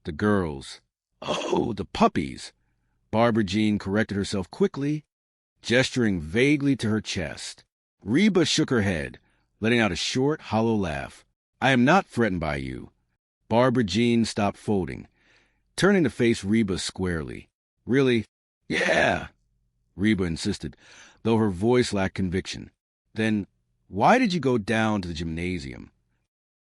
the girls. Oh, the puppies." Barbara Jean corrected herself quickly, gesturing vaguely to her chest. Reba shook her head, letting out a short, hollow laugh. "I am not threatened by you." Barbara Jean stopped folding, turning to face Reba squarely. "Really?" "Yeah," Reba insisted, though her voice lacked conviction. "Then why did you go down to the gymnasium?"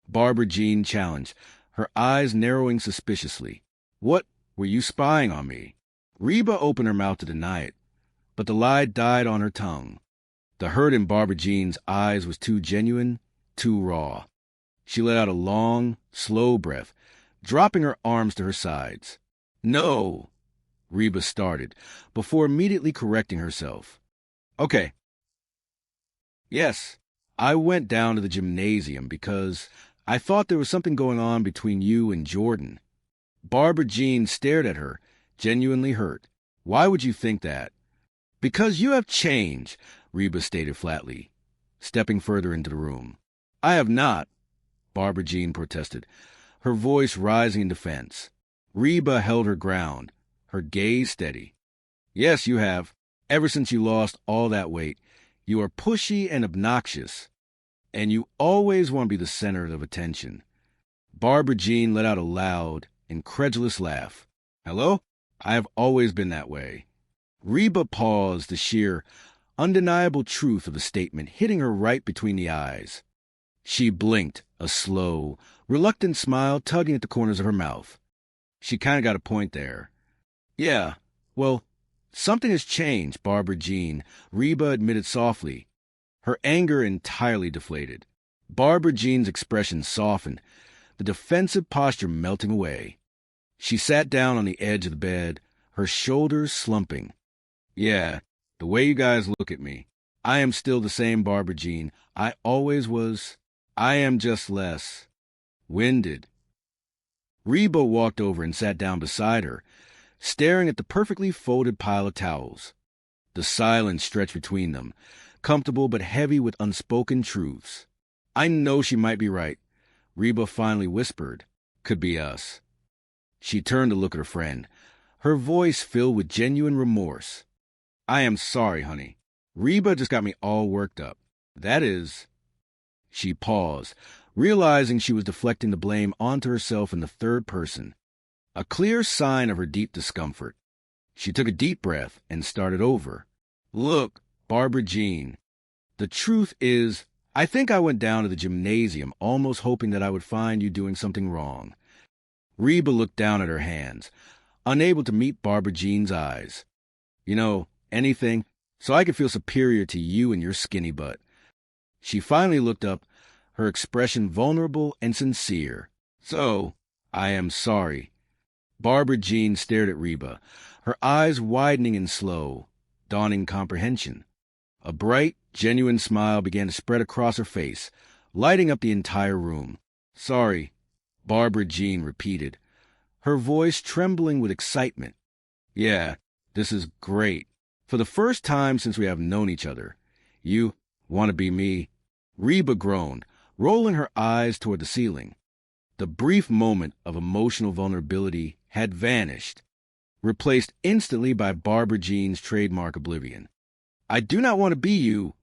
Barbara Jean challenged, her eyes narrowing suspiciously. "What, were you spying on me?" Reba opened her mouth to deny it, but the lie died on her tongue. The hurt in Barbara Jean's eyes was too genuine, too raw. She let out a long, slow breath, dropping her arms to her sides. "No," Reba started, before immediately correcting herself. "Okay. Yes, I went down to the gymnasium because I thought there was something going on between you and Jordan." Barbara Jean stared at her, genuinely hurt. "Why would you think that?" "Because you have changed," Reba stated flatly, stepping further into the room. "I have not," Barbara Jean protested, her voice rising in defense. Reba held her ground, her gaze steady. "Yes, you have. Ever since you lost all that weight, you are pushy and obnoxious, and you always want to be the center of attention." Barbara Jean let out a loud, incredulous laugh. "Hello? I have always been that way." Reba paused, the sheer, undeniable truth of the statement hitting her right between the eyes. She blinked, a slow, reluctant smile tugging at the corners of her mouth. She kind of got a point there. "Yeah, well, something has changed, Barbara Jean," Reba admitted softly, her anger entirely deflated. Barbara Jean's expression softened, the defensive posture melting away. She sat down on the edge of the bed, her shoulders slumping. "Yeah, the way you guys look at me. I am still the same Barbara Jean I always was. I am just less winded." Reba walked over and sat down beside her, staring at the perfectly folded pile of towels. The silence stretched between them, comfortable but heavy with unspoken truths. "I know she might be right," Reba finally whispered. "Could be us." She turned to look at her friend, her voice filled with genuine remorse. "I am sorry, honey. Reba just got me all worked up. That is..." She paused, realizing she was deflecting the blame onto herself in the third person, a clear sign of her deep discomfort. She took a deep breath and started over. "Look, Barbara Jean, the truth is, I think I went down to the gymnasium almost hoping that I would find you doing something wrong." Reba looked down at her hands, unable to meet Barbara Jean's eyes. "You know, anything, so I could feel superior to you and your skinny butt." She finally looked up, her expression vulnerable and sincere. "So, I am sorry." Barbara Jean stared at Reba, her eyes widening in slow, dawning comprehension. A bright, genuine smile began to spread across her face, lighting up the entire room. "Sorry," Barbara Jean repeated, her voice trembling with excitement. "Yeah, this is great. For the first time since we have known each other. You want to be me?" Reba groaned, rolling her eyes toward the ceiling. The brief moment of emotional vulnerability had vanished, replaced instantly by Barbara Jean's trademark oblivion. "I do not want to be you,"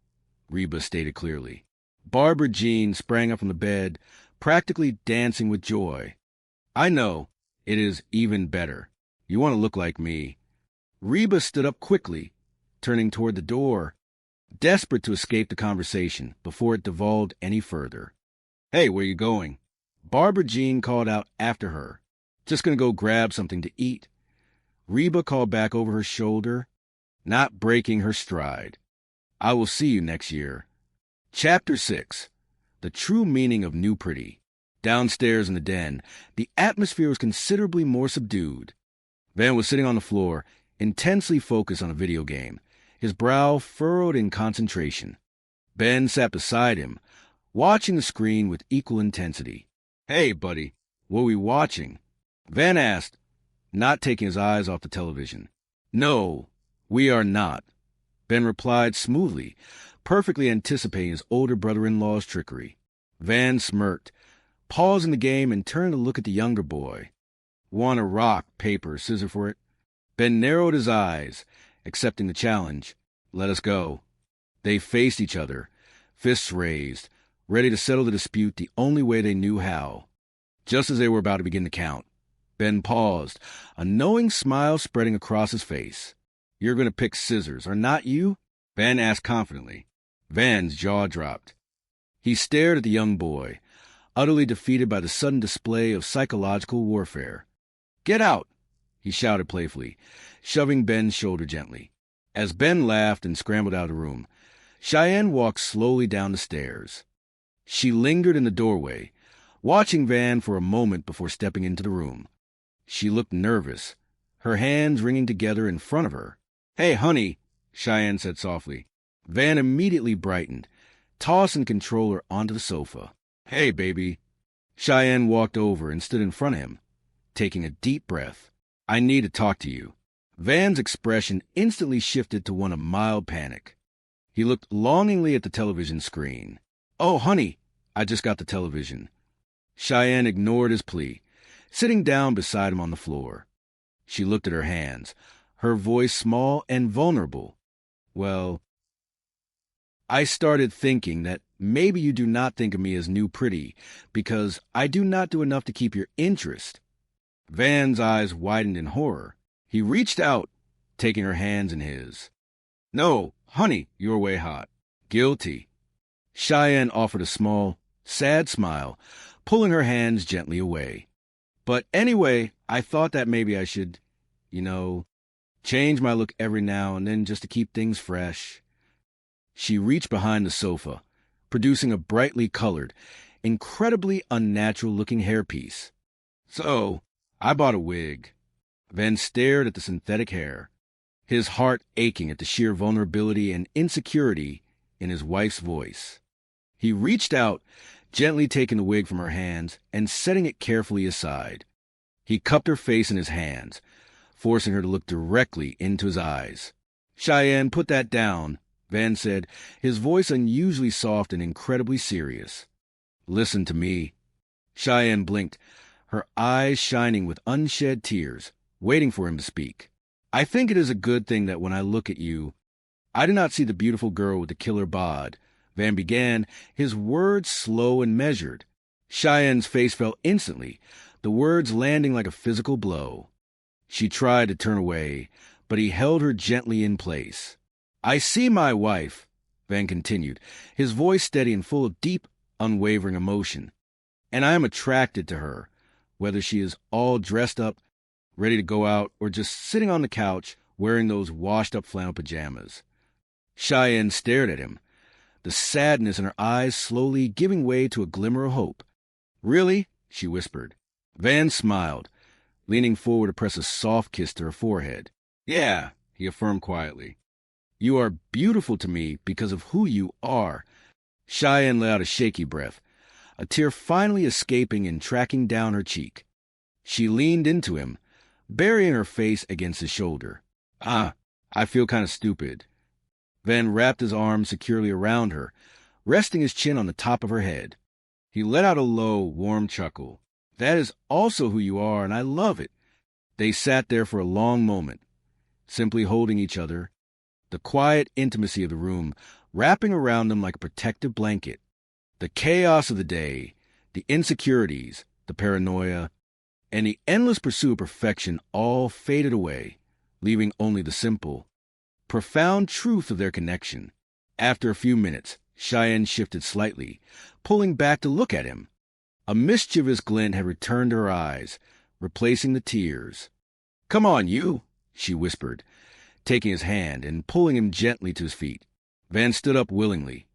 Reba stated clearly. Barbara Jean sprang up from the bed, practically dancing with joy. "I know. It is even better. You want to look like me." Reba stood up quickly, turning toward the door, desperate to escape the conversation before it devolved any further. "Hey, where you going?" Barbara Jean called out after her. "Just gonna go grab something to eat." Reba called back over her shoulder, not breaking her stride. I will see you next year. Chapter 6. The True Meaning of New Pretty. Downstairs in the den, the atmosphere was considerably more subdued. Van was sitting on the floor, intensely focused on a video game, his brow furrowed in concentration. Ben sat beside him, watching the screen with equal intensity. Hey, buddy, what are we watching? Van asked, not taking his eyes off the television. No, we are not. Ben replied smoothly, perfectly anticipating his older brother-in-law's trickery. Van smirked, pausing the game and turned to look at the younger boy. Want a rock, paper, scissors for it? Ben narrowed his eyes, accepting the challenge. Let us go. They faced each other, fists raised, ready to settle the dispute the only way they knew how. Just as they were about to begin the count, Ben paused, a knowing smile spreading across his face. You're going to pick scissors, are not you? Ben asked confidently. Van's jaw dropped. He stared at the young boy, utterly defeated by the sudden display of psychological warfare. Get out, he shouted playfully, shoving Ben's shoulder gently. As Ben laughed and scrambled out of the room, Cheyenne walked slowly down the stairs. She lingered in the doorway, watching Van for a moment before stepping into the room. She looked nervous, her hands wringing together in front of her. Hey, honey, Cheyenne said softly. Van immediately brightened, tossing the controller onto the sofa. Hey, baby. Cheyenne walked over and stood in front of him, taking a deep breath. I need to talk to you. Van's expression instantly shifted to one of mild panic. He looked longingly at the television screen. Oh, honey, I just got the television. Cheyenne ignored his plea, sitting down beside him on the floor. She looked at her hands, her voice small and vulnerable. Well, I started thinking that maybe you do not think of me as new pretty because I do not do enough to keep your interest. Van's eyes widened in horror. He reached out, taking her hands in his. No, honey, you're way hot. Guilty. Cheyenne offered a small, sad smile, pulling her hands gently away. But anyway, I thought that maybe I should, change my look every now and then just to keep things fresh. She reached behind the sofa, producing a brightly colored, incredibly unnatural-looking hairpiece. So, I bought a wig. Van stared at the synthetic hair, his heart aching at the sheer vulnerability and insecurity in his wife's voice. He reached out, gently taking the wig from her hands and setting it carefully aside. He cupped her face in his hands, forcing her to look directly into his eyes. Cheyenne, put that down, Van said, his voice unusually soft and incredibly serious. Listen to me. Cheyenne blinked, her eyes shining with unshed tears, waiting for him to speak. I think it is a good thing that when I look at you, I do not see the beautiful girl with the killer bod. Van began, his words slow and measured. Cheyenne's face fell instantly, the words landing like a physical blow. She tried to turn away, but he held her gently in place. I see my wife, Van continued, his voice steady and full of deep, unwavering emotion. And I am attracted to her, whether she is all dressed up, ready to go out, or just sitting on the couch wearing those washed-up flannel pajamas. Cheyenne stared at him, the sadness in her eyes slowly giving way to a glimmer of hope. Really? She whispered. Van smiled, leaning forward to press a soft kiss to her forehead. Yeah, he affirmed quietly. You are beautiful to me because of who you are. Cheyenne let out a shaky breath, a tear finally escaping and tracking down her cheek. She leaned into him, burying her face against his shoulder. I feel kind of stupid. Van wrapped his arms securely around her, resting his chin on the top of her head. He let out a low, warm chuckle. That is also who you are, and I love it. They sat there for a long moment, simply holding each other, the quiet intimacy of the room wrapping around them like a protective blanket. The chaos of the day, the insecurities, the paranoia, and the endless pursuit of perfection all faded away, leaving only the simple, profound truth of their connection. After a few minutes, Cheyenne shifted slightly, pulling back to look at him. A mischievous glint had returned to her eyes, replacing the tears. Come on, you, she whispered, taking his hand and pulling him gently to his feet. Van stood up willingly,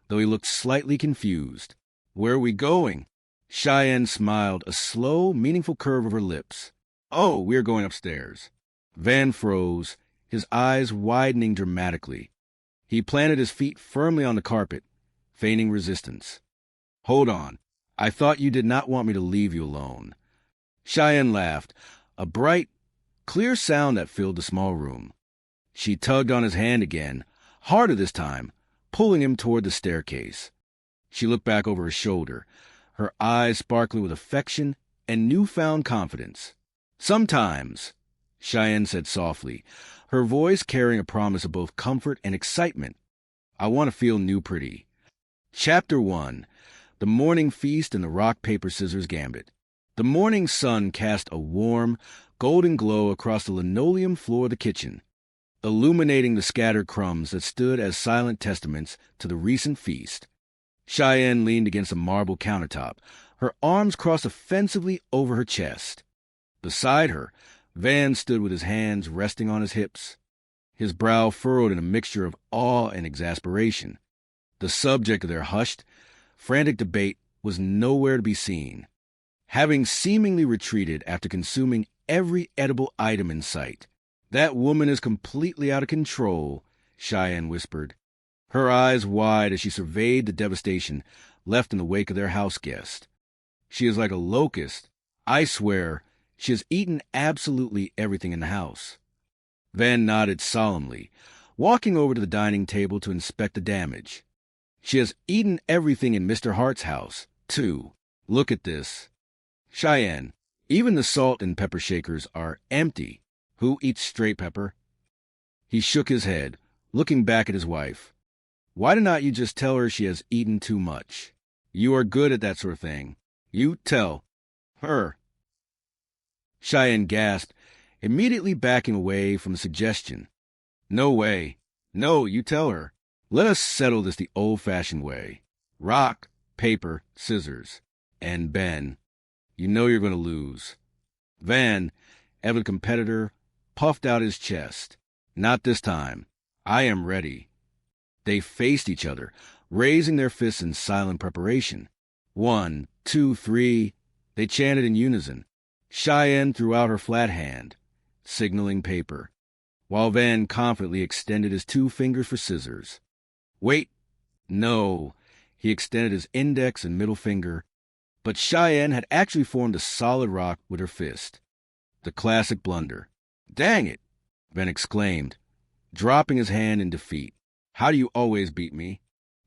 though he looked slightly confused. Where are we going? Cheyenne smiled, a slow, meaningful curve of her lips. Oh, we're going upstairs. Van froze, his eyes widening dramatically. He planted his feet firmly on the carpet, feigning resistance. Hold on. I thought you did not want me to leave you alone. Cheyenne laughed, a bright, clear sound that filled the small room. She tugged on his hand again, harder this time, pulling him toward the staircase. She looked back over her shoulder, her eyes sparkling with affection and newfound confidence. Sometimes, Cheyenne said softly, her voice carrying a promise of both comfort and excitement, I want to feel new pretty. Chapter 1. The Morning Feast and the Rock, Paper, Scissors Gambit. The morning sun cast a warm, golden glow across the linoleum floor of the kitchen, illuminating the scattered crumbs that stood as silent testaments to the recent feast. Cheyenne leaned against a marble countertop, her arms crossed offensively over her chest. Beside her, Van stood with his hands resting on his hips, his brow furrowed in a mixture of awe and exasperation. The subject of their hushed, frantic debate was nowhere to be seen, having seemingly retreated after consuming every edible item in sight. That woman is completely out of control, Cheyenne whispered, her eyes wide as she surveyed the devastation left in the wake of their house guest. She is like a locust. I swear, she has eaten absolutely everything in the house. Van nodded solemnly, walking over to the dining table to inspect the damage. She has eaten everything in Mr. Hart's house, too. Look at this. Cheyenne, even the salt and pepper shakers are empty. Who eats straight pepper? He shook his head, looking back at his wife. Why do not you just tell her she has eaten too much? You are good at that sort of thing. You tell her. Cheyenne gasped, immediately backing away from the suggestion. No way. No, you tell her. Let us settle this the old-fashioned way. Rock, paper, scissors. And Ben, you know you're going to lose. Van, ever competitor, puffed out his chest. Not this time. I am ready. They faced each other, raising their fists in silent preparation. 1, 2, 3. They chanted in unison. Cheyenne threw out her flat hand, signaling paper, while Van confidently extended his 2 fingers for scissors. Wait. No. He extended his index and middle finger, but Cheyenne had actually formed a solid rock with her fist. The classic blunder. Dang it, Van exclaimed, dropping his hand in defeat. How do you always beat me?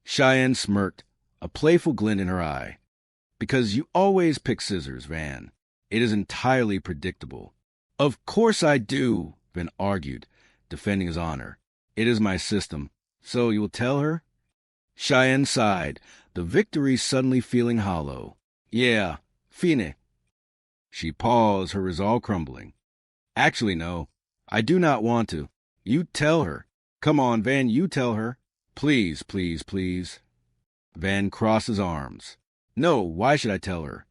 Cheyenne smirked, a playful glint in her eye. Because you always pick scissors, Van. It is entirely predictable. Of course I do, Van argued, defending his honor. It is my system. So you will tell her? Cheyenne sighed, the victory suddenly feeling hollow. Yeah, fine. She paused, her resolve crumbling. Actually, no. I do not want to. You tell her. Come on, Van, you tell her. Please, please, please. Van crossed his arms. No, why should I tell her?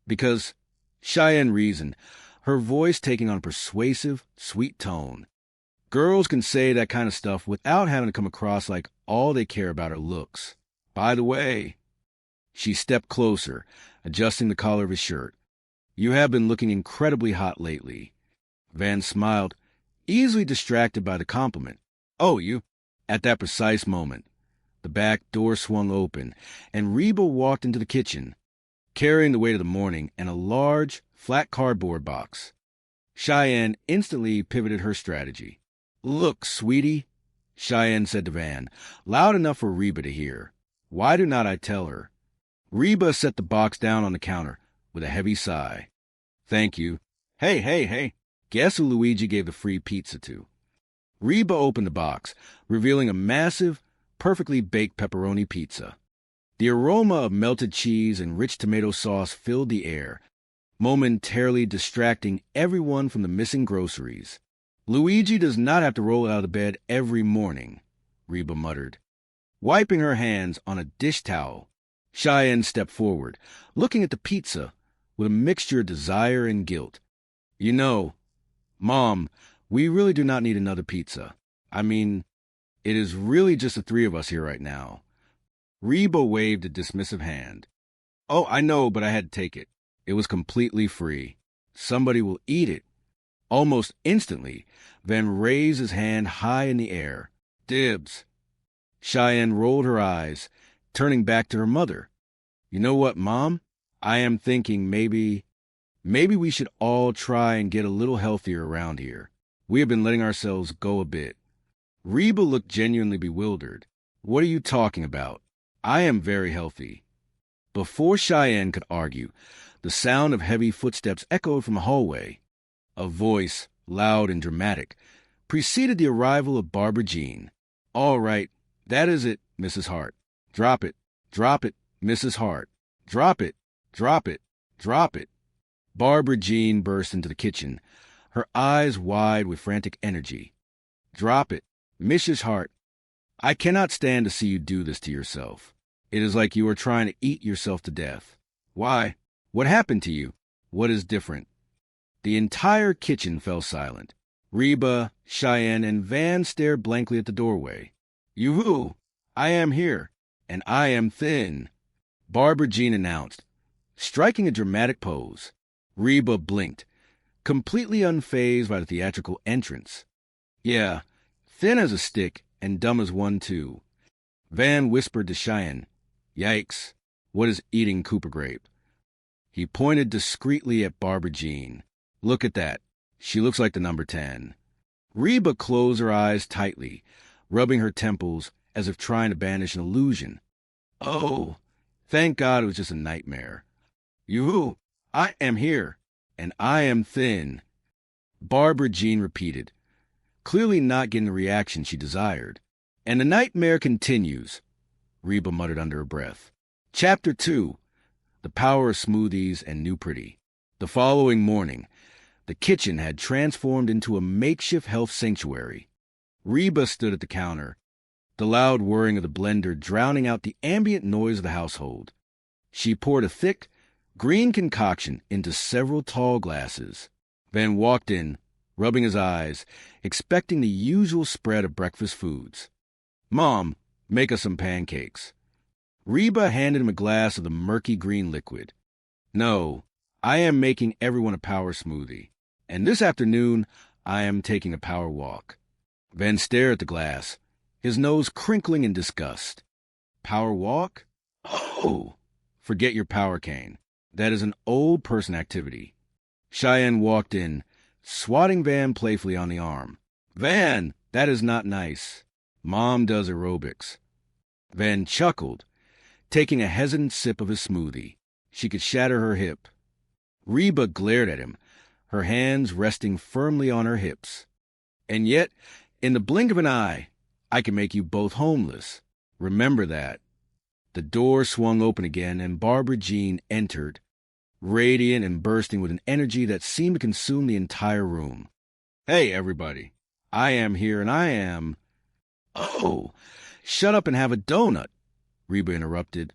Because, Cheyenne reasoned, her voice taking on a persuasive, sweet tone. Girls can say that kind of stuff without having to come across like all they care about are looks. By the way, she stepped closer, adjusting the collar of his shirt. You have been looking incredibly hot lately. Van smiled, easily distracted by the compliment. Oh, you? At that precise moment, the back door swung open, and Reba walked into the kitchen, carrying the weight of the morning and a large, flat cardboard box. Cheyenne instantly pivoted her strategy. Look, sweetie, Cheyenne said to Van, loud enough for Reba to hear. Why do not I tell her? Reba set the box down on the counter with a heavy sigh. Thank you. Hey. Guess who Luigi gave the free pizza to? Reba opened the box, revealing a massive, perfectly baked pepperoni pizza. The aroma of melted cheese and rich tomato sauce filled the air, momentarily distracting everyone from the missing groceries. Luigi does not have to roll out of bed every morning, Reba muttered. Wiping her hands on a dish towel, Cheyenne stepped forward, looking at the pizza with a mixture of desire and guilt. You know, Mom, We really do not need another pizza. I mean, it is really just the three of us here right now. Reba waved a dismissive hand. Oh, I know, but I had to take it. It was completely free. Somebody will eat it. Almost instantly, Van raised his hand high in the air. Dibs. Cheyenne rolled her eyes, turning back to her mother. You know what, Mom? I am thinking maybe we should all try and get a little healthier around here. We have been letting ourselves go a bit. Reba looked genuinely bewildered. What are you talking about? I am very healthy. Before Cheyenne could argue, the sound of heavy footsteps echoed from the hallway. A voice, loud and dramatic, preceded the arrival of Barbara Jean. All right, that is it, Mrs. Hart. Drop it, Mrs. Hart. Drop it, drop it, drop it. Barbara Jean burst into the kitchen, her eyes wide with frantic energy. Drop it, Mrs. Hart. I cannot stand to see you do this to yourself. It is like you are trying to eat yourself to death. Why? What happened to you? What is different? The entire kitchen fell silent. Reba, Cheyenne, and Van stared blankly at the doorway. Yoo-hoo! I am here, and I am thin, Barbara Jean announced, striking a dramatic pose. Reba blinked, completely unfazed by the theatrical entrance. Yeah, thin as a stick and dumb as one, too. Van whispered to Cheyenne, Yikes, what is eating Cooper grape? He pointed discreetly at Barbara Jean. Look at that. She looks like the number 10. Reba closed her eyes tightly, rubbing her temples as if trying to banish an illusion. Oh, thank God it was just a nightmare. Yoo-hoo, I am here, and I am thin, Barbara Jean repeated, clearly not getting the reaction she desired. And the nightmare continues, Reba muttered under her breath. Chapter 2, The Power of Smoothies and New Pretty. The following morning, the kitchen had transformed into a makeshift health sanctuary. Reba stood at the counter, the loud whirring of the blender drowning out the ambient noise of the household. She poured a thick, green concoction into several tall glasses, then walked in, rubbing his eyes, expecting the usual spread of breakfast foods. Mom, make us some pancakes. Reba handed him a glass of the murky green liquid. No, I am making everyone a power smoothie. And this afternoon, I am taking a power walk. Van stared at the glass, his nose crinkling in disgust. Power walk? Oh, forget your power cane. That is an old person activity. Cheyenne walked in, swatting Van playfully on the arm. Van, that is not nice. Mom does aerobics. Van chuckled, taking a hesitant sip of his smoothie. She could shatter her hip. Reba glared at him, her hands resting firmly on her hips. And yet, in the blink of an eye, I can make you both homeless. Remember that. The door swung open again, and Barbara Jean entered, radiant and bursting with an energy that seemed to consume the entire room. Hey, everybody. I am here, and I am... Oh, shut up and have a donut, Reba interrupted,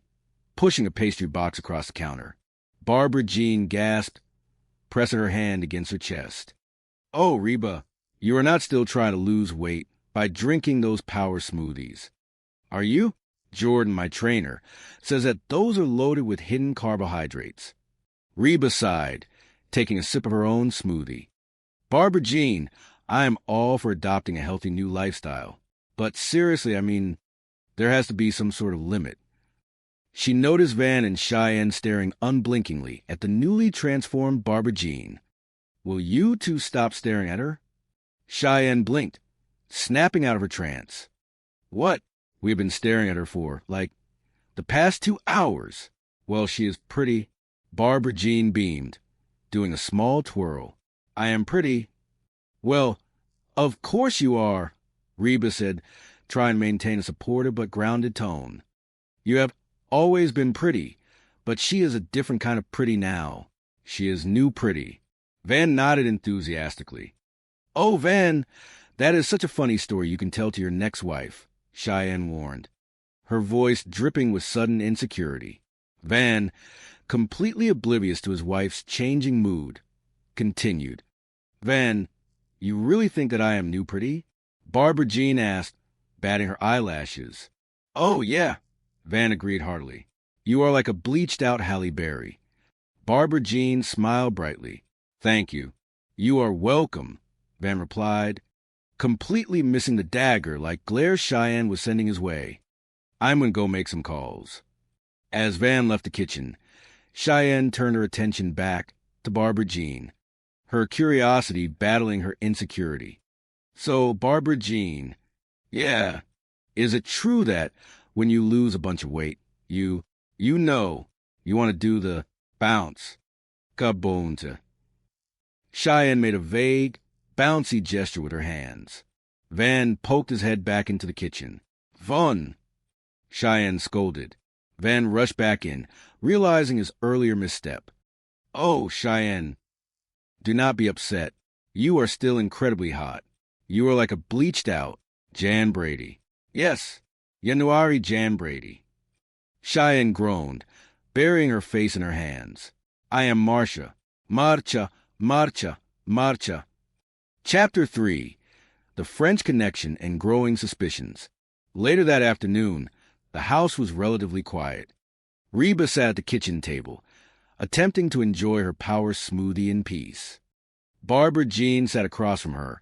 pushing a pastry box across the counter. Barbara Jean gasped, pressing her hand against her chest. Oh, Reba, you are not still trying to lose weight by drinking those power smoothies, are you? Jordan, my trainer, says that those are loaded with hidden carbohydrates. Reba sighed, taking a sip of her own smoothie. Barbara Jean, I am all for adopting a healthy new lifestyle. But seriously, I mean, there has to be some sort of limit. She noticed Van and Cheyenne staring unblinkingly at the newly transformed Barbara Jean. Will you two stop staring at her? Cheyenne blinked, snapping out of her trance. What? We've been staring at her for, the past 2 hours. Well, she is pretty. Barbara Jean beamed, doing a small twirl. I am pretty. Well, of course you are, Reba said, trying to maintain a supportive but grounded tone. You have always been pretty, but she is a different kind of pretty now. She is new pretty. Van nodded enthusiastically. Oh, Van, that is such a funny story you can tell to your next wife, Cheyenne warned, her voice dripping with sudden insecurity. Van, completely oblivious to his wife's changing mood, continued. Van, You really think that I am new pretty? Barbara Jean asked, batting her eyelashes. Oh, yeah, Van agreed heartily. You are like a bleached-out Halle Berry. Barbara Jean smiled brightly. Thank you. You are welcome, Van replied, completely missing the dagger like glare Cheyenne was sending his way. I'm gonna go make some calls. As Van left the kitchen, Cheyenne turned her attention back to Barbara Jean, her curiosity battling her insecurity. So, Barbara Jean, yeah, is it true that when you lose a bunch of weight, you want to do the bounce? Kabonta. Cheyenne made a vague, bouncy gesture with her hands. Van poked his head back into the kitchen. Von! Cheyenne scolded. Van rushed back in, realizing his earlier misstep. Oh, Cheyenne, do not be upset. You are still incredibly hot. You are like a bleached-out Jan Brady. Yes, January Jan Brady. Cheyenne groaned, burying her face in her hands. I am Marcia. Marcia, Marcia, Marcia. Chapter 3. The French Connection and Growing Suspicions. Later that afternoon, the house was relatively quiet. Reba sat at the kitchen table, attempting to enjoy her power smoothie in peace. Barbara Jean sat across from her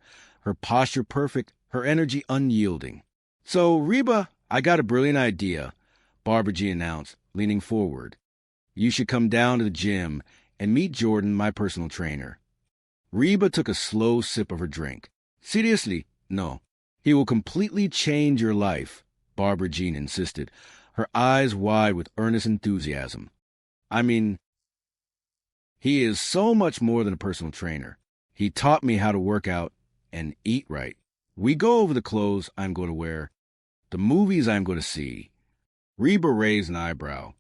posture perfect, her energy unyielding. So, Reba, I got a brilliant idea, Barbara Jean announced, leaning forward. You should come down to the gym and meet Jordan, my personal trainer. Reba took a slow sip of her drink. Seriously, no. He will completely change your life, Barbara Jean insisted, her eyes wide with earnest enthusiasm. I mean, he is so much more than a personal trainer. He taught me how to work out and eat right. We go over the clothes I'm going to wear, the movies I'm going to see. Reba raised an eyebrow.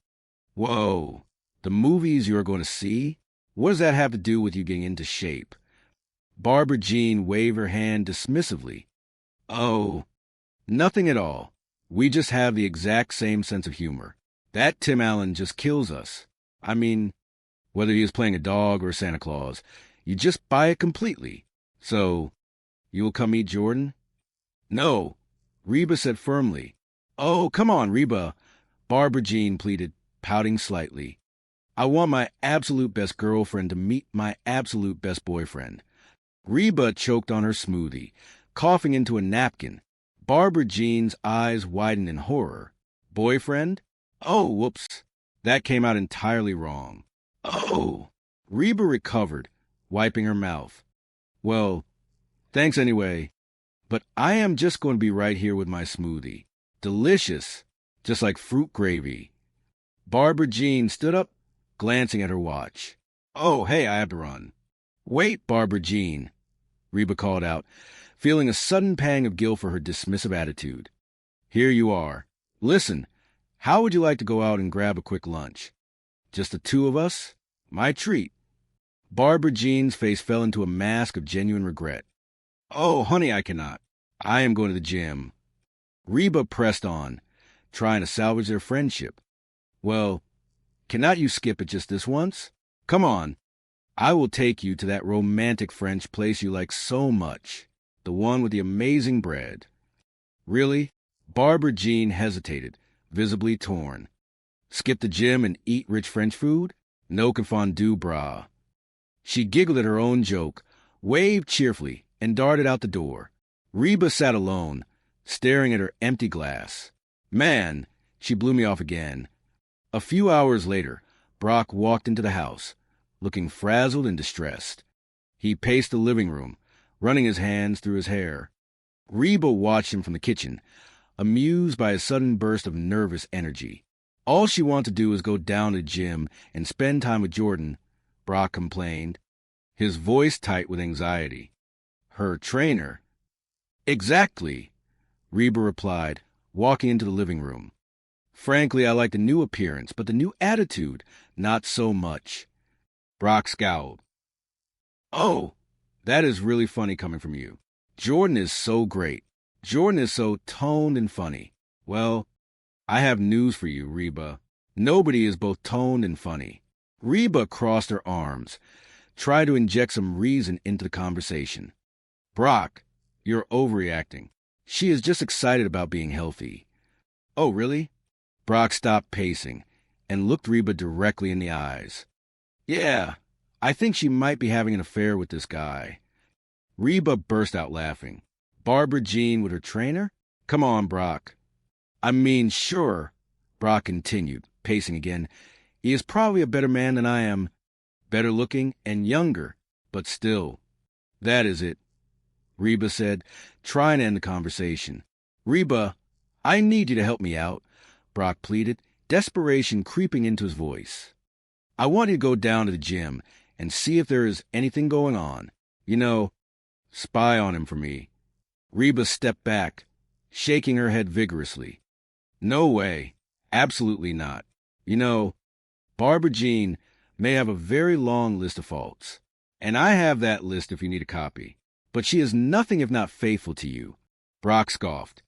Whoa, the movies you're going to see? What does that have to do with you getting into shape? Barbara Jean waved her hand dismissively. Oh, nothing at all. We just have the exact same sense of humor. That Tim Allen just kills us. I mean, whether he is playing a dog or Santa Claus, you just buy it completely. So, you will come meet Jordan? No, Reba said firmly. Oh, come on, Reba, Barbara Jean pleaded, pouting slightly. I want my absolute best girlfriend to meet my absolute best boyfriend. Reba choked on her smoothie, coughing into a napkin. Barbara Jean's eyes widened in horror. Boyfriend? Oh, whoops. That came out entirely wrong. Oh. Reba recovered, wiping her mouth. Well, thanks anyway, but I am just going to be right here with my smoothie. Delicious, just like fruit gravy. Barbara Jean stood up, glancing at her watch. Oh, hey, I have to run. Wait, Barbara Jean, Reba called out, feeling a sudden pang of guilt for her dismissive attitude. Here you are. Listen, how would you like to go out and grab a quick lunch? Just the two of us? My treat. Barbara Jean's face fell into a mask of genuine regret. Oh, honey, I cannot. I am going to the gym. Reba pressed on, trying to salvage their friendship. Well, cannot you skip it just this once? Come on. I will take you to that romantic French place you like so much. The one with the amazing bread. Really? Barbara Jean hesitated, visibly torn. Skip the gym and eat rich French food? No confondu, brah. She giggled at her own joke, waved cheerfully, and darted out the door. Reba sat alone, staring at her empty glass. Man, she blew me off again. A few hours later, Brock walked into the house, looking frazzled and distressed. He paced the living room, running his hands through his hair. Reba watched him from the kitchen, amused by his sudden burst of nervous energy. All she wanted to do was go down to the gym and spend time with Jordan, Brock complained, his voice tight with anxiety. Her trainer? Exactly, Reba replied, walking into the living room. Frankly, I like the new appearance, but the new attitude, not so much. Brock scowled. Oh, that is really funny coming from you. Jordan is so great. Jordan is so toned and funny. Well, I have news for you, Reba. Nobody is both toned and funny. Reba crossed her arms, tried to inject some reason into the conversation. Brock, you're overreacting. She is just excited about being healthy. Oh, really? Brock stopped pacing and looked Reba directly in the eyes. Yeah, I think she might be having an affair with this guy. Reba burst out laughing. Barbara Jean with her trainer? Come on, Brock. I mean, sure, Brock continued, pacing again. He is probably a better man than I am, better looking and younger, but still. That is it, Reba said, trying to end the conversation. Reba, I need you to help me out, Brock pleaded, desperation creeping into his voice. I want you to go down to the gym and see if there is anything going on. You know, spy on him for me. Reba stepped back, shaking her head vigorously. No way. Absolutely not. You know, Barbara Jean may have a very long list of faults, and I have that list if you need a copy. But she is nothing if not faithful to you. Brock scoffed.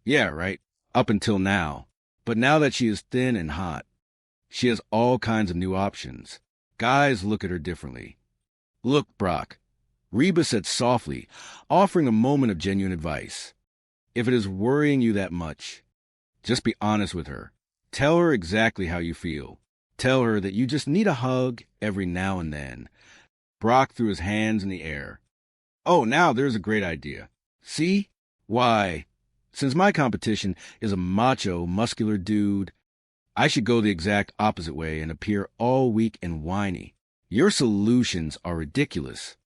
Yeah, right. Up until now. But now that she is thin and hot, she has all kinds of new options. Guys look at her differently. Look, Brock, Reba said softly, offering a moment of genuine advice. If it is worrying you that much, just be honest with her. Tell her exactly how you feel. Tell her that you just need a hug every now and then. Brock threw his hands in the air. Oh, now there's a great idea. See? Why, since my competition is a macho, muscular dude, I should go the exact opposite way and appear all weak and whiny. Your solutions are ridiculous.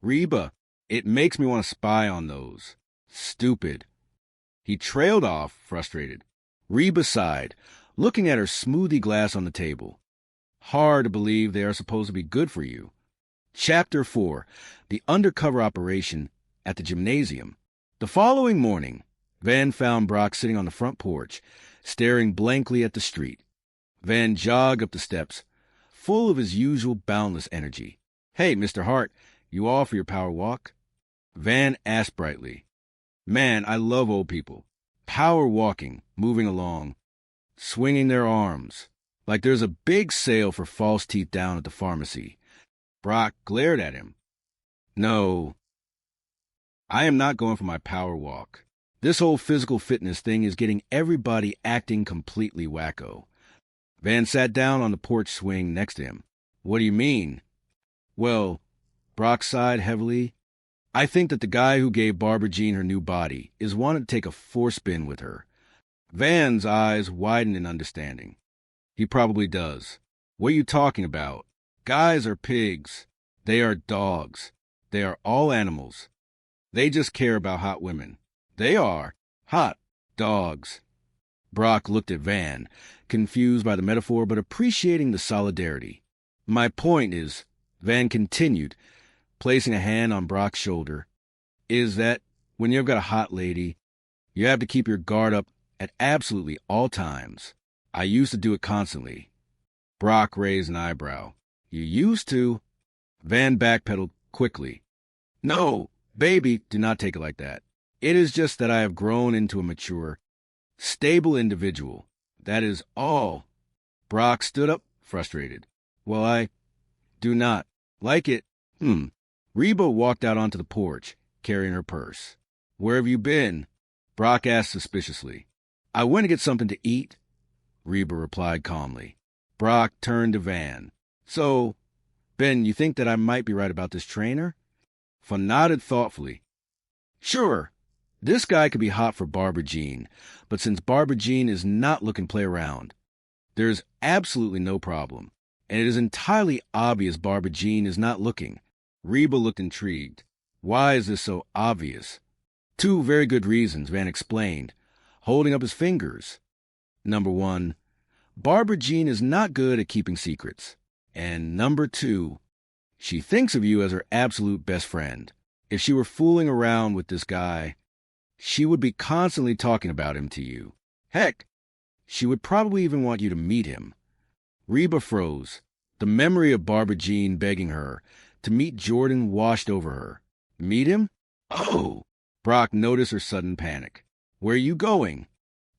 Reba, it makes me want to spy on those. Stupid. He trailed off, frustrated. Reba sighed, looking at her smoothie glass on the table. Hard to believe they are supposed to be good for you. Chapter 4, The Undercover Operation at the Gymnasium. The following morning, Van found Brock sitting on the front porch, staring blankly at the street. Van jogged up the steps, full of his usual boundless energy. Hey, Mr. Hart, you all for your power walk? Van asked brightly. Man, I love old people. Power walking, moving along, swinging their arms, like there's a big sale for false teeth down at the pharmacy. Brock glared at him. No, I am not going for my power walk. This whole physical fitness thing is getting everybody acting completely wacko. Van sat down on the porch swing next to him. What do you mean? Well, Brock sighed heavily. I think that the guy who gave Barbara Jean her new body is wanting to take a force-spin with her. Van's eyes widened in understanding. He probably does. What are you talking about? Guys are pigs. They are dogs. They are all animals. They just care about hot women. They are hot dogs. Brock looked at Van, confused by the metaphor but appreciating the solidarity. My point is, Van continued, placing a hand on Brock's shoulder, is that when you've got a hot lady, you have to keep your guard up at absolutely all times. I used to do it constantly. Brock raised an eyebrow. You used to? Van backpedaled quickly. No, baby, do not take it like that. It is just that I have grown into a mature, stable individual. That is all. Brock stood up, frustrated. Well, I do not like it. Reba walked out onto the porch, carrying her purse. Where have you been? Brock asked suspiciously. I went to get something to eat, Reba replied calmly. Brock turned to Van. So, Ben, you think that I might be right about this trainer? Van nodded thoughtfully. Sure, this guy could be hot for Barbara Jean, but since Barbara Jean is not looking to play around, there is absolutely no problem, and it is entirely obvious Barbara Jean is not looking. Reba looked intrigued. Why is this so obvious? Two very good reasons, Van explained, holding up his fingers. Number one, Barbara Jean is not good at keeping secrets. And number two, she thinks of you as her absolute best friend. If she were fooling around with this guy, she would be constantly talking about him to you. Heck, she would probably even want you to meet him. Reba froze. The memory of Barbara Jean begging her to meet Jordan washed over her. Meet him? Oh! Brock noticed her sudden panic. Where are you going?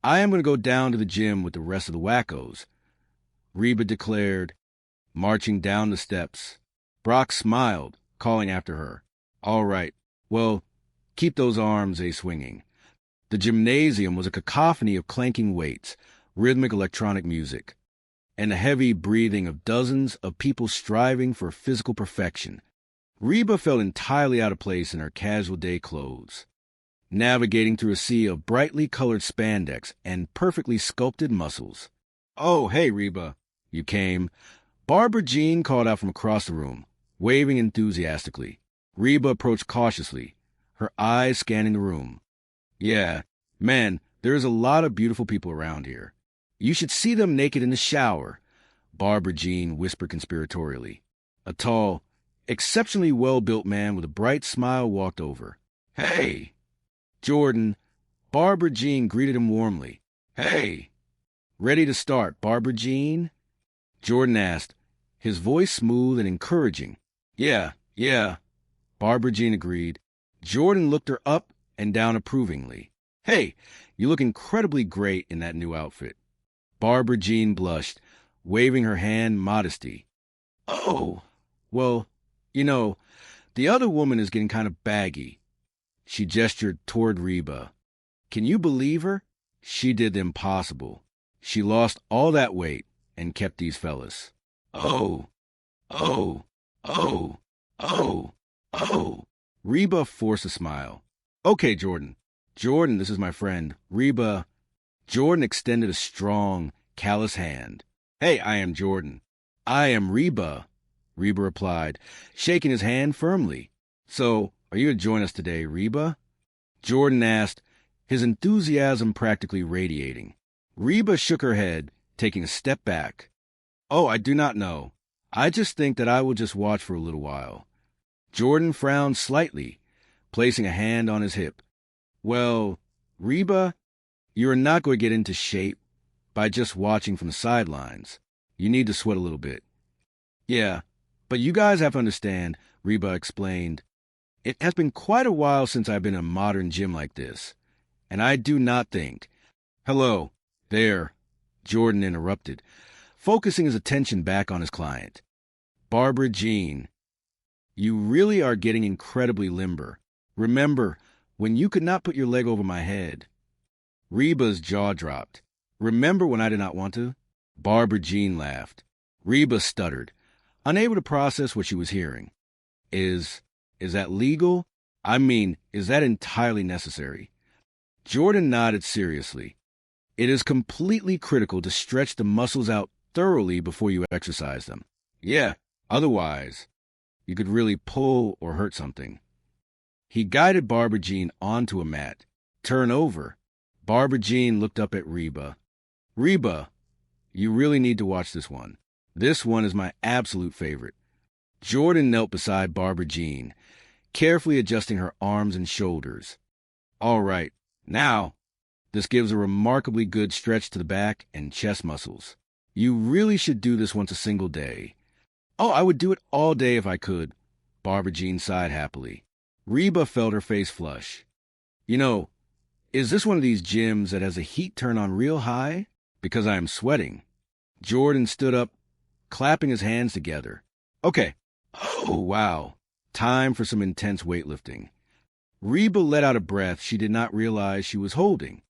I am going to go down to the gym with the rest of the wackos, Reba declared, marching down the steps. Brock smiled, calling after her. All right, Well, keep those arms a-swinging. The gymnasium was a cacophony of clanking weights, rhythmic electronic music, and the heavy breathing of dozens of people striving for physical perfection. Reba felt entirely out of place in her casual day clothes, navigating through a sea of brightly colored spandex and perfectly sculpted muscles. "Oh, hey, Reba." "You came." Barbara Jean called out from across the room, waving enthusiastically. Reba approached cautiously, her eyes scanning the room. "Yeah, man, there's a lot of beautiful people around here. You should see them naked in the shower," Barbara Jean whispered conspiratorially. A tall, exceptionally well-built man with a bright smile walked over. "Hey!" "Jordan." Barbara Jean greeted him warmly. "Hey!" "Ready to start, Barbara Jean?" Jordan asked, his voice smooth and encouraging. Yeah. Barbara Jean agreed. Jordan looked her up and down approvingly. "Hey, you look incredibly great in that new outfit." Barbara Jean blushed, waving her hand modesty. "Oh, well, the other woman is getting kind of baggy." She gestured toward Reba. "Can you believe her? She did the impossible. She lost all that weight and kept these fellas." Oh. Reba forced a smile. "Okay, Jordan. Jordan, this is my friend, Reba." Jordan extended a strong, callous hand. "Hey, I am Jordan." "I am Reba," Reba replied, shaking his hand firmly. "So, are you to join us today, Reba?" Jordan asked, his enthusiasm practically radiating. Reba shook her head, taking a step back. "Oh, I do not know. I just think that I will just watch for a little while." Jordan frowned slightly, placing a hand on his hip. "Well, Reba, you are not going to get into shape by just watching from the sidelines. You need to sweat a little bit." "Yeah, but you guys have to understand," Reba explained. "It has been quite a while since I've been in a modern gym like this, and I do not think—" "Hello, there," Jordan interrupted, focusing his attention back on his client. "Barbara Jean, you really are getting incredibly limber. Remember, when you could not put your leg over my head." Reba's jaw dropped. "Remember when I did not want to?" Barbara Jean laughed. Reba stuttered, unable to process what she was hearing. Is that legal? I mean, is that entirely necessary?" Jordan nodded seriously. "It is completely critical to stretch the muscles out thoroughly before you exercise them. Yeah, otherwise, you could really pull or hurt something." He guided Barbara Jean onto a mat. "Turn over." Barbara Jean looked up at Reba. "Reba, you really need to watch this one. This one is my absolute favorite." Jordan knelt beside Barbara Jean, carefully adjusting her arms and shoulders. "All right, now, this gives a remarkably good stretch to the back and chest muscles. You really should do this once a single day." "Oh, I would do it all day if I could," Barbara Jean sighed happily. Reba felt her face flush. Is this one of these gyms that has a heat turn on real high? Because I am sweating." Jordan stood up, clapping his hands together. "Okay. Oh, wow. Time for some intense weightlifting." Reba let out a breath she did not realize she was holding.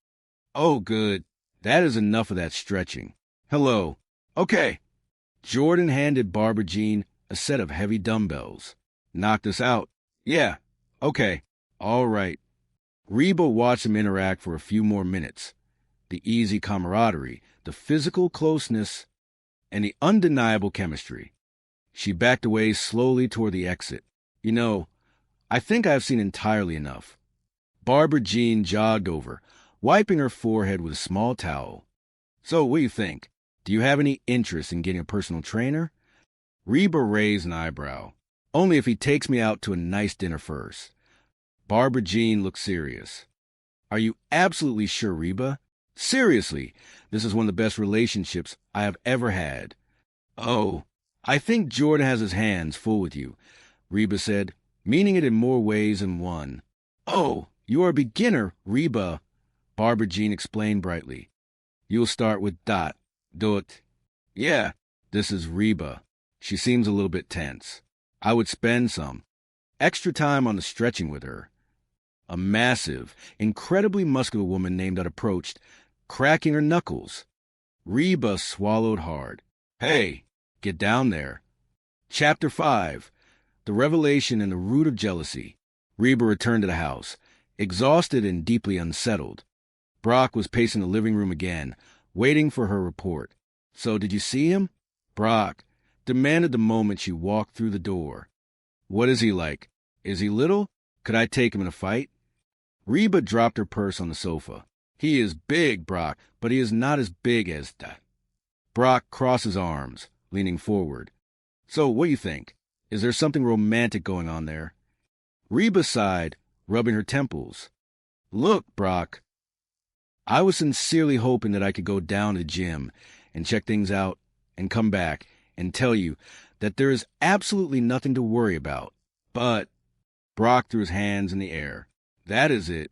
"Oh, good. That is enough of that stretching. Hello. Okay." Jordan handed Barbara Jean a set of heavy dumbbells. "Knock this out." "Yeah. Okay. All right." Reba watched them interact for a few more minutes. The easy camaraderie, the physical closeness, and the undeniable chemistry. She backed away slowly toward the exit. I think I have seen entirely enough." Barbara Jean jogged over, wiping her forehead with a small towel. "So, what do you think? Do you have any interest in getting a personal trainer?" Reba raised an eyebrow. "Only if he takes me out to a nice dinner first." Barbara Jean looked serious. "Are you absolutely sure, Reba? Seriously, this is one of the best relationships I have ever had." "Oh, I think Jordan has his hands full with you," Reba said, meaning it in more ways than one. "Oh, you are a beginner, Reba," Barbara Jean explained brightly. "You'll start with dot. Yeah, this is Reba. She seems a little bit tense. I would spend some extra time on the stretching with her. A massive, incredibly muscular woman named that approached, cracking her knuckles. Reba swallowed hard. Hey, get down there. Chapter 5. The Revelation and the Root of Jealousy. Reba returned to the house, exhausted and deeply unsettled. Brock was pacing the living room again, waiting for her report. So, did you see him? Brock demanded the moment she walked through the door. What is he like? Is he little? Could I take him in a fight? Reba dropped her purse on the sofa. He is big, Brock, but he is not as big as that. Brock crossed his arms, leaning forward. So, what do you think? Is there something romantic going on there? Reba sighed, rubbing her temples. Look, Brock. I was sincerely hoping that I could go down to the gym and check things out and come back and tell you that there is absolutely nothing to worry about. But Brock threw his hands in the air. That is it.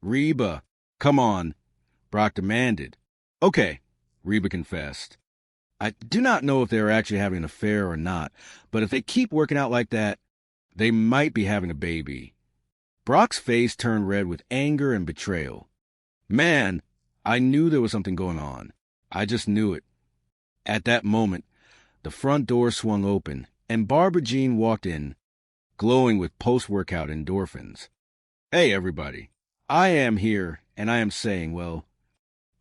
Reba, come on, Brock demanded. Okay, Reba confessed. I do not know if they are actually having an affair or not, but if they keep working out like that, they might be having a baby. Brock's face turned red with anger and betrayal. Man, I knew there was something going on. I just knew it. At that moment, the front door swung open, and Barbara Jean walked in, glowing with post-workout endorphins. Hey, everybody. I am here, and I am saying, well,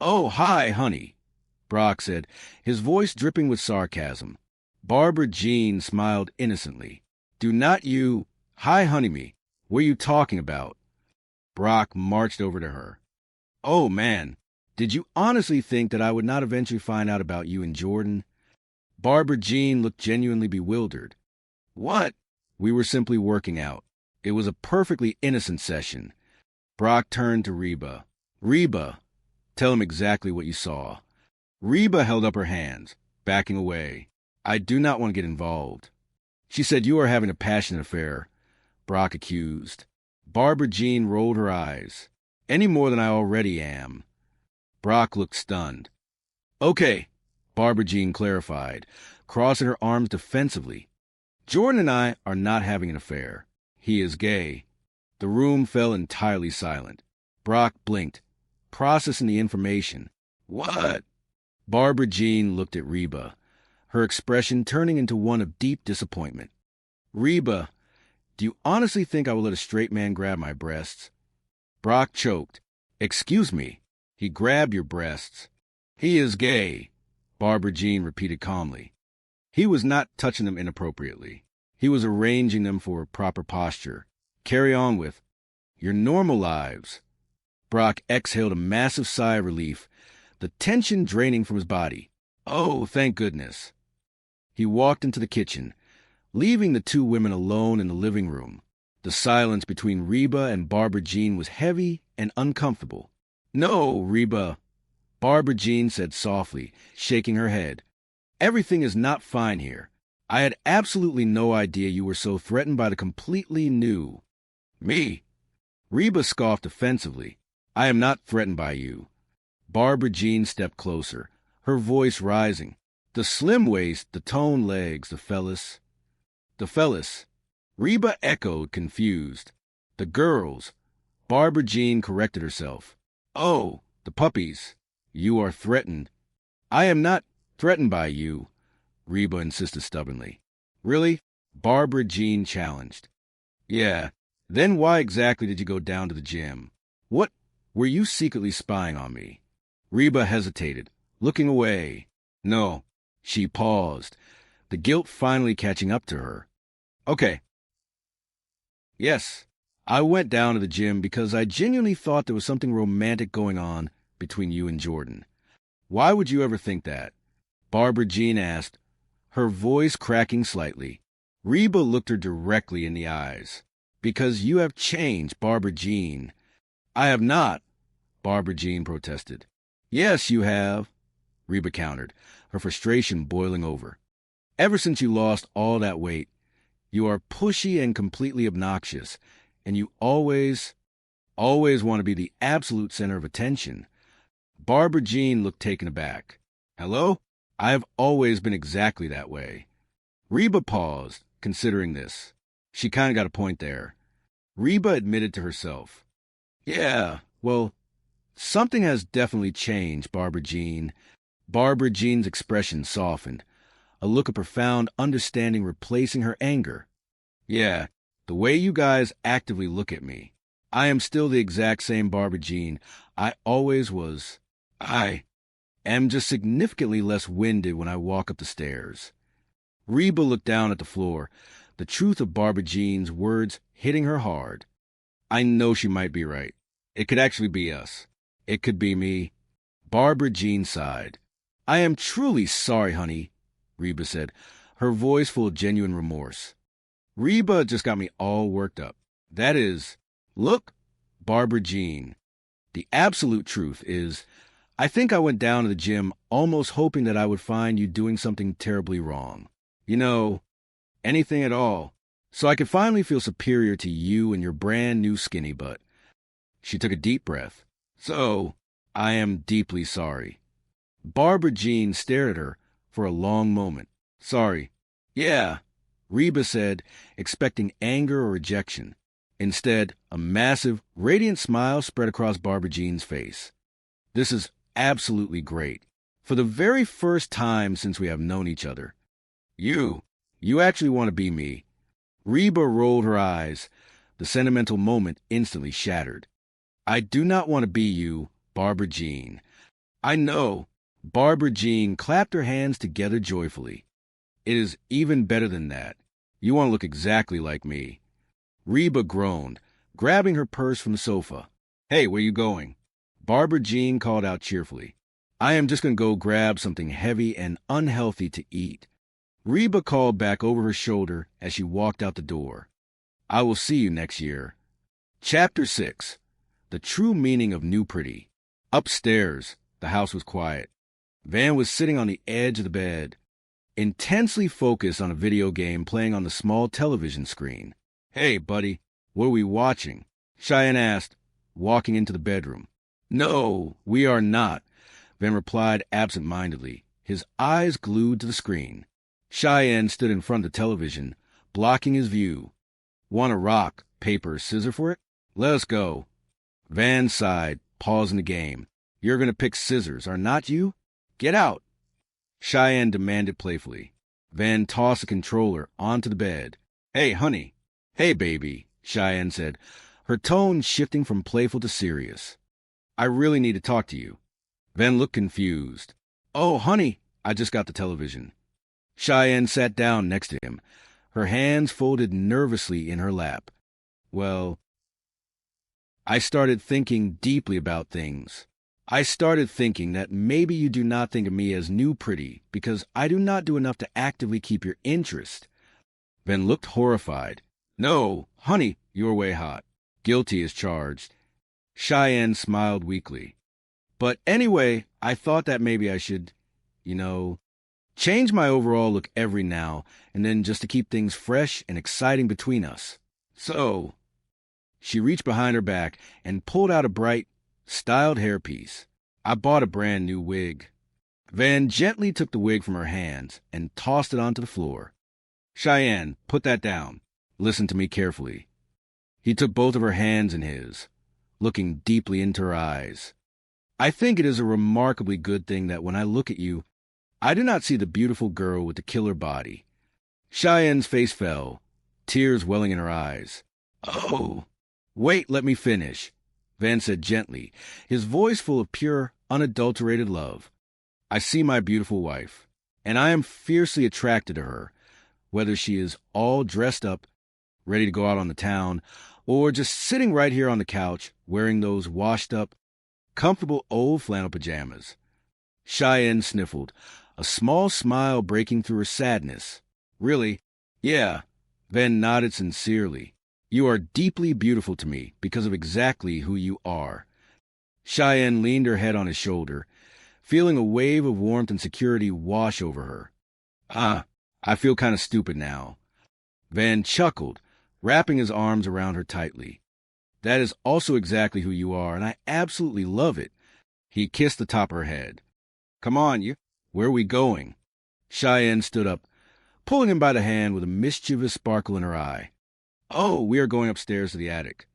oh, hi, honey, Brock said, his voice dripping with sarcasm. Barbara Jean smiled innocently. Do not you... Hi, honey me. What are you talking about? Brock marched over to her. Oh, man, did you honestly think that I would not eventually find out about you and Jordan? Barbara Jean looked genuinely bewildered. What? We were simply working out. It was a perfectly innocent session. Brock turned to Reba. Reba, tell him exactly what you saw. Reba held up her hands, backing away. I do not want to get involved. She said you are having a passionate affair, Brock accused. Barbara Jean rolled her eyes. Any more than I already am. Brock looked stunned. Okay, Barbara Jean clarified, crossing her arms defensively. Jordan and I are not having an affair. He is gay. The room fell entirely silent. Brock blinked, processing the information. What? Barbara Jean looked at Reba, her expression turning into one of deep disappointment. Reba, do you honestly think I will let a straight man grab my breasts? Brock choked. Excuse me. He grabbed your breasts. He is gay, Barbara Jean repeated calmly. He was not touching them inappropriately. He was arranging them for proper posture. Carry on with your normal lives. Brock exhaled a massive sigh of relief, the tension draining from his body. Oh, thank goodness. He walked into the kitchen, leaving the two women alone in the living room. The silence between Reba and Barbara Jean was heavy and uncomfortable. No, Reba, Barbara Jean said softly, shaking her head. Everything is not fine here. I had absolutely no idea you were so threatened by the completely new. Me? Reba scoffed offensively. I am not threatened by you. Barbara Jean stepped closer, her voice rising. The slim waist, the toned legs, the fellas. The fellas. Reba echoed, confused. The girls. Barbara Jean corrected herself. Oh, the puppies. You are threatened. I am not threatened by you, Reba insisted stubbornly. Really? Barbara Jean challenged. Yeah. Then why exactly did you go down to the gym? What? Were you secretly spying on me? Reba hesitated, looking away. No. She paused, the guilt finally catching up to her. Okay. Yes, I went down to the gym because I genuinely thought there was something romantic going on between you and Jordan. Why would you ever think that? Barbara Jean asked, her voice cracking slightly. Reba looked her directly in the eyes. Because you have changed, Barbara Jean. I have not, Barbara Jean protested. Yes, you have, Reba countered, her frustration boiling over. Ever since you lost all that weight, you are pushy and completely obnoxious, and you always want to be the absolute center of attention. Barbara Jean looked taken aback. Hello? I have always been exactly that way. Reba paused, considering this. She kind of got a point there. Reba admitted to herself. Yeah, well, something has definitely changed, Barbara Jean. Barbara Jean's expression softened, a look of profound understanding replacing her anger. Yeah, the way you guys actively look at me. I am still the exact same Barbara Jean I always was. I am just significantly less winded when I walk up the stairs. Reba looked down at the floor, the truth of Barbara Jean's words hitting her hard. I know she might be right. It could actually be us. It could be me. Barbara Jean sighed. I am truly sorry, honey, Reba said, her voice full of genuine remorse. Reba just got me all worked up. That is, look, Barbara Jean. The absolute truth is, I think I went down to the gym almost hoping that I would find you doing something terribly wrong. You know, anything at all, so I could finally feel superior to you and your brand new skinny butt. She took a deep breath. So, I am deeply sorry. Barbara Jean stared at her for a long moment. Sorry. Yeah, Reba said, expecting anger or rejection. Instead, a massive, radiant smile spread across Barbara Jean's face. This is absolutely great. For the very first time since we have known each other. You actually want to be me. Reba rolled her eyes. The sentimental moment instantly shattered. I do not want to be you, Barbara Jean. I know. Barbara Jean clapped her hands together joyfully. It is even better than that. You want to look exactly like me. Reba groaned, grabbing her purse from the sofa. Hey, where you going? Barbara Jean called out cheerfully. I am just going to go grab something heavy and unhealthy to eat. Reba called back over her shoulder as she walked out the door. I will see you next year. Chapter 6. The True Meaning of New Pretty. Upstairs, the house was quiet. Van was sitting on the edge of the bed, intensely focused on a video game playing on the small television screen. Hey, buddy, what are we watching? Cheyenne asked, walking into the bedroom. No, we are not, Van replied absent-mindedly, his eyes glued to the screen. Cheyenne stood in front of the television, blocking his view. Want a rock, paper, scissors for it? Let us go. Van sighed, pausing the game. You're going to pick scissors, are not you? Get out. Cheyenne demanded playfully. Van tossed the controller onto the bed. Hey, honey. Hey, baby, Cheyenne said, her tone shifting from playful to serious. I really need to talk to you. Van looked confused. Oh, honey, I just got the television. Cheyenne sat down next to him, her hands folded nervously in her lap. Well, I started thinking deeply about things. I started thinking that maybe you do not think of me as new pretty because I do not do enough to actively keep your interest. Van looked horrified. No, honey, you're way hot. Guilty as charged. Cheyenne smiled weakly. But anyway, I thought that maybe I should, change my overall look every now and then just to keep things fresh and exciting between us. So, she reached behind her back and pulled out a bright, styled hairpiece. I bought a brand new wig. Van gently took the wig from her hands and tossed it onto the floor. Cheyenne, put that down. Listen to me carefully. He took both of her hands in his, looking deeply into her eyes. I think it is a remarkably good thing that when I look at you, I do not see the beautiful girl with the killer body. Cheyenne's face fell, tears welling in her eyes. Oh, wait, let me finish, Van said gently, his voice full of pure, unadulterated love. I see my beautiful wife, and I am fiercely attracted to her, whether she is all dressed up, ready to go out on the town, or just sitting right here on the couch, wearing those washed-up, comfortable old flannel pajamas. Cheyenne sniffled, a small smile breaking through her sadness. Really? Yeah. Van nodded sincerely. You are deeply beautiful to me because of exactly who you are. Cheyenne leaned her head on his shoulder, feeling a wave of warmth and security wash over her. I feel kind of stupid now. Van chuckled, wrapping his arms around her tightly. That is also exactly who you are, and I absolutely love it. He kissed the top of her head. Come on, where are we going? Cheyenne stood up, pulling him by the hand with a mischievous sparkle in her eye. Oh, we are going upstairs to the attic.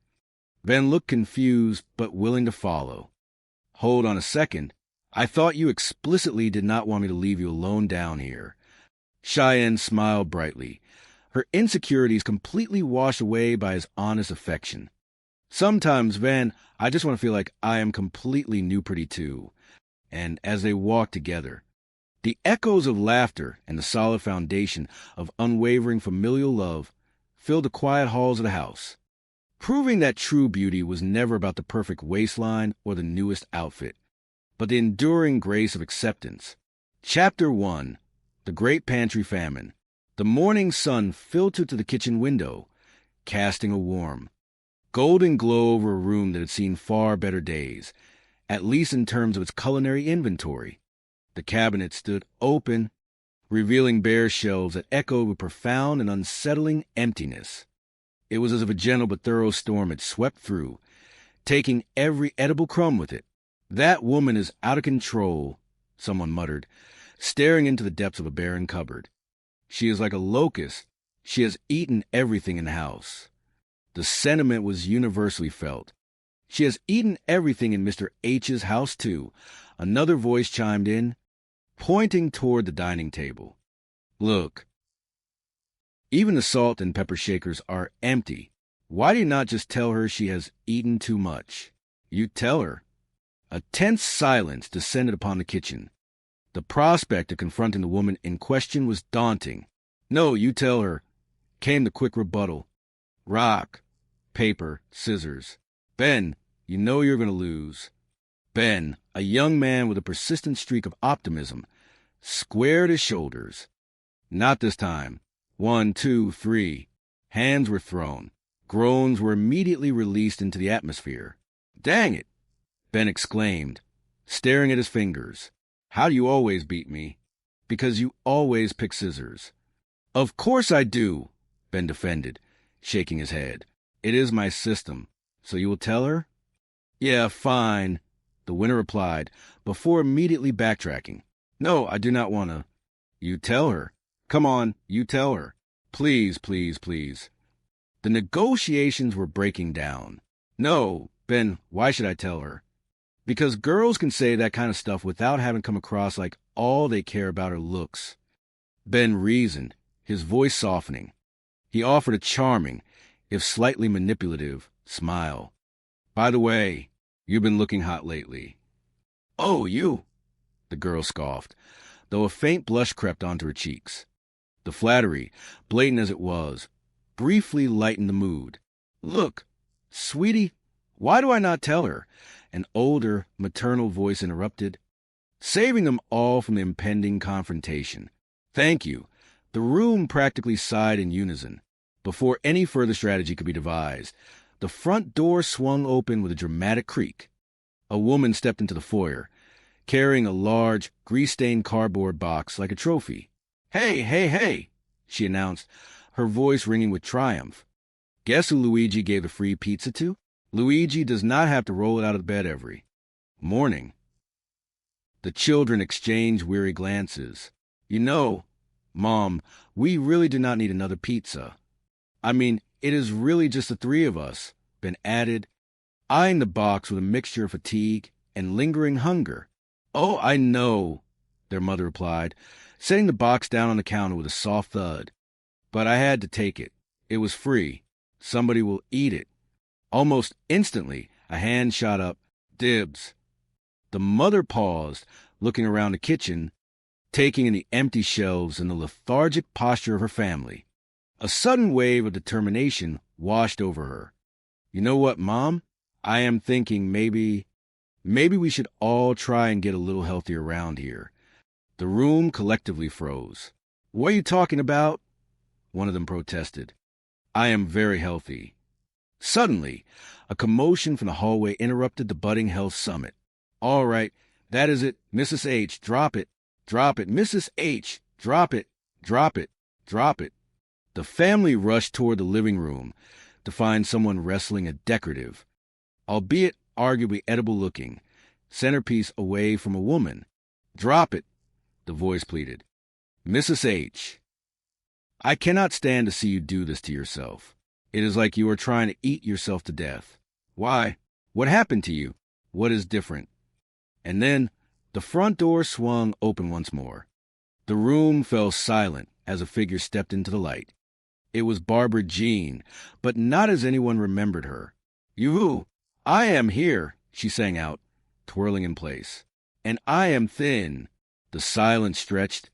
Ben looked confused, but willing to follow. Hold on a second. I thought you explicitly did not want me to leave you alone down here. Cheyenne smiled brightly, her insecurities completely washed away by his honest affection. Sometimes, Ben, I just want to feel like I am completely new pretty too. And as they walked together, the echoes of laughter and the solid foundation of unwavering familial love filled the quiet halls of the house, proving that true beauty was never about the perfect waistline or the newest outfit, but the enduring grace of acceptance. Chapter 1. The Great Pantry Famine. The morning sun filtered through the kitchen window, casting a warm, golden glow over a room that had seen far better days, at least in terms of its culinary inventory. The cabinet stood open, revealing bare shelves that echoed with profound and unsettling emptiness. It was as if a gentle but thorough storm had swept through, taking every edible crumb with it. That woman is out of control, someone muttered, staring into the depths of a barren cupboard. She is like a locust. She has eaten everything in the house. The sentiment was universally felt. She has eaten everything in Mr. H's house, too. Another voice chimed in, pointing toward the dining table. Look, even the salt and pepper shakers are empty. Why do you not just tell her she has eaten too much? You tell her. A tense silence descended upon the kitchen. The prospect of confronting the woman in question was daunting. No, you tell her, came the quick rebuttal. Rock, paper, scissors. Ben, you know you're going to lose. Ben, a young man with a persistent streak of optimism, squared his shoulders. Not this time. 1, 2, 3. Hands were thrown. Groans were immediately released into the atmosphere. Dang it! Ben exclaimed, staring at his fingers. How do you always beat me? Because you always pick scissors. Of course I do, Ben defended, shaking his head. It is my system. So you will tell her? Yeah, fine, the winner replied, before immediately backtracking. No, I do not want to. You tell her. Come on, you tell her. Please, please, please. The negotiations were breaking down. No, Ben, why should I tell her? Because girls can say that kind of stuff without having come across like all they care about are looks. Ben reasoned, his voice softening. He offered a charming, if slightly manipulative, smile. By the way, you've been looking hot lately. Oh, you? The girl scoffed, though a faint blush crept onto her cheeks. The flattery, blatant as it was, briefly lightened the mood. Look, sweetie, why do I not tell her? An older, maternal voice interrupted, saving them all from the impending confrontation. Thank you. The room practically sighed in unison. Before any further strategy could be devised, the front door swung open with a dramatic creak. A woman stepped into the foyer, carrying a large, grease-stained cardboard box like a trophy. Hey, hey, hey, she announced, her voice ringing with triumph. Guess who Luigi gave the free pizza to? Luigi does not have to roll it out of bed every morning. The children exchanged weary glances. You know, Mom, we really do not need another pizza. I mean, it is really just the three of us, Ben added, eyeing the box with a mixture of fatigue and lingering hunger. Oh, I know, their mother replied, setting the box down on the counter with a soft thud. But I had to take it. It was free. Somebody will eat it. Almost instantly, a hand shot up. Dibs. The mother paused, looking around the kitchen, taking in the empty shelves and the lethargic posture of her family. A sudden wave of determination washed over her. You know what, Mom? I am thinking maybe we should all try and get a little healthier around here. The room collectively froze. What are you talking about? One of them protested. I am very healthy. Suddenly, a commotion from the hallway interrupted the budding health summit. All right, that is it. Mrs. H, drop it. Drop it. Mrs. H, drop it. Drop it. Drop it. The family rushed toward the living room to find someone wrestling a decorative, albeit arguably edible-looking, centerpiece away from a woman. Drop it, the voice pleaded. Mrs. H, I cannot stand to see you do this to yourself. It is like you are trying to eat yourself to death. Why? What happened to you? What is different? And then the front door swung open once more. The room fell silent as a figure stepped into the light. It was Barbara Jean, but not as anyone remembered her. "You, I am here," she sang out, twirling in place. "And I am thin." The silence stretched,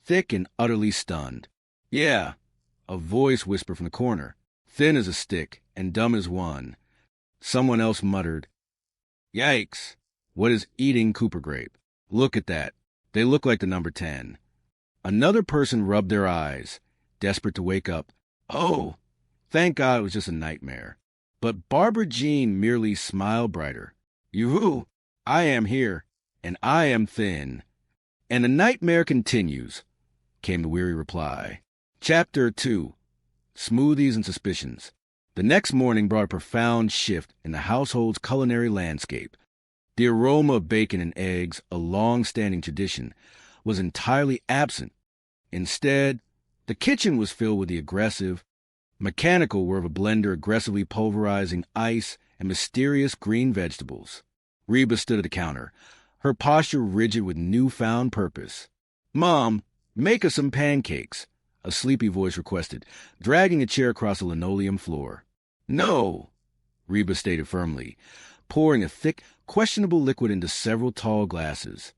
thick and utterly stunned. "Yeah," a voice whispered from the corner. "Thin as a stick and dumb as one." Someone else muttered, "Yikes, what is eating Cooper grape? Look at that. They look like the number 10. Another person rubbed their eyes, desperate to wake up. Oh, thank God it was just a nightmare. But Barbara Jean merely smiled brighter. "Yoo-hoo, I am here, and I am thin." "And the nightmare continues," came the weary reply. Chapter 2. Smoothies and Suspicions. The next morning brought a profound shift in the household's culinary landscape. The aroma of bacon and eggs, a long-standing tradition, was entirely absent. Instead, the kitchen was filled with the aggressive, mechanical whir of a blender aggressively pulverizing ice and mysterious green vegetables. Reba stood at the counter, her posture rigid with newfound purpose. "Mom, make us some pancakes," a sleepy voice requested, dragging a chair across the linoleum floor. "No," Reba stated firmly, pouring a thick, questionable liquid into several tall glasses.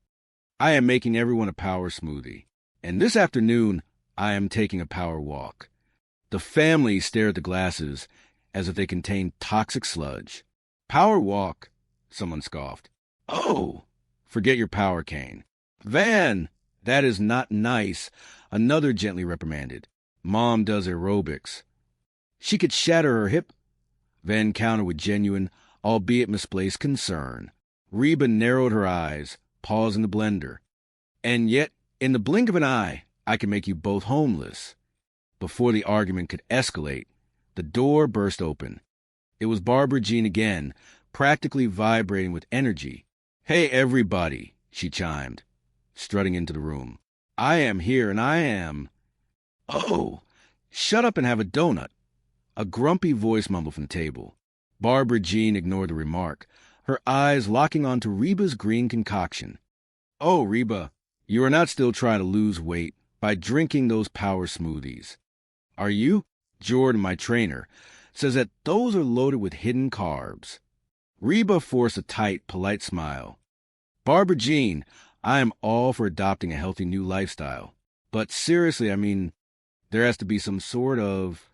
"I am making everyone a power smoothie. And this afternoon, I am taking a power walk." The family stared at the glasses as if they contained toxic sludge. "Power walk," someone scoffed. "Oh, forget your power cane." "Van, that is not nice," another gently reprimanded. "Mom does aerobics." "She could shatter her hip," Van countered with genuine, albeit misplaced concern. Reba narrowed her eyes, pausing the blender. "And yet, in the blink of an eye, I can make you both homeless." Before the argument could escalate, the door burst open. It was Barbara Jean again, practically vibrating with energy. "Hey, everybody," she chimed, strutting into the room. "I am here, and I am—" "Oh, shut up and have a donut," a grumpy voice mumbled from the table. Barbara Jean ignored the remark, her eyes locking onto Reba's green concoction. "Oh, Reba, you are not still trying to lose weight by drinking those power smoothies, are you? Jordan, my trainer, says that those are loaded with hidden carbs." Reba forced a tight, polite smile. "Barbara Jean, I am all for adopting a healthy new lifestyle. But seriously, I mean, there has to be some sort of..."